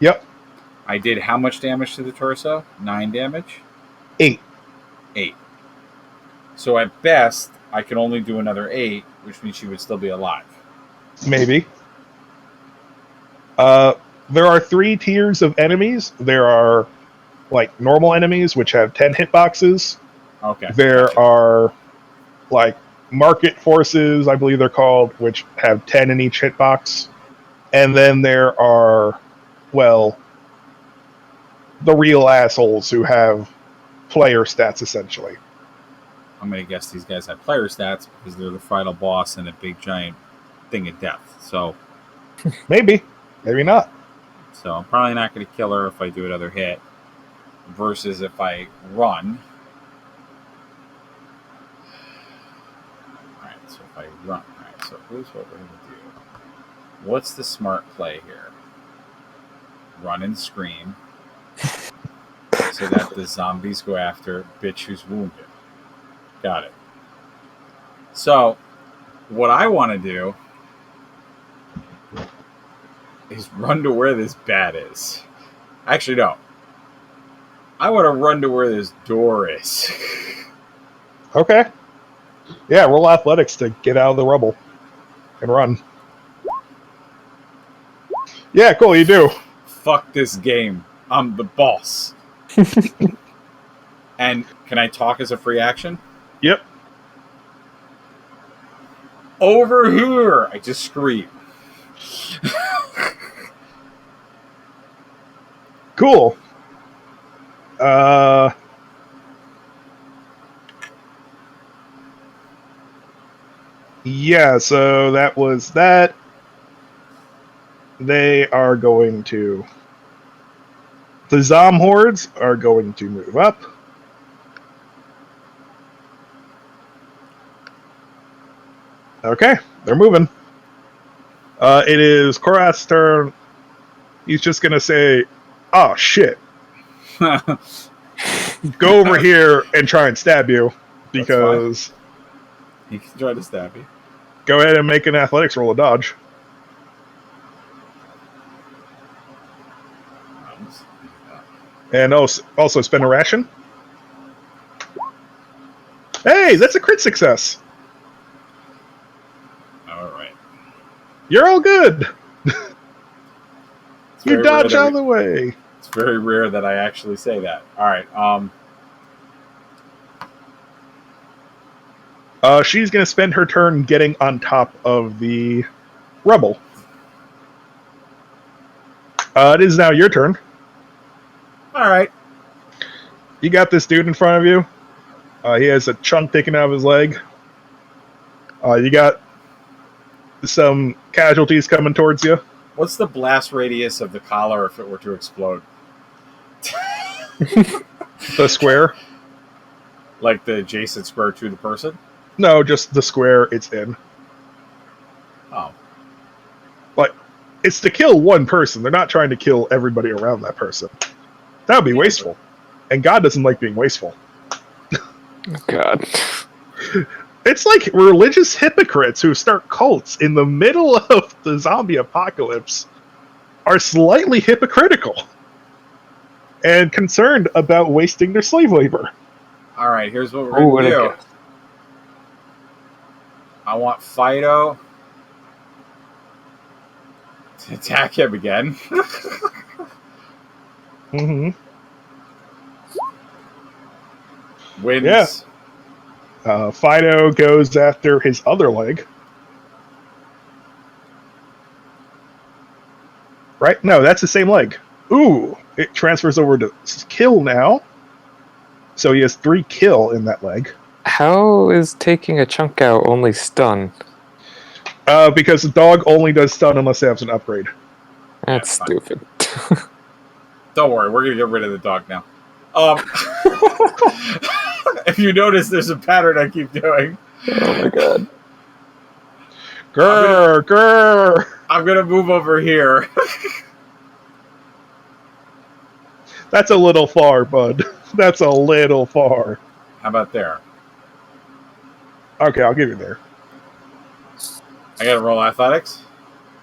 Yep. I did how much damage to the torso? 9 damage? 8. 8. So at best, I can only do another 8, which means she would still be alive. Maybe. There are 3 tiers of enemies. There are, like, normal enemies, which have 10 hitboxes. Okay. There are, like, market forces, I believe they're called, which have 10 in each hitbox. And then there are, well, the real assholes who have player stats, essentially. I'm going to guess these guys have player stats because they're the final boss and a big giant thing of death. So maybe not. So I'm probably not going to kill her if I do another hit versus if I run. Alright, so if I run. Alright, so here's what we're going to do. What's the smart play here? Run and scream so that the zombies go after bitch who's wounded. Got it. So, what I want to do is run to where this bat is. Actually, no. I want to run to where this door is. Okay. Yeah, roll athletics to get out of the rubble and run. Yeah, cool, you do. Fuck this game. I'm the boss. And can I talk as a free action? Yep. Over here! I just scream. Cool. Yeah, so that was that. They are going to... The Zom hordes are going to move up. Okay, they're moving. It is Korath's turn. He's just going to say, oh, shit. Go over here and try and stab you, because... He can try to stab you. Go ahead and make an athletics roll of dodge. And also spend a ration. Hey, that's a crit success. All right. You're all good. It's You very rare dodge that out of the way. it's very rare that I actually say that. All right. She's going to spend her turn getting on top of the rubble. It is now your turn. All right. You got this dude in front of you. He has a chunk taken out of his leg. You got some casualties coming towards you. What's the blast radius of the collar if it were to explode? The square? Like the adjacent square to the person? No, just the square it's in. Oh. Like, it's to kill one person. They're not trying to kill everybody around that person. That would be wasteful. And God doesn't like being wasteful. God. It's like religious hypocrites who start cults in the middle of the zombie apocalypse are slightly hypocritical and concerned about wasting their slave labor. All right, here's what we're Oh, going what to a do. gift. I want Fido to attack him again. Mm-hmm. Wins. Yeah. Fido goes after his other leg. Right? No, that's the same leg. Ooh, it transfers over to kill now. So he has 3 kill in that leg. How is taking a chunk out only stun? Because the dog only does stun unless it has an upgrade. That's Yeah, stupid. Don't worry, we're going to get rid of the dog now. If you notice, there's a pattern I keep doing. Oh my god. Grrr. I'm going to move over here. That's a little far, bud. That's a little far. How about there? Okay, I'll give you there. I got to roll athletics?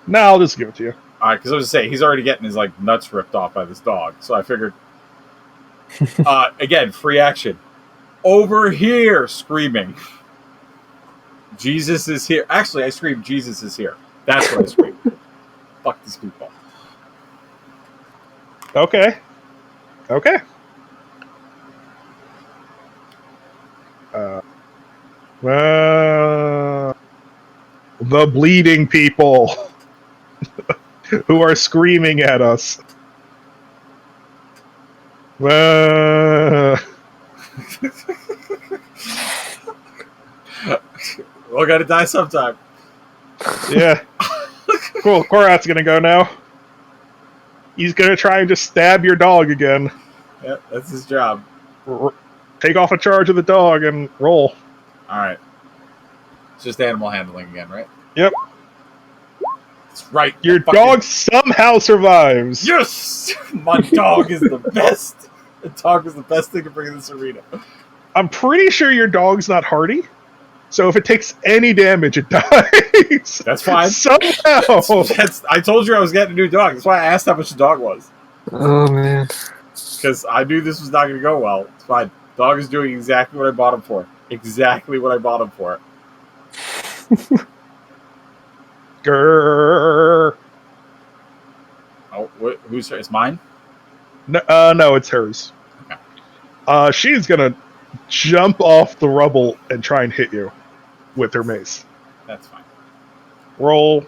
No, I'll just give it to you. All right, because I was going to say, he's already getting his nuts ripped off by this dog. So I figured, again, free action. Over here, screaming. Jesus is here. Actually, I screamed, Jesus is here. That's what I screamed. Fuck these people. Okay. The bleeding people who are screaming at us. We're gonna die sometime. Yeah. Cool. Korat's gonna go now. He's gonna try and just stab your dog again. Yeah, that's his job. Take off a charge of the dog and roll. All right. It's just animal handling again, right? Yep. That's right. Your dog somehow survives. Yes! My dog is the best. The dog is the best thing to bring in this arena. I'm pretty sure your dog's not hardy. So if it takes any damage, it dies. That's fine. Somehow. I told you I was getting a new dog. That's why I asked how much the dog was. Oh man. Because I knew this was not going to go well. It's fine. Dog is doing exactly what I bought him for. Exactly what I bought him for. Grrr. Oh, who's it's mine? No, it's hers. Okay. She's gonna jump off the rubble and try and hit you with her mace. That's fine. Roll.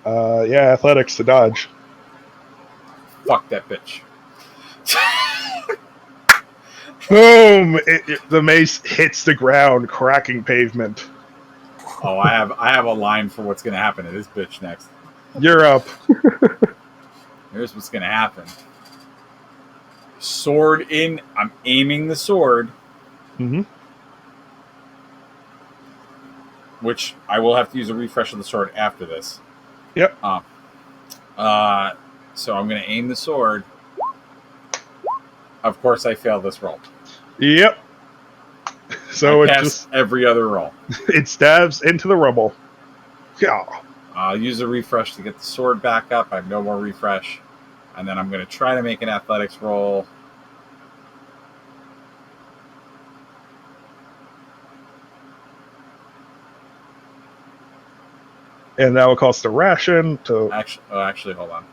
Yeah, athletics to dodge. Fuck that bitch. Boom! The mace hits the ground, cracking pavement. Oh, I have a line for what's gonna happen to this bitch next. You're up. Here's what's gonna happen. Sword in. I'm aiming the sword. Mm-hmm. Which I will have to use a refresh of the sword after this. Yep. So I'm gonna aim the sword. Of course, I failed this roll. Yep. So I it passed just every other roll. it stabs into the rubble. Yeah. I'll use a refresh to get the sword back up. I have no more refresh. And then I'm going to try to make an athletics roll. And that will cost a ration to... Actually, hold on.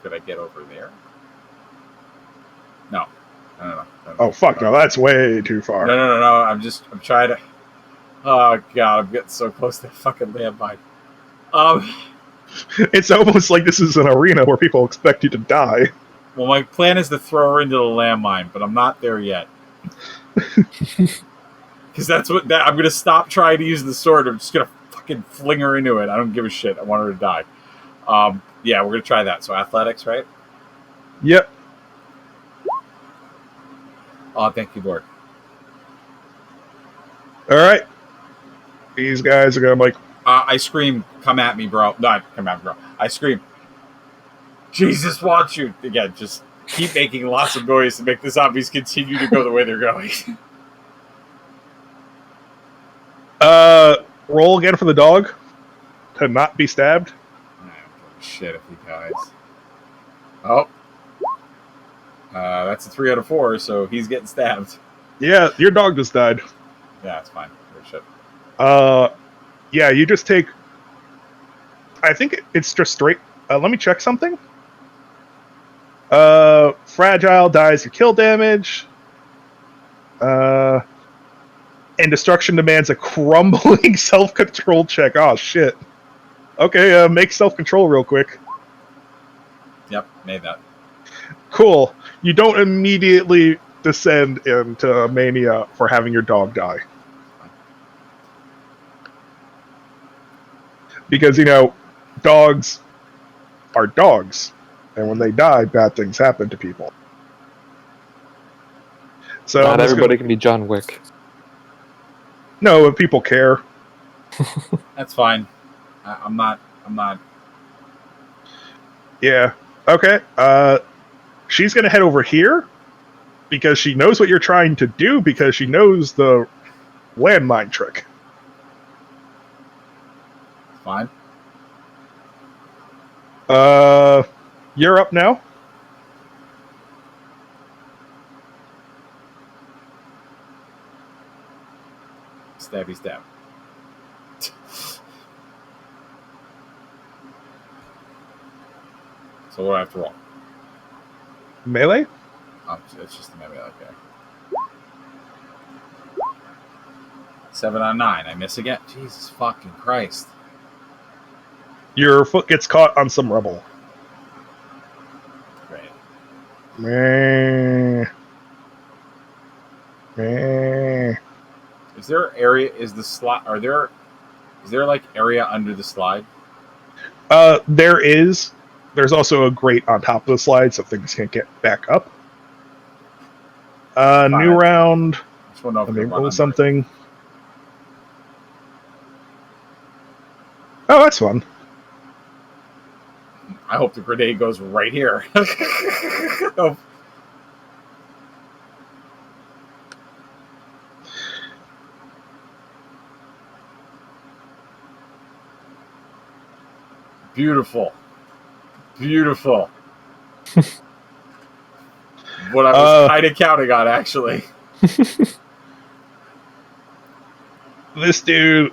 Could I get over there? No. No. Oh, fuck, no, that's way too far. No. I'm trying to... Oh, God, I'm getting so close to that fucking landmine. It's almost like this is an arena where people expect you to die. Well, my plan is to throw her into the landmine, but I'm not there yet. Because I'm going to stop trying to use the sword. I'm just going to fucking fling her into it. I don't give a shit. I want her to die. Yeah, we're going to try that. So athletics, right? Yep. Oh, thank you, Lord. All right. These guys are going to like... I scream, come at me, bro. Not come at me, bro. I scream, Jesus wants you. Again, just keep making lots of noise to make the zombies continue to go the way they're going. Roll again for the dog to not be stabbed. I don't give a shit if he dies. Oh. That's a 3 out of 4, so he's getting stabbed. Yeah, your dog just died. Yeah, it's fine. Good shit. Yeah, you just take... I think it's just straight... let me check something. Fragile dies to kill damage. And destruction demands a crumbling self-control check. Oh, shit. Okay, make self-control real quick. Yep, made that. Cool. You don't immediately descend into mania for having your dog die. Because, dogs are dogs. And when they die, bad things happen to people. So not everybody can be John Wick. No, but people care. That's fine. I'm not. Yeah. Okay. She's going to head over here because she knows what you're trying to do because she knows the landmine trick. Fine. You're up now. Stabby stab. So what do I have to roll? Melee? Oh, it's just a melee, okay. 7 out of 9. I miss again. Jesus fucking Christ. Your foot gets caught on some rubble. Great. Meh. Is there area? Is the slide? Is there like area under the slide? There is. There's also a grate on top of the slide so things can't get back up. New round. Let me roll something. Oh, that's fun. I hope the grenade goes right here. Oh. Beautiful. What I was kind of counting on, actually. This dude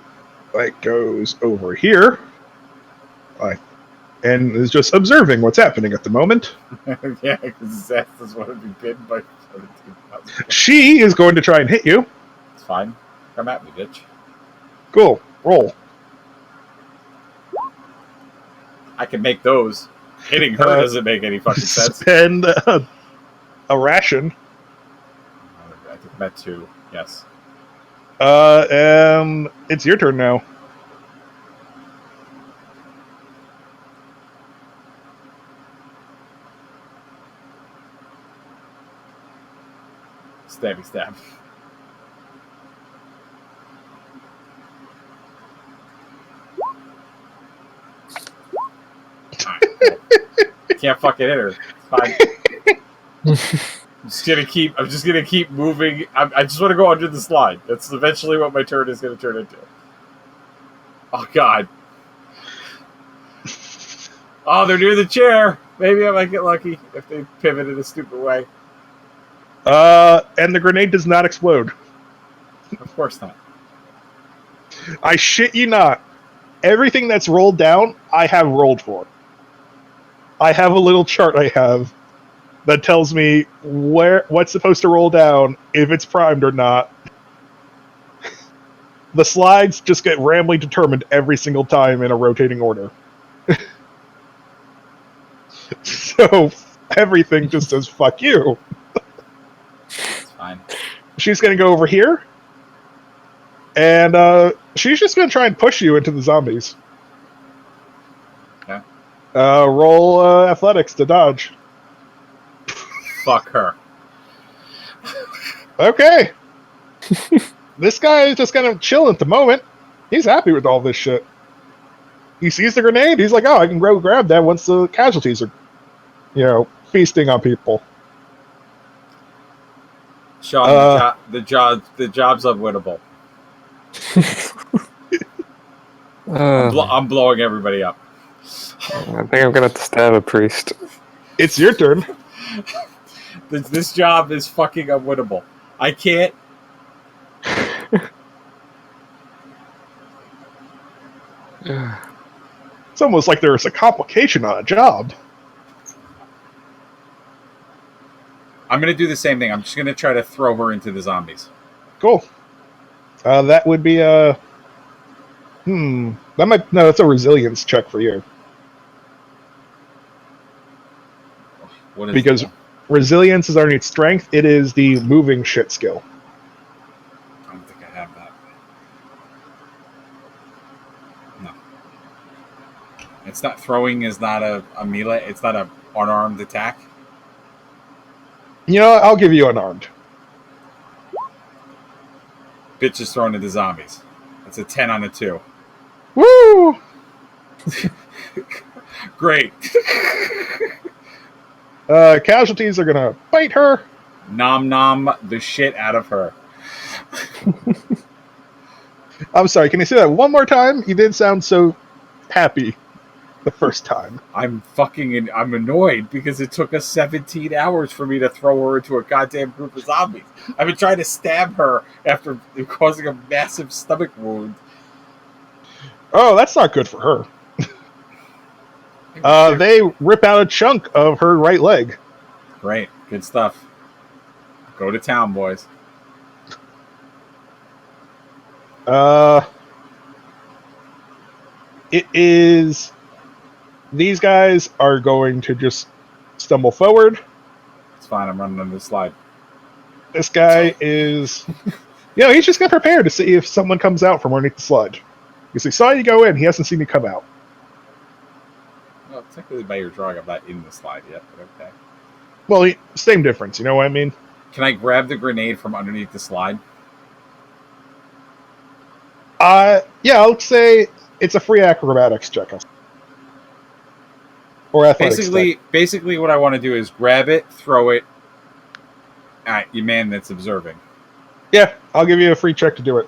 goes over here, and is just observing what's happening at the moment. Yeah, because his ass doesn't want to be bitten by 17,000. She is going to try and hit you. It's fine. Come at me, bitch. Cool. Roll. I can make those. Hitting her doesn't make any fucking sense. Spend a ration. I think that too. Yes. It's your turn now. Stabby stab. Can't fucking hit her. It's fine. I'm just gonna keep moving. I just want to go under the slide. That's eventually what my turn is gonna turn into. Oh God. Oh, they're near the chair. Maybe I might get lucky if they pivot in a stupid way. And the grenade does not explode. Of course not. I shit you not. everything that's rolled down, I have rolled for. I have a little chart I have that tells me what's supposed to roll down, if it's primed or not. The slides just get randomly determined every single time in a rotating order. So everything just says, fuck you. It's fine. She's going to go over here. And she's just going to try and push you into the zombies. Okay. Roll athletics to dodge. Fuck her. Okay. This guy is just kind of chilling at the moment. He's happy with all this shit. He sees the grenade. He's like, oh, I can go grab that once the casualties are, feasting on people. Sean, the job's unwinnable. I'm blowing everybody up. I think I'm gonna have to stab a priest. It's your turn. This job is fucking unwinnable. I can't. It's almost like there's a complication on a job. I'm going to do the same thing. I'm just going to try to throw her into the zombies. Cool. That would be that's a resilience check for you. What is because that? Resilience is underneath strength. It is the moving shit skill. I don't think I have that. No. It's not throwing. Is not a melee. It's not a unarmed attack. I'll give you unarmed. Bitch is thrown into zombies. That's a 10 on a 2. Woo! Great. Casualties are gonna bite her. Nom the shit out of her. I'm sorry, can you say that one more time? You didn't sound so happy the first time. I'm annoyed because it took us 17 hours for me to throw her into a goddamn group of zombies. I've been trying to stab her after causing a massive stomach wound. Oh, that's not good for her. They rip out a chunk of her right leg. Great. Good stuff. Go to town, boys. It is... These guys are going to just stumble forward. It's fine. I'm running on the slide. This guy is... he's just going to prepare to see if someone comes out from underneath the sludge. Because he saw you go in, he hasn't seen you come out. Well, technically by your drawing, I'm not in the slide yet, but okay. Well, same difference, you know what I mean? Can I grab the grenade from underneath the slide? I'll say it's a free acrobatics check. Or athletics check. Basically what I want to do is grab it, throw it at your man that's observing. Yeah, I'll give you a free check to do it.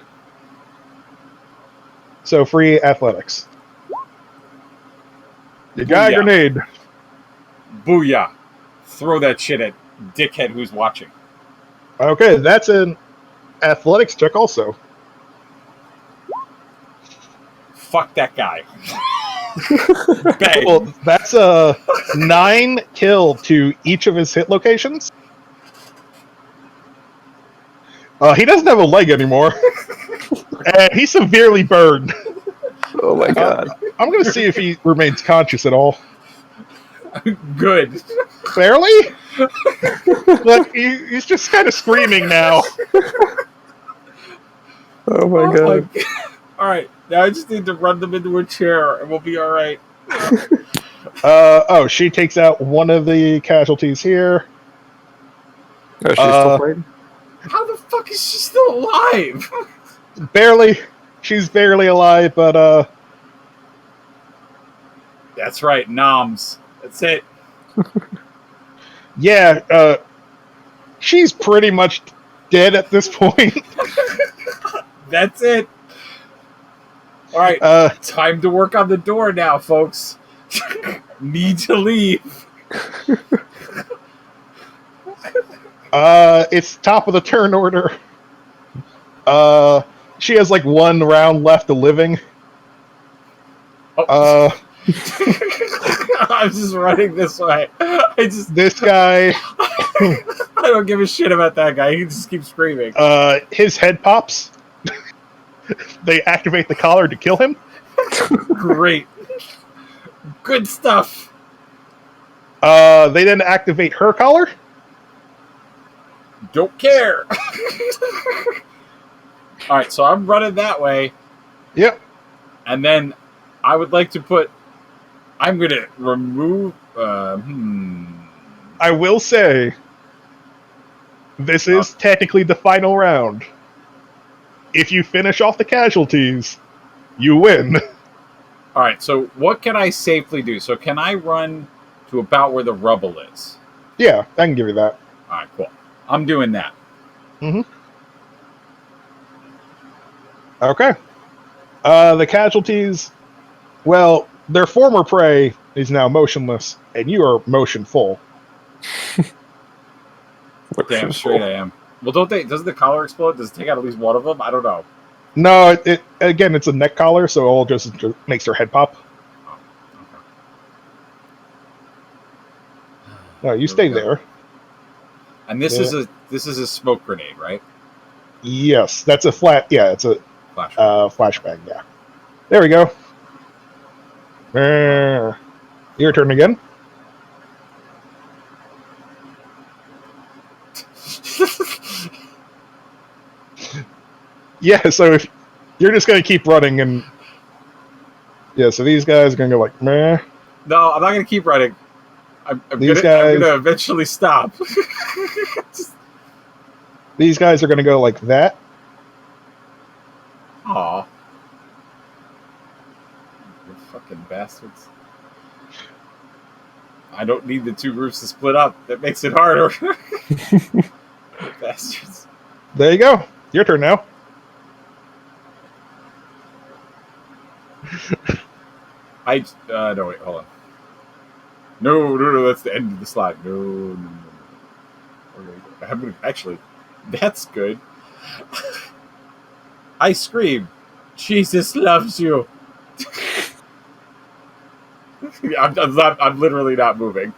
So, free athletics. You got a grenade. Booyah. Throw that shit at dickhead who's watching. Okay, that's an athletics check also. Fuck that guy. Bang. Well, that's a 9 kill to each of his hit locations. He doesn't have a leg anymore. And he's severely burned. Oh my god. I'm going to see if he remains conscious at all. Good. Barely? Look, he's just kind of screaming now. Oh my god. Alright, now I just need to run them into a chair and we'll be alright. She takes out one of the casualties here. Oh, she's still fighting? How the fuck is she still alive? Barely. She's barely alive, but That's right, noms. That's it. Yeah, she's pretty much dead at this point. That's it. Alright, time to work on the door now, folks. Need to leave. It's top of the turn order. She has like one round left of living. Oh. I'm just running this way. This guy. I don't give a shit about that guy. He just keeps screaming. His head pops. They activate the collar to kill him. Great. Good stuff. They then activate her collar. Don't care. All right, so I'm running that way. Yep. And then I would like to put... I'm going to remove... I will say, this is technically the final round. If you finish off the casualties, you win. All right, so what can I safely do? So can I run to about where the rubble is? Yeah, I can give you that. All right, cool. I'm doing that. Mm-hmm. Okay. The casualties, well, their former prey is now motionless, and you are motionful. Damn straight I am. Well, doesn't the collar explode? Does it take out at least one of them? I don't know. No, again, it's a neck collar, so it all just makes their head pop. Oh, okay. No, you stay there. And this is a smoke grenade, right? Yes, that's a flat. Yeah, it's a flashbang. Yeah, there we go. Your turn again. Yeah, so if you're just gonna keep running and yeah, so these guys are gonna go like meh. No, I'm not gonna keep running. I'm These gonna eventually stop. These guys are gonna go like that. Aw. You fucking bastards. I don't need the two groups to split up. That makes it harder. Bastards. There you go. Your turn now. No, wait, hold on. No, that's the end of the slide. No. Actually, that's good. I scream, Jesus loves you. I'm literally not moving.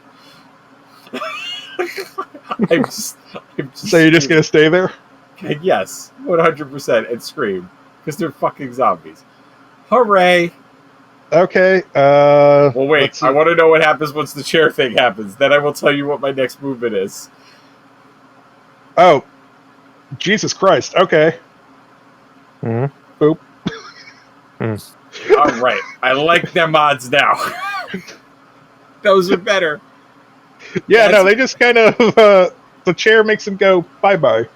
I'm just So you're just gonna stay there? Yes, 100%, and scream because they're fucking zombies. Hooray! Okay. Well, wait. I want to know what happens once the chair thing happens. Then I will tell you what my next movement is. Oh, Jesus Christ. Okay. Mm-hmm. Boop. All right. I like their mods now. Those are better. Yeah, no, they just kind of the chair makes them go bye-bye.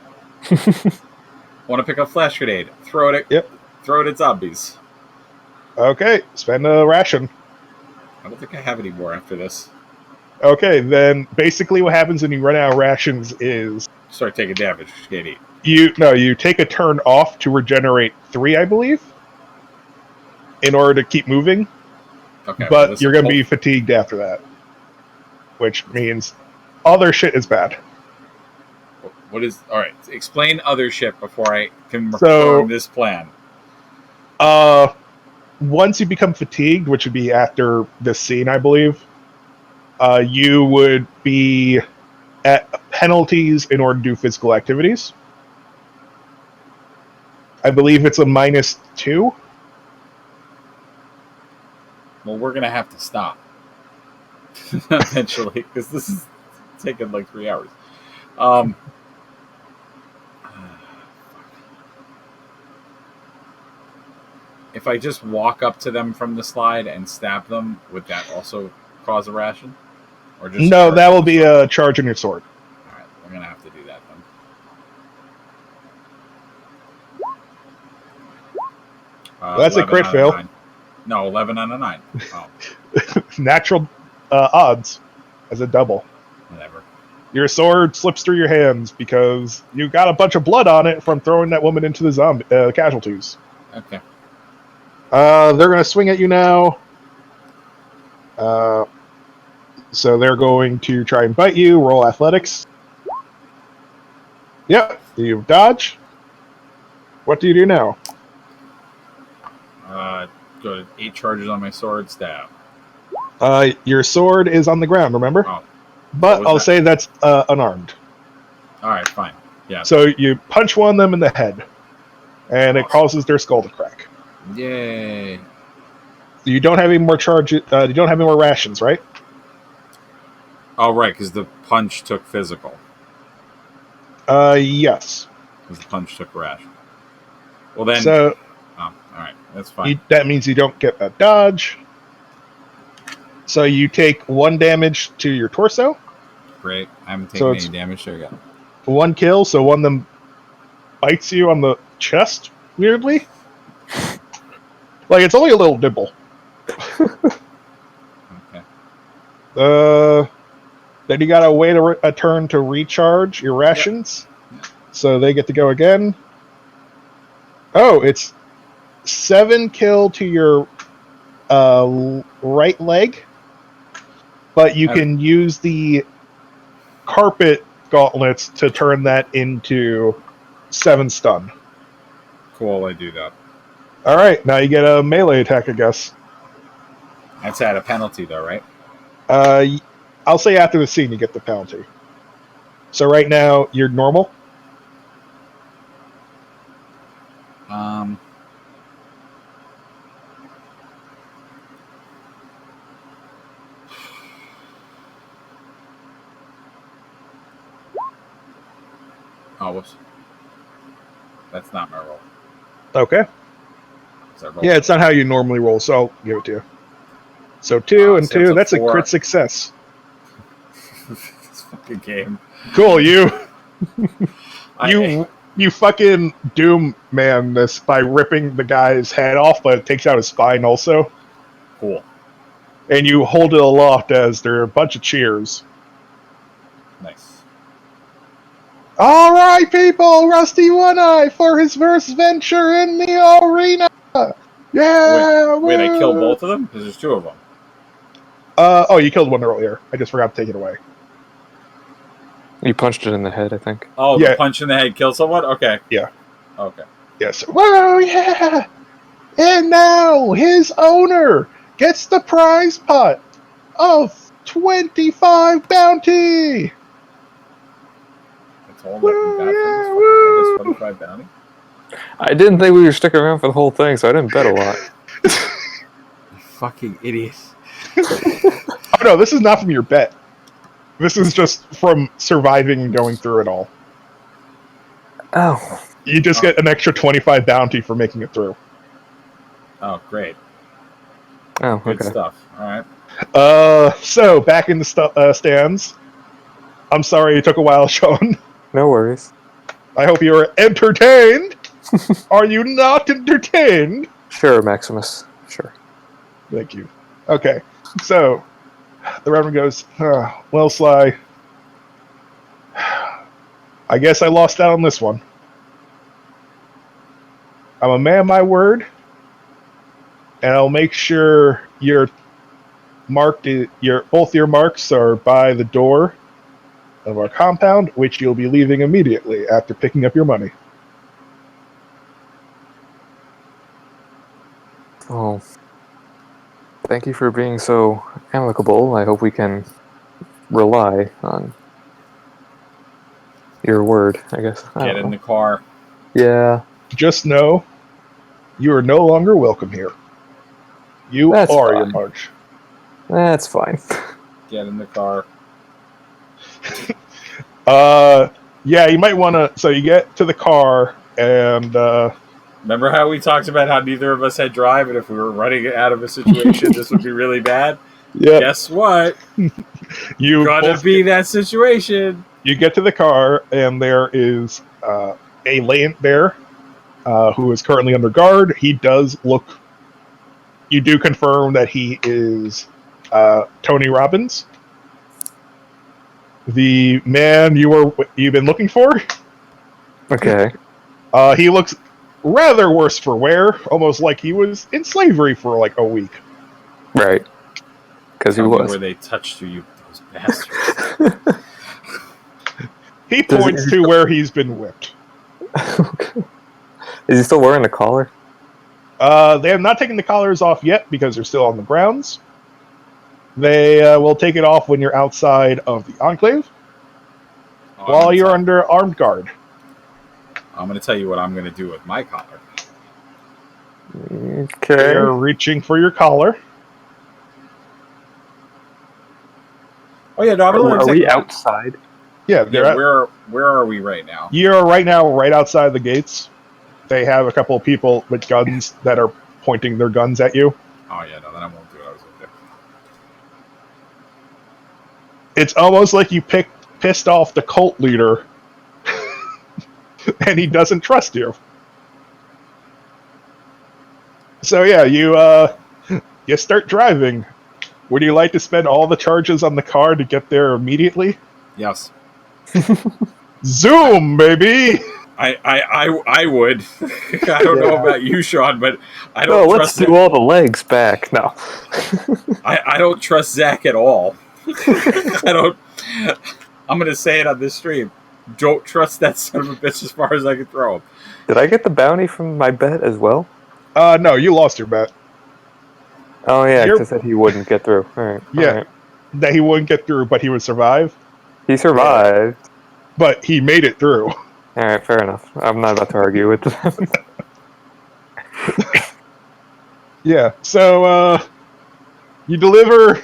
Want to pick up flash grenade? Throw it. Throw it at zombies. Okay, spend a ration. I don't think I have any more after this. Okay, then basically what happens when you run out of rations is Start taking damage. You can't eat. You take a turn off to regenerate 3, I believe, in order to keep moving. Okay, but you're going to be fatigued after that, which means other shit is bad. What is... All right, explain other shit before I can perform this plan. Once you become fatigued, which would be after this scene, I believe, you would be at penalties in order to do physical activities. I believe it's a -2. Well, we're going to have to stop. Eventually, because this is taking like 3 hours. If I just walk up to them from the slide and stab them, would that also cause a ration? Or just no, that will be a charge on your sword. All right, we're going to have to do that then. That's a crit fail. 9. No, 11 out of 9. Oh. Natural odds as a double. Whatever. Your sword slips through your hands because you got a bunch of blood on it from throwing that woman into the zombie casualties. Okay. They're going to swing at you now. So they're going to try and bite you. Roll athletics. Yep. You dodge. What do you do now? Good. 8 charges on my sword. Stab. Your sword is on the ground, remember? Oh. But I'll say that's unarmed. All right, fine. Yeah. So you punch one of them in the head, and it causes their skull to crack. Yay. You don't have any more charges. You don't have any more rations, right? Oh, right, because the punch took physical. Yes. Because the punch took ration. Well, then... So... Oh, all right. That's fine. That means you don't get a dodge. So you take 1 damage to your torso. Great. I haven't taken any damage there yet. 1 kill, so one of them bites you on the chest, weirdly. Like, it's only a little nibble. Okay. Then you gotta wait a turn to recharge your rations. Yep. So they get to go again. Oh, it's 7 kill to your right leg. But you can use the carpet gauntlets to turn that into 7 stun. Cool, I do that. Alright, now you get a melee attack, I guess. That's at a penalty, though, right? I'll say after the scene you get the penalty. So right now, you're normal? Oh, whoops. That's not my roll. Okay. Yeah, it's not how you normally roll, so I'll give it to you. So 2 and 2, that's 4. A crit success. This fucking game. Cool, you fucking doom man this by ripping the guy's head off, but it takes out his spine also. Cool. And you hold it aloft as there are a bunch of cheers. Nice. All right, people, Rusty One-Eye for his first venture in the arena. Yeah. Wait, I killed both of them? Because there's 2 of them. Oh, you killed one earlier. I just forgot to take it away. You punched it in the head, I think. Oh, yeah. The punch in the head killed someone? Okay. Yeah. Okay. Yes. Whoa, yeah! And now his owner gets the prize pot of 25 bounty! That's all that we got from this 25 bounty? I didn't think we were sticking around for the whole thing, so I didn't bet a lot. You fucking idiot. Oh no, this is not from your bet. This is just from surviving and going through it all. Oh. You just get an extra 25 bounty for making it through. Oh, great. Oh, okay. Good stuff. Alright. So, back in the stands. I'm sorry it took a while, Sean. No worries. I hope you were entertained. Are you not entertained? Sure, Maximus. Sure. Thank you. Okay, so the Reverend goes, well, Sly, I guess I lost out on this one. I'm a man of my word, and I'll make sure both your marks are by the door of our compound, which you'll be leaving immediately after picking up your money. Oh. Thank you for being so amicable. I hope we can rely on your word, I guess. Get in the car. Yeah. Just know you are no longer welcome here. You That's are fine. your march. That's fine. Get in the car. Yeah, you might want to... So you get to the car, and... Remember how we talked about how neither of us had drive, and if we were running out of a situation, this would be really bad? Yeah. Guess what? You gotta be that situation. You get to the car, and there is a Layant there who is currently under guard. He does look... You do confirm that he is Tony Robbins, the man you've been looking for. Okay. He looks rather worse for wear, almost like he was in slavery for like a week. Right. Because he was. Where they touched you, those bastards. He points to where he's been whipped. Okay. Is he still wearing the collar? They have not taken the collars off yet because they're still on the grounds. They will take it off when you're outside of the Enclave, while you're under armed guard. I'm going to tell you what I'm going to do with my collar. Okay. They're reaching for your collar. Oh yeah, no, Are we outside? Yeah, where are we right now? You're right now right outside the gates. They have a couple of people with guns that are pointing their guns at you. Oh yeah, no, then I won't do it. I was there. It's almost like you pissed off the cult leader, and he doesn't trust you. So yeah, you start driving. Would you like to spend all the charges on the car to get there immediately? Yes. Zoom, baby. I would. I don't know about you, Sean, but I don't. No, let's do all the legs back. No. I don't trust Zach at all. I don't. I'm gonna say it on this stream. Don't trust that son of a bitch as far as I can throw him. Did I get the bounty from my bet as well? No, you lost your bet. Oh yeah, because I said he wouldn't get through. All right. Yeah, all right. that he wouldn't get through, but he would survive. He survived. But he made it through. All right, fair enough. I'm not about to argue with them. Yeah, so you deliver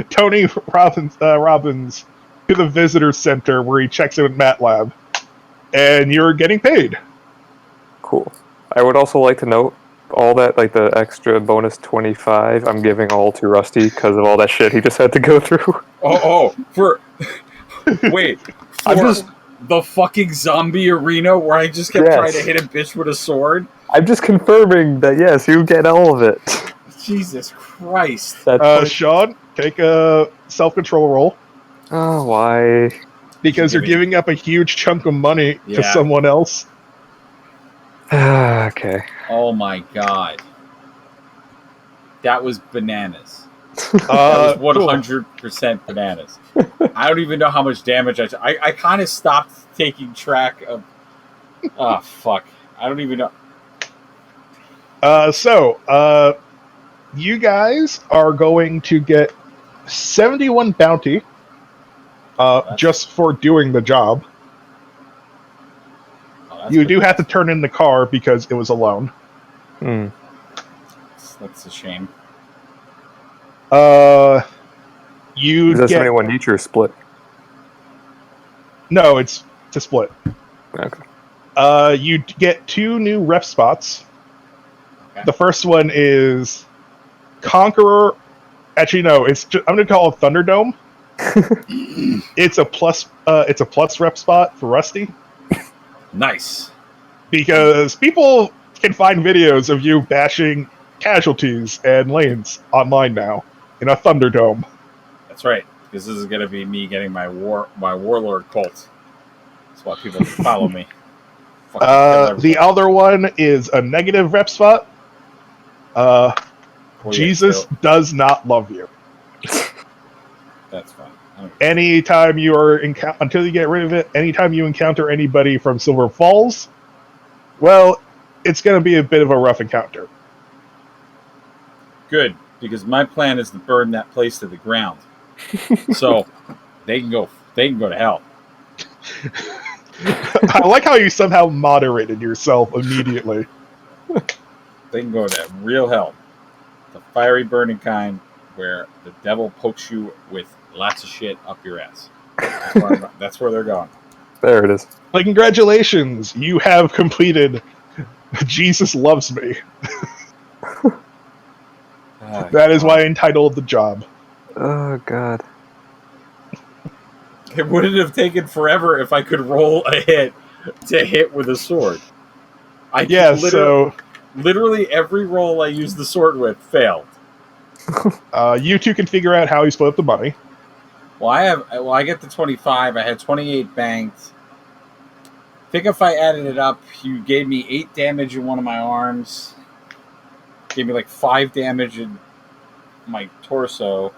Tony Robbins to the visitor center where he checks in with MATLAB, and you're getting paid. Cool. I would also like to note all that, like the extra bonus 25, I'm giving all to Rusty because of all that shit he just had to go through. Wait, the fucking zombie arena where I just kept trying to hit a bitch with a sword? I'm just confirming that, yes, you get all of it. Jesus Christ. Sean, take a self-control roll. Oh, why? Because you're giving up a huge chunk of money to someone else. Okay. Oh my god. That was bananas. That was 100% bananas. I don't even know how much damage I kind of stopped taking track of. Oh, fuck. I don't even know. So, you guys are going to get 71 bounty just for doing the job. You do have to turn in the car because it was a loan. That's a shame. You Is that 71 each or split? No, it's to split. Okay. You get 2 new rep spots. Okay. The first one is Conqueror. Actually, no. I'm going to call it Thunderdome. It's a plus. It's a plus rep spot for Rusty. Nice. Because people can find videos of you bashing casualties and lanes online now in a Thunderdome. That's right. Because this is going to be me getting my warlord cult. That's why people follow me. The other one is a negative rep spot. Jesus does not love you. That's fine. Anytime you are until you get rid of it, anytime you encounter anybody from Silver Falls, well, it's going to be a bit of a rough encounter. Good, because my plan is to burn that place to the ground, so they can go to hell. I like how you somehow moderated yourself immediately. They can go to real hell, the fiery burning kind, where the devil pokes you with lots of shit up your ass. That's where they're going. There it is. Like, congratulations, you have completed Jesus Loves Me. That is why I entitled the job. Oh, God. It wouldn't have taken forever if I could roll a hit to hit with a sword. Literally every roll I used the sword with failed. You two can figure out how you split up the money. Well, I get the 25. I had 28 banked. I think if I added it up, you gave me 8 damage in one of my arms. Gave me like 5 damage in my torso.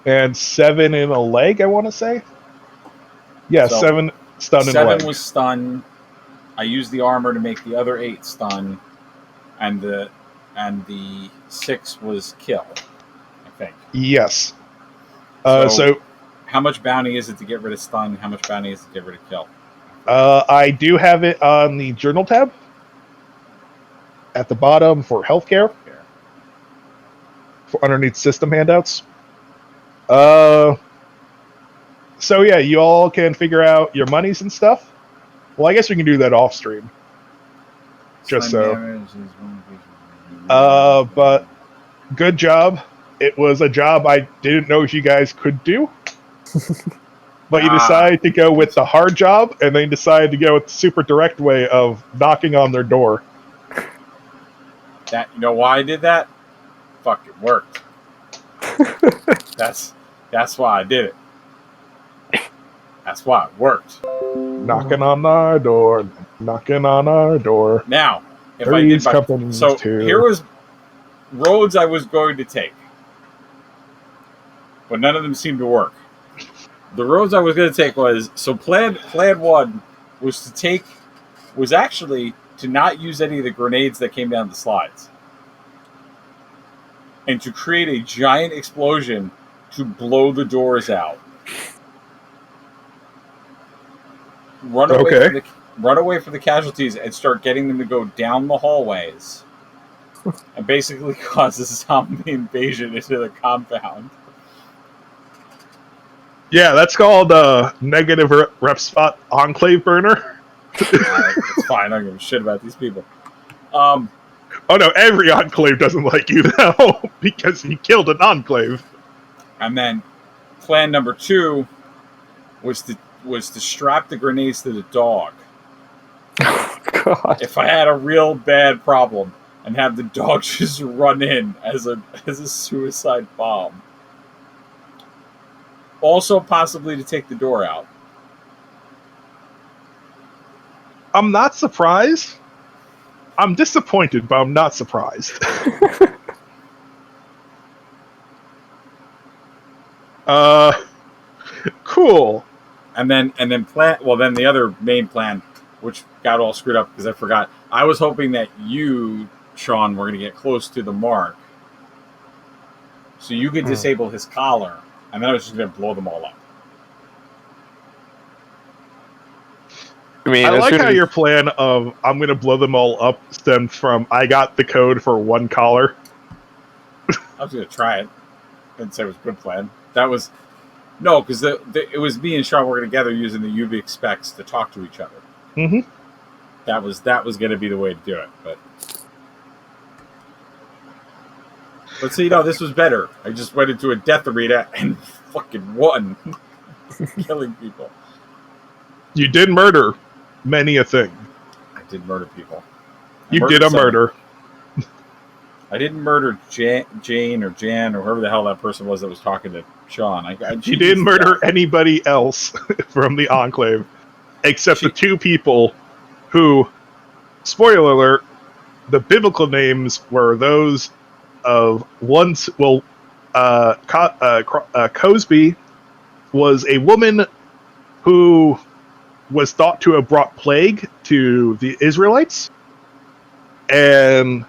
And 7 in a leg, I want to say? Yeah, so 7 stun in a leg. 7 was stun. I used the armor to make the other 8 stun. And and the 6 was kill, I think. Yes. So how much bounty is it to get rid of stun? How much bounty is it to get rid of kill? I do have it on the journal tab at the bottom for healthcare. For underneath system handouts. So yeah, you all can figure out your monies and stuff. Well, I guess we can do that off stream. Just so. But good job. It was a job I didn't know if you guys could do. But you decided to go with the hard job, and then you decided to go with the super direct way of knocking on their door. You know why I did that? Fuck, it worked. That's why I did it. That's why it worked. Knocking on our door, knocking on our door. Now, if I did here was roads I was going to take, but none of them seemed to work. The roads I was going to take was plan 1 was actually to not use any of the grenades that came down the slides, and to create a giant explosion to blow the doors out. Run away from the casualties and start getting them to go down the hallways, and basically cause a zombie invasion into the compound. Yeah, that's called negative rep spot enclave burner. It's fine. I don't give a shit about these people. Oh no, every enclave doesn't like you though, because you killed an enclave. And then plan number 2 was to strap the grenades to the dog. Oh, God. If I had a real bad problem, and have the dog just run in as a suicide bomb. Also possibly to take the door out. I'm not surprised. I'm disappointed, but I'm not surprised. Cool. And then then the other main plan, which got all screwed up because I forgot. I was hoping that you, Sean, were going to get close to the mark, so you could disable his collar, and then I was just going to blow them all up. I like how your plan of I'm going to blow them all up stemmed from I got the code for one collar. I was going to try it. Didn't say it was a good plan. That was no, because it was me and Sean working together using the UV specs to talk to each other. Mm-hmm. That was going to be the way to do it, but see, this was better. I just went into a death arena and fucking won, killing people. You did murder many a thing. I did murder people. You did a murder. I didn't murder Jane or Jan or whoever the hell that person was that was talking to Sean. You didn't murder anybody else from the Enclave, except the 2 people who, spoiler alert, the biblical names were those of once. Well, Cosby was a woman who was thought to have brought plague to the Israelites, and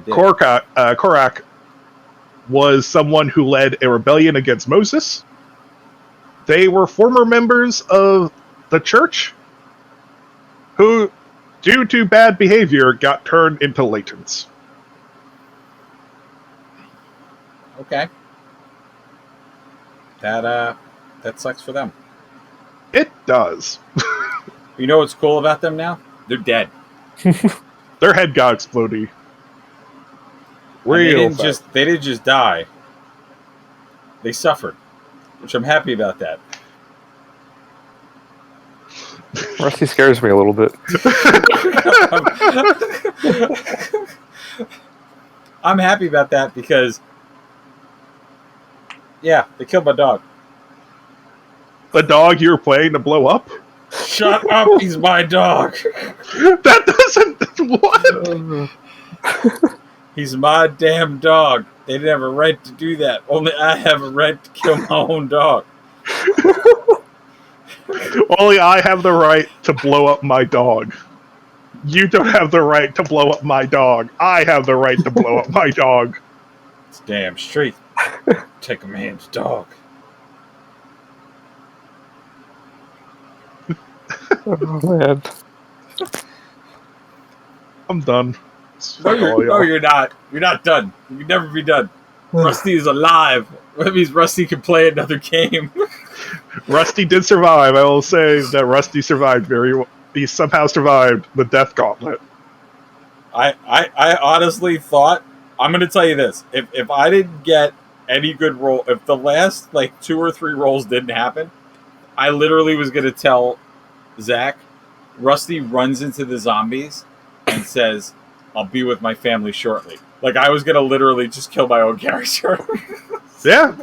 Korak was someone who led a rebellion against Moses. They were former members of the church who, due to bad behavior, got turned into latents. Okay. That sucks for them. It does. You know what's cool about them now? They're dead. Their head got exploded. They didn't just die. They suffered, which I'm happy about that. Rusty scares me a little bit. I'm happy about that because, yeah, they killed my dog. The dog you were playing to blow up? Shut up, he's my dog. That doesn't... What? He's my damn dog. They didn't have a right to do that. Only I have a right to kill my own dog. Only I have the right to blow up my dog. You don't have the right to blow up my dog. I have the right to blow up my dog. It's damn straight. Take a man's dog. Oh man. I'm done. No, you're not. You're not done. You can never be done. Rusty is alive. That means Rusty can play another game. Rusty did survive. I will say that Rusty survived very well. He somehow survived the death gauntlet. I honestly thought, I'm going to tell you this. If I didn't get any good roll, if the last like 2 or 3 rolls didn't happen, I literally was going to tell Zach, Rusty runs into the zombies and says, I'll be with my family shortly. Like, I was going to literally just kill my own character. Yeah.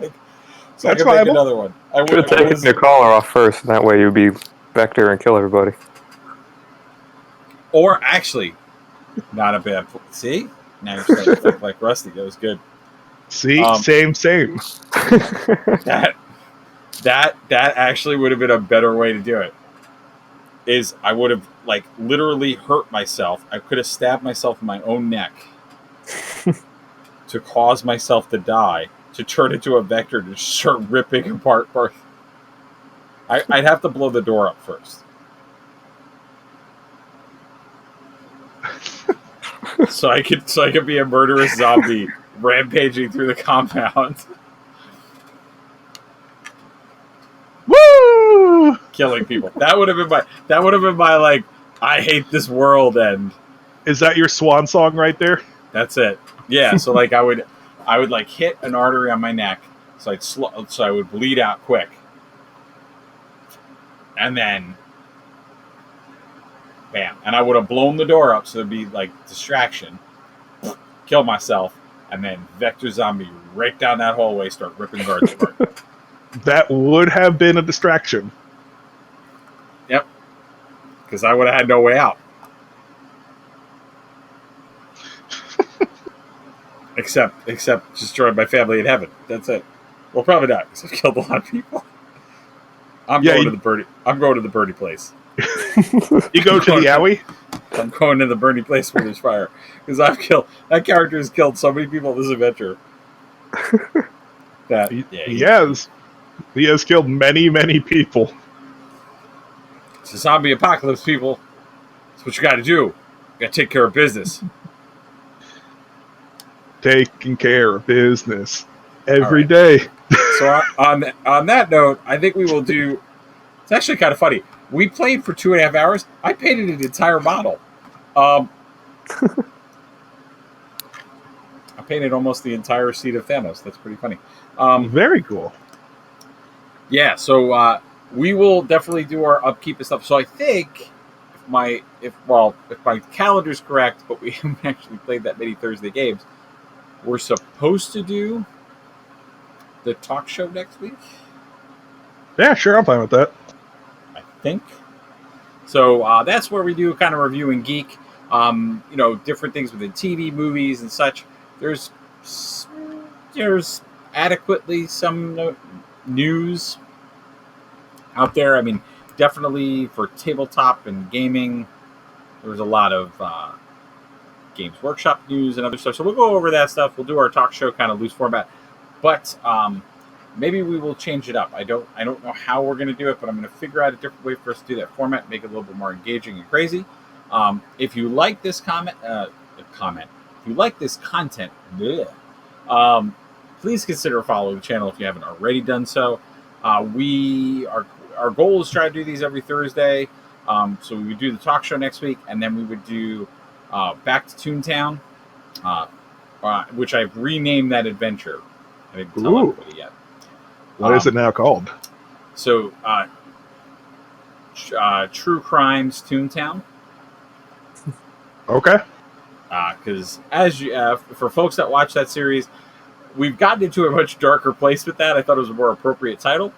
So I could make another one. I Should have taken your collar off first, and that way you'd be back there and kill everybody. Or actually, not a bad. See, now you're starting to think like Rusty. That was good. See, same. That actually would have been a better way to do it. Is I would have like literally hurt myself. I could have stabbed myself in my own neck to cause myself to die. To turn into a vector to start ripping apart. I'd have to blow the door up first. so I could be a murderous zombie rampaging through the compound. Woo! Killing people. That would have been my like, I hate this world end. Is that your swan song right there? That's it. Yeah, so like I would like hit an artery on my neck, so I would bleed out quick, and then, bam, and I would have blown the door up, so it'd be like distraction, kill myself, and then vector zombie right down that hallway, start ripping guards apart. That would have been a distraction. Yep, because I would have had no way out. Except destroyed my family in heaven. That's it. Well, probably not, because I've killed a lot of people. I'm going to the birdie place. You go to the Yowie? I'm going to the birdie place where there's fire. Because that character has killed so many people in this adventure. He has killed many, many people. It's a zombie apocalypse, people. That's what you got to do. You got to take care of business. Taking care of business every day. So on that note, I think we will do. It's actually kind of funny. We played for 2.5 hours. I painted an entire model. I painted almost the entire seat of Thanos. That's pretty funny. Very cool. Yeah. So we will definitely do our upkeep and stuff. So I think if my calendar's correct, but we haven't actually played that many Thursday games. We're supposed to do the talk show next week. Yeah, sure, I'm fine with that. I think. So that's where we do kind of review and geek. Different things within TV, movies, and such. There's adequately some news out there. I mean, definitely for tabletop and gaming, there's a lot of Games Workshop news and other stuff. So we'll go over that stuff. We'll do our talk show kind of loose format, but maybe we will change it up. I don't know how we're going to do it, but I'm going to figure out a different way for us to do that format, make it a little bit more engaging and crazy. If you like this if you like this content, please consider following the channel if you haven't already done so. Our goal is to try to do these every Thursday. So we would do the talk show next week, and then we would do Back to Toontown, which I've renamed that adventure. I didn't tell anybody yet. What is it now called? So, True Crimes Toontown. Okay. Because for folks that watch that series, we've gotten into a much darker place with that. I thought it was a more appropriate title.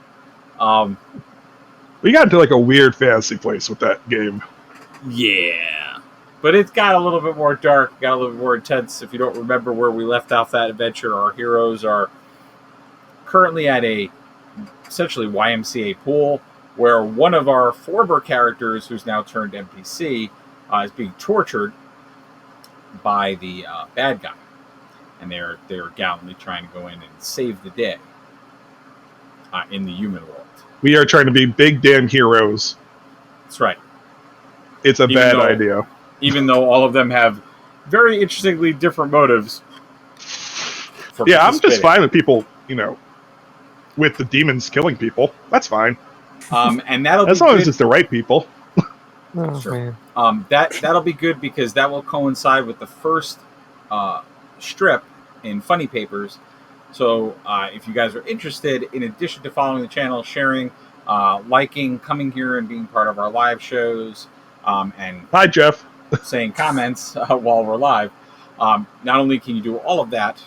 We got into like a weird fantasy place with that game. Yeah. But it's got a little bit more dark, got a little bit more intense. If you don't remember where we left off that adventure, our heroes are currently at a essentially YMCA pool where one of our former characters, who's now turned NPC, is being tortured by the bad guy, and they're gallantly trying to go in and save the day in the human world. We are trying to be big damn heroes. That's right. It's a bad idea. Even though all of them have very interestingly different motives. Yeah, I'm just fine with people, with the demons killing people. That's fine. And that'll as long as it's the right people. Oh, sure. man. That'll be good because that will coincide with the first strip in Funny Papers. So if you guys are interested, in addition to following the channel, sharing, liking, coming here and being part of our live shows, and hi Jeff, saying comments while we're live, not only can you do all of that,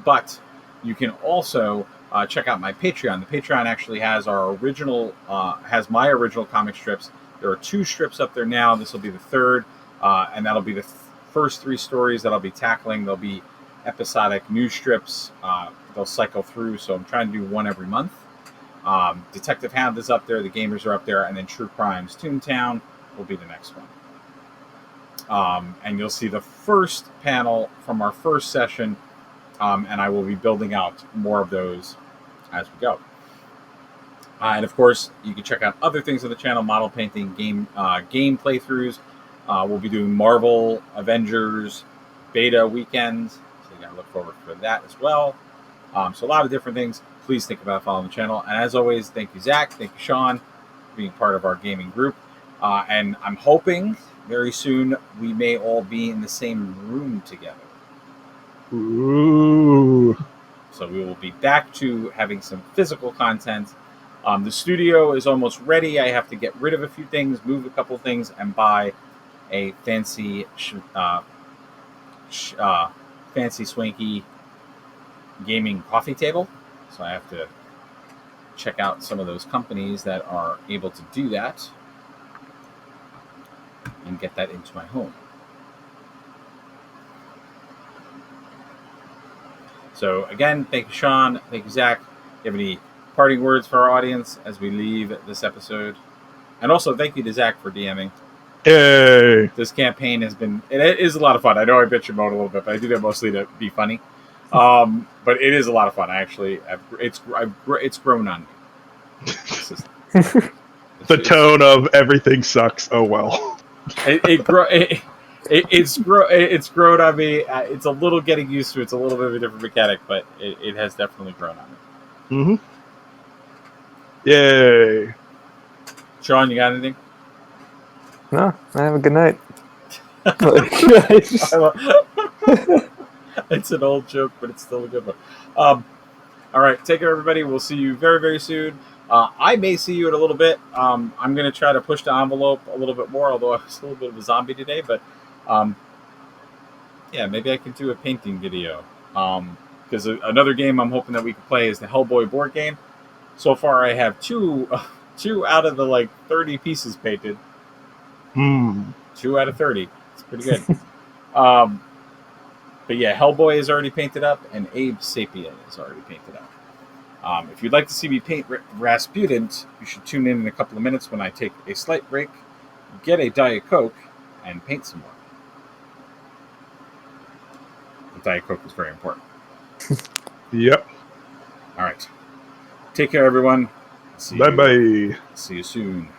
but you can also check out my Patreon. The Patreon actually has has my original comic strips. There are 2 strips up there now. This will be the 3rd, and that'll be the first 3 stories that I'll be tackling. They'll be episodic news strips. They'll cycle through, so I'm trying to do 1 every month. Detective Hound is up there. The Gamers are up there, and then True Crimes Toontown will be the next one. And you'll see the first panel from our first session. And I will be building out more of those as we go. And of course, you can check out other things on the channel: model painting, game playthroughs. We'll be doing Marvel, Avengers, beta weekends, so you gotta look forward for that as well. So a lot of different things. Please think about following the channel. And as always, thank you, Zach. Thank you, Sean, for being part of our gaming group. And I'm hoping very soon we may all be in the same room together. Ooh. So we will be back to having some physical content. The studio is almost ready. I have to get rid of a few things, move a couple things, and buy a fancy, fancy swanky gaming coffee table. So I have to check out some of those companies that are able to do that and get that into my home. So again, thank you, Sean. Thank you, Zach. Do you have any parting words for our audience as we leave this episode? And also, thank you to Zach for DMing. Hey. This campaign has been, it is a lot of fun. I know I bitch and moan a little bit, but I do that mostly to be funny. But it is a lot of fun. Actually, it's grown on me. The tone of everything sucks. Oh well. It's grown on me. It's a little getting used to. It's a little bit of a different mechanic, but it has definitely grown on me. Mm-hmm. Yay. Sean, you got anything? No, have a good night. It's an old joke, but it's still a good one. All right, take care, everybody. We'll see you very, very soon. I may see you in a little bit. I'm going to try to push the envelope a little bit more, although I was a little bit of a zombie today. But yeah, maybe I can do a painting video. Because another game I'm hoping that we can play is the Hellboy board game. So far, I have two out of the 30 pieces painted. 2 out of 30. It's pretty good. But yeah, Hellboy is already painted up, and Abe Sapien is already painted up. If you'd like to see me paint Rasputin, you should tune in a couple of minutes when I take a slight break, get a Diet Coke, and paint some more. The Diet Coke is very important. Yep. All right. Take care, everyone. Bye-bye. See you soon.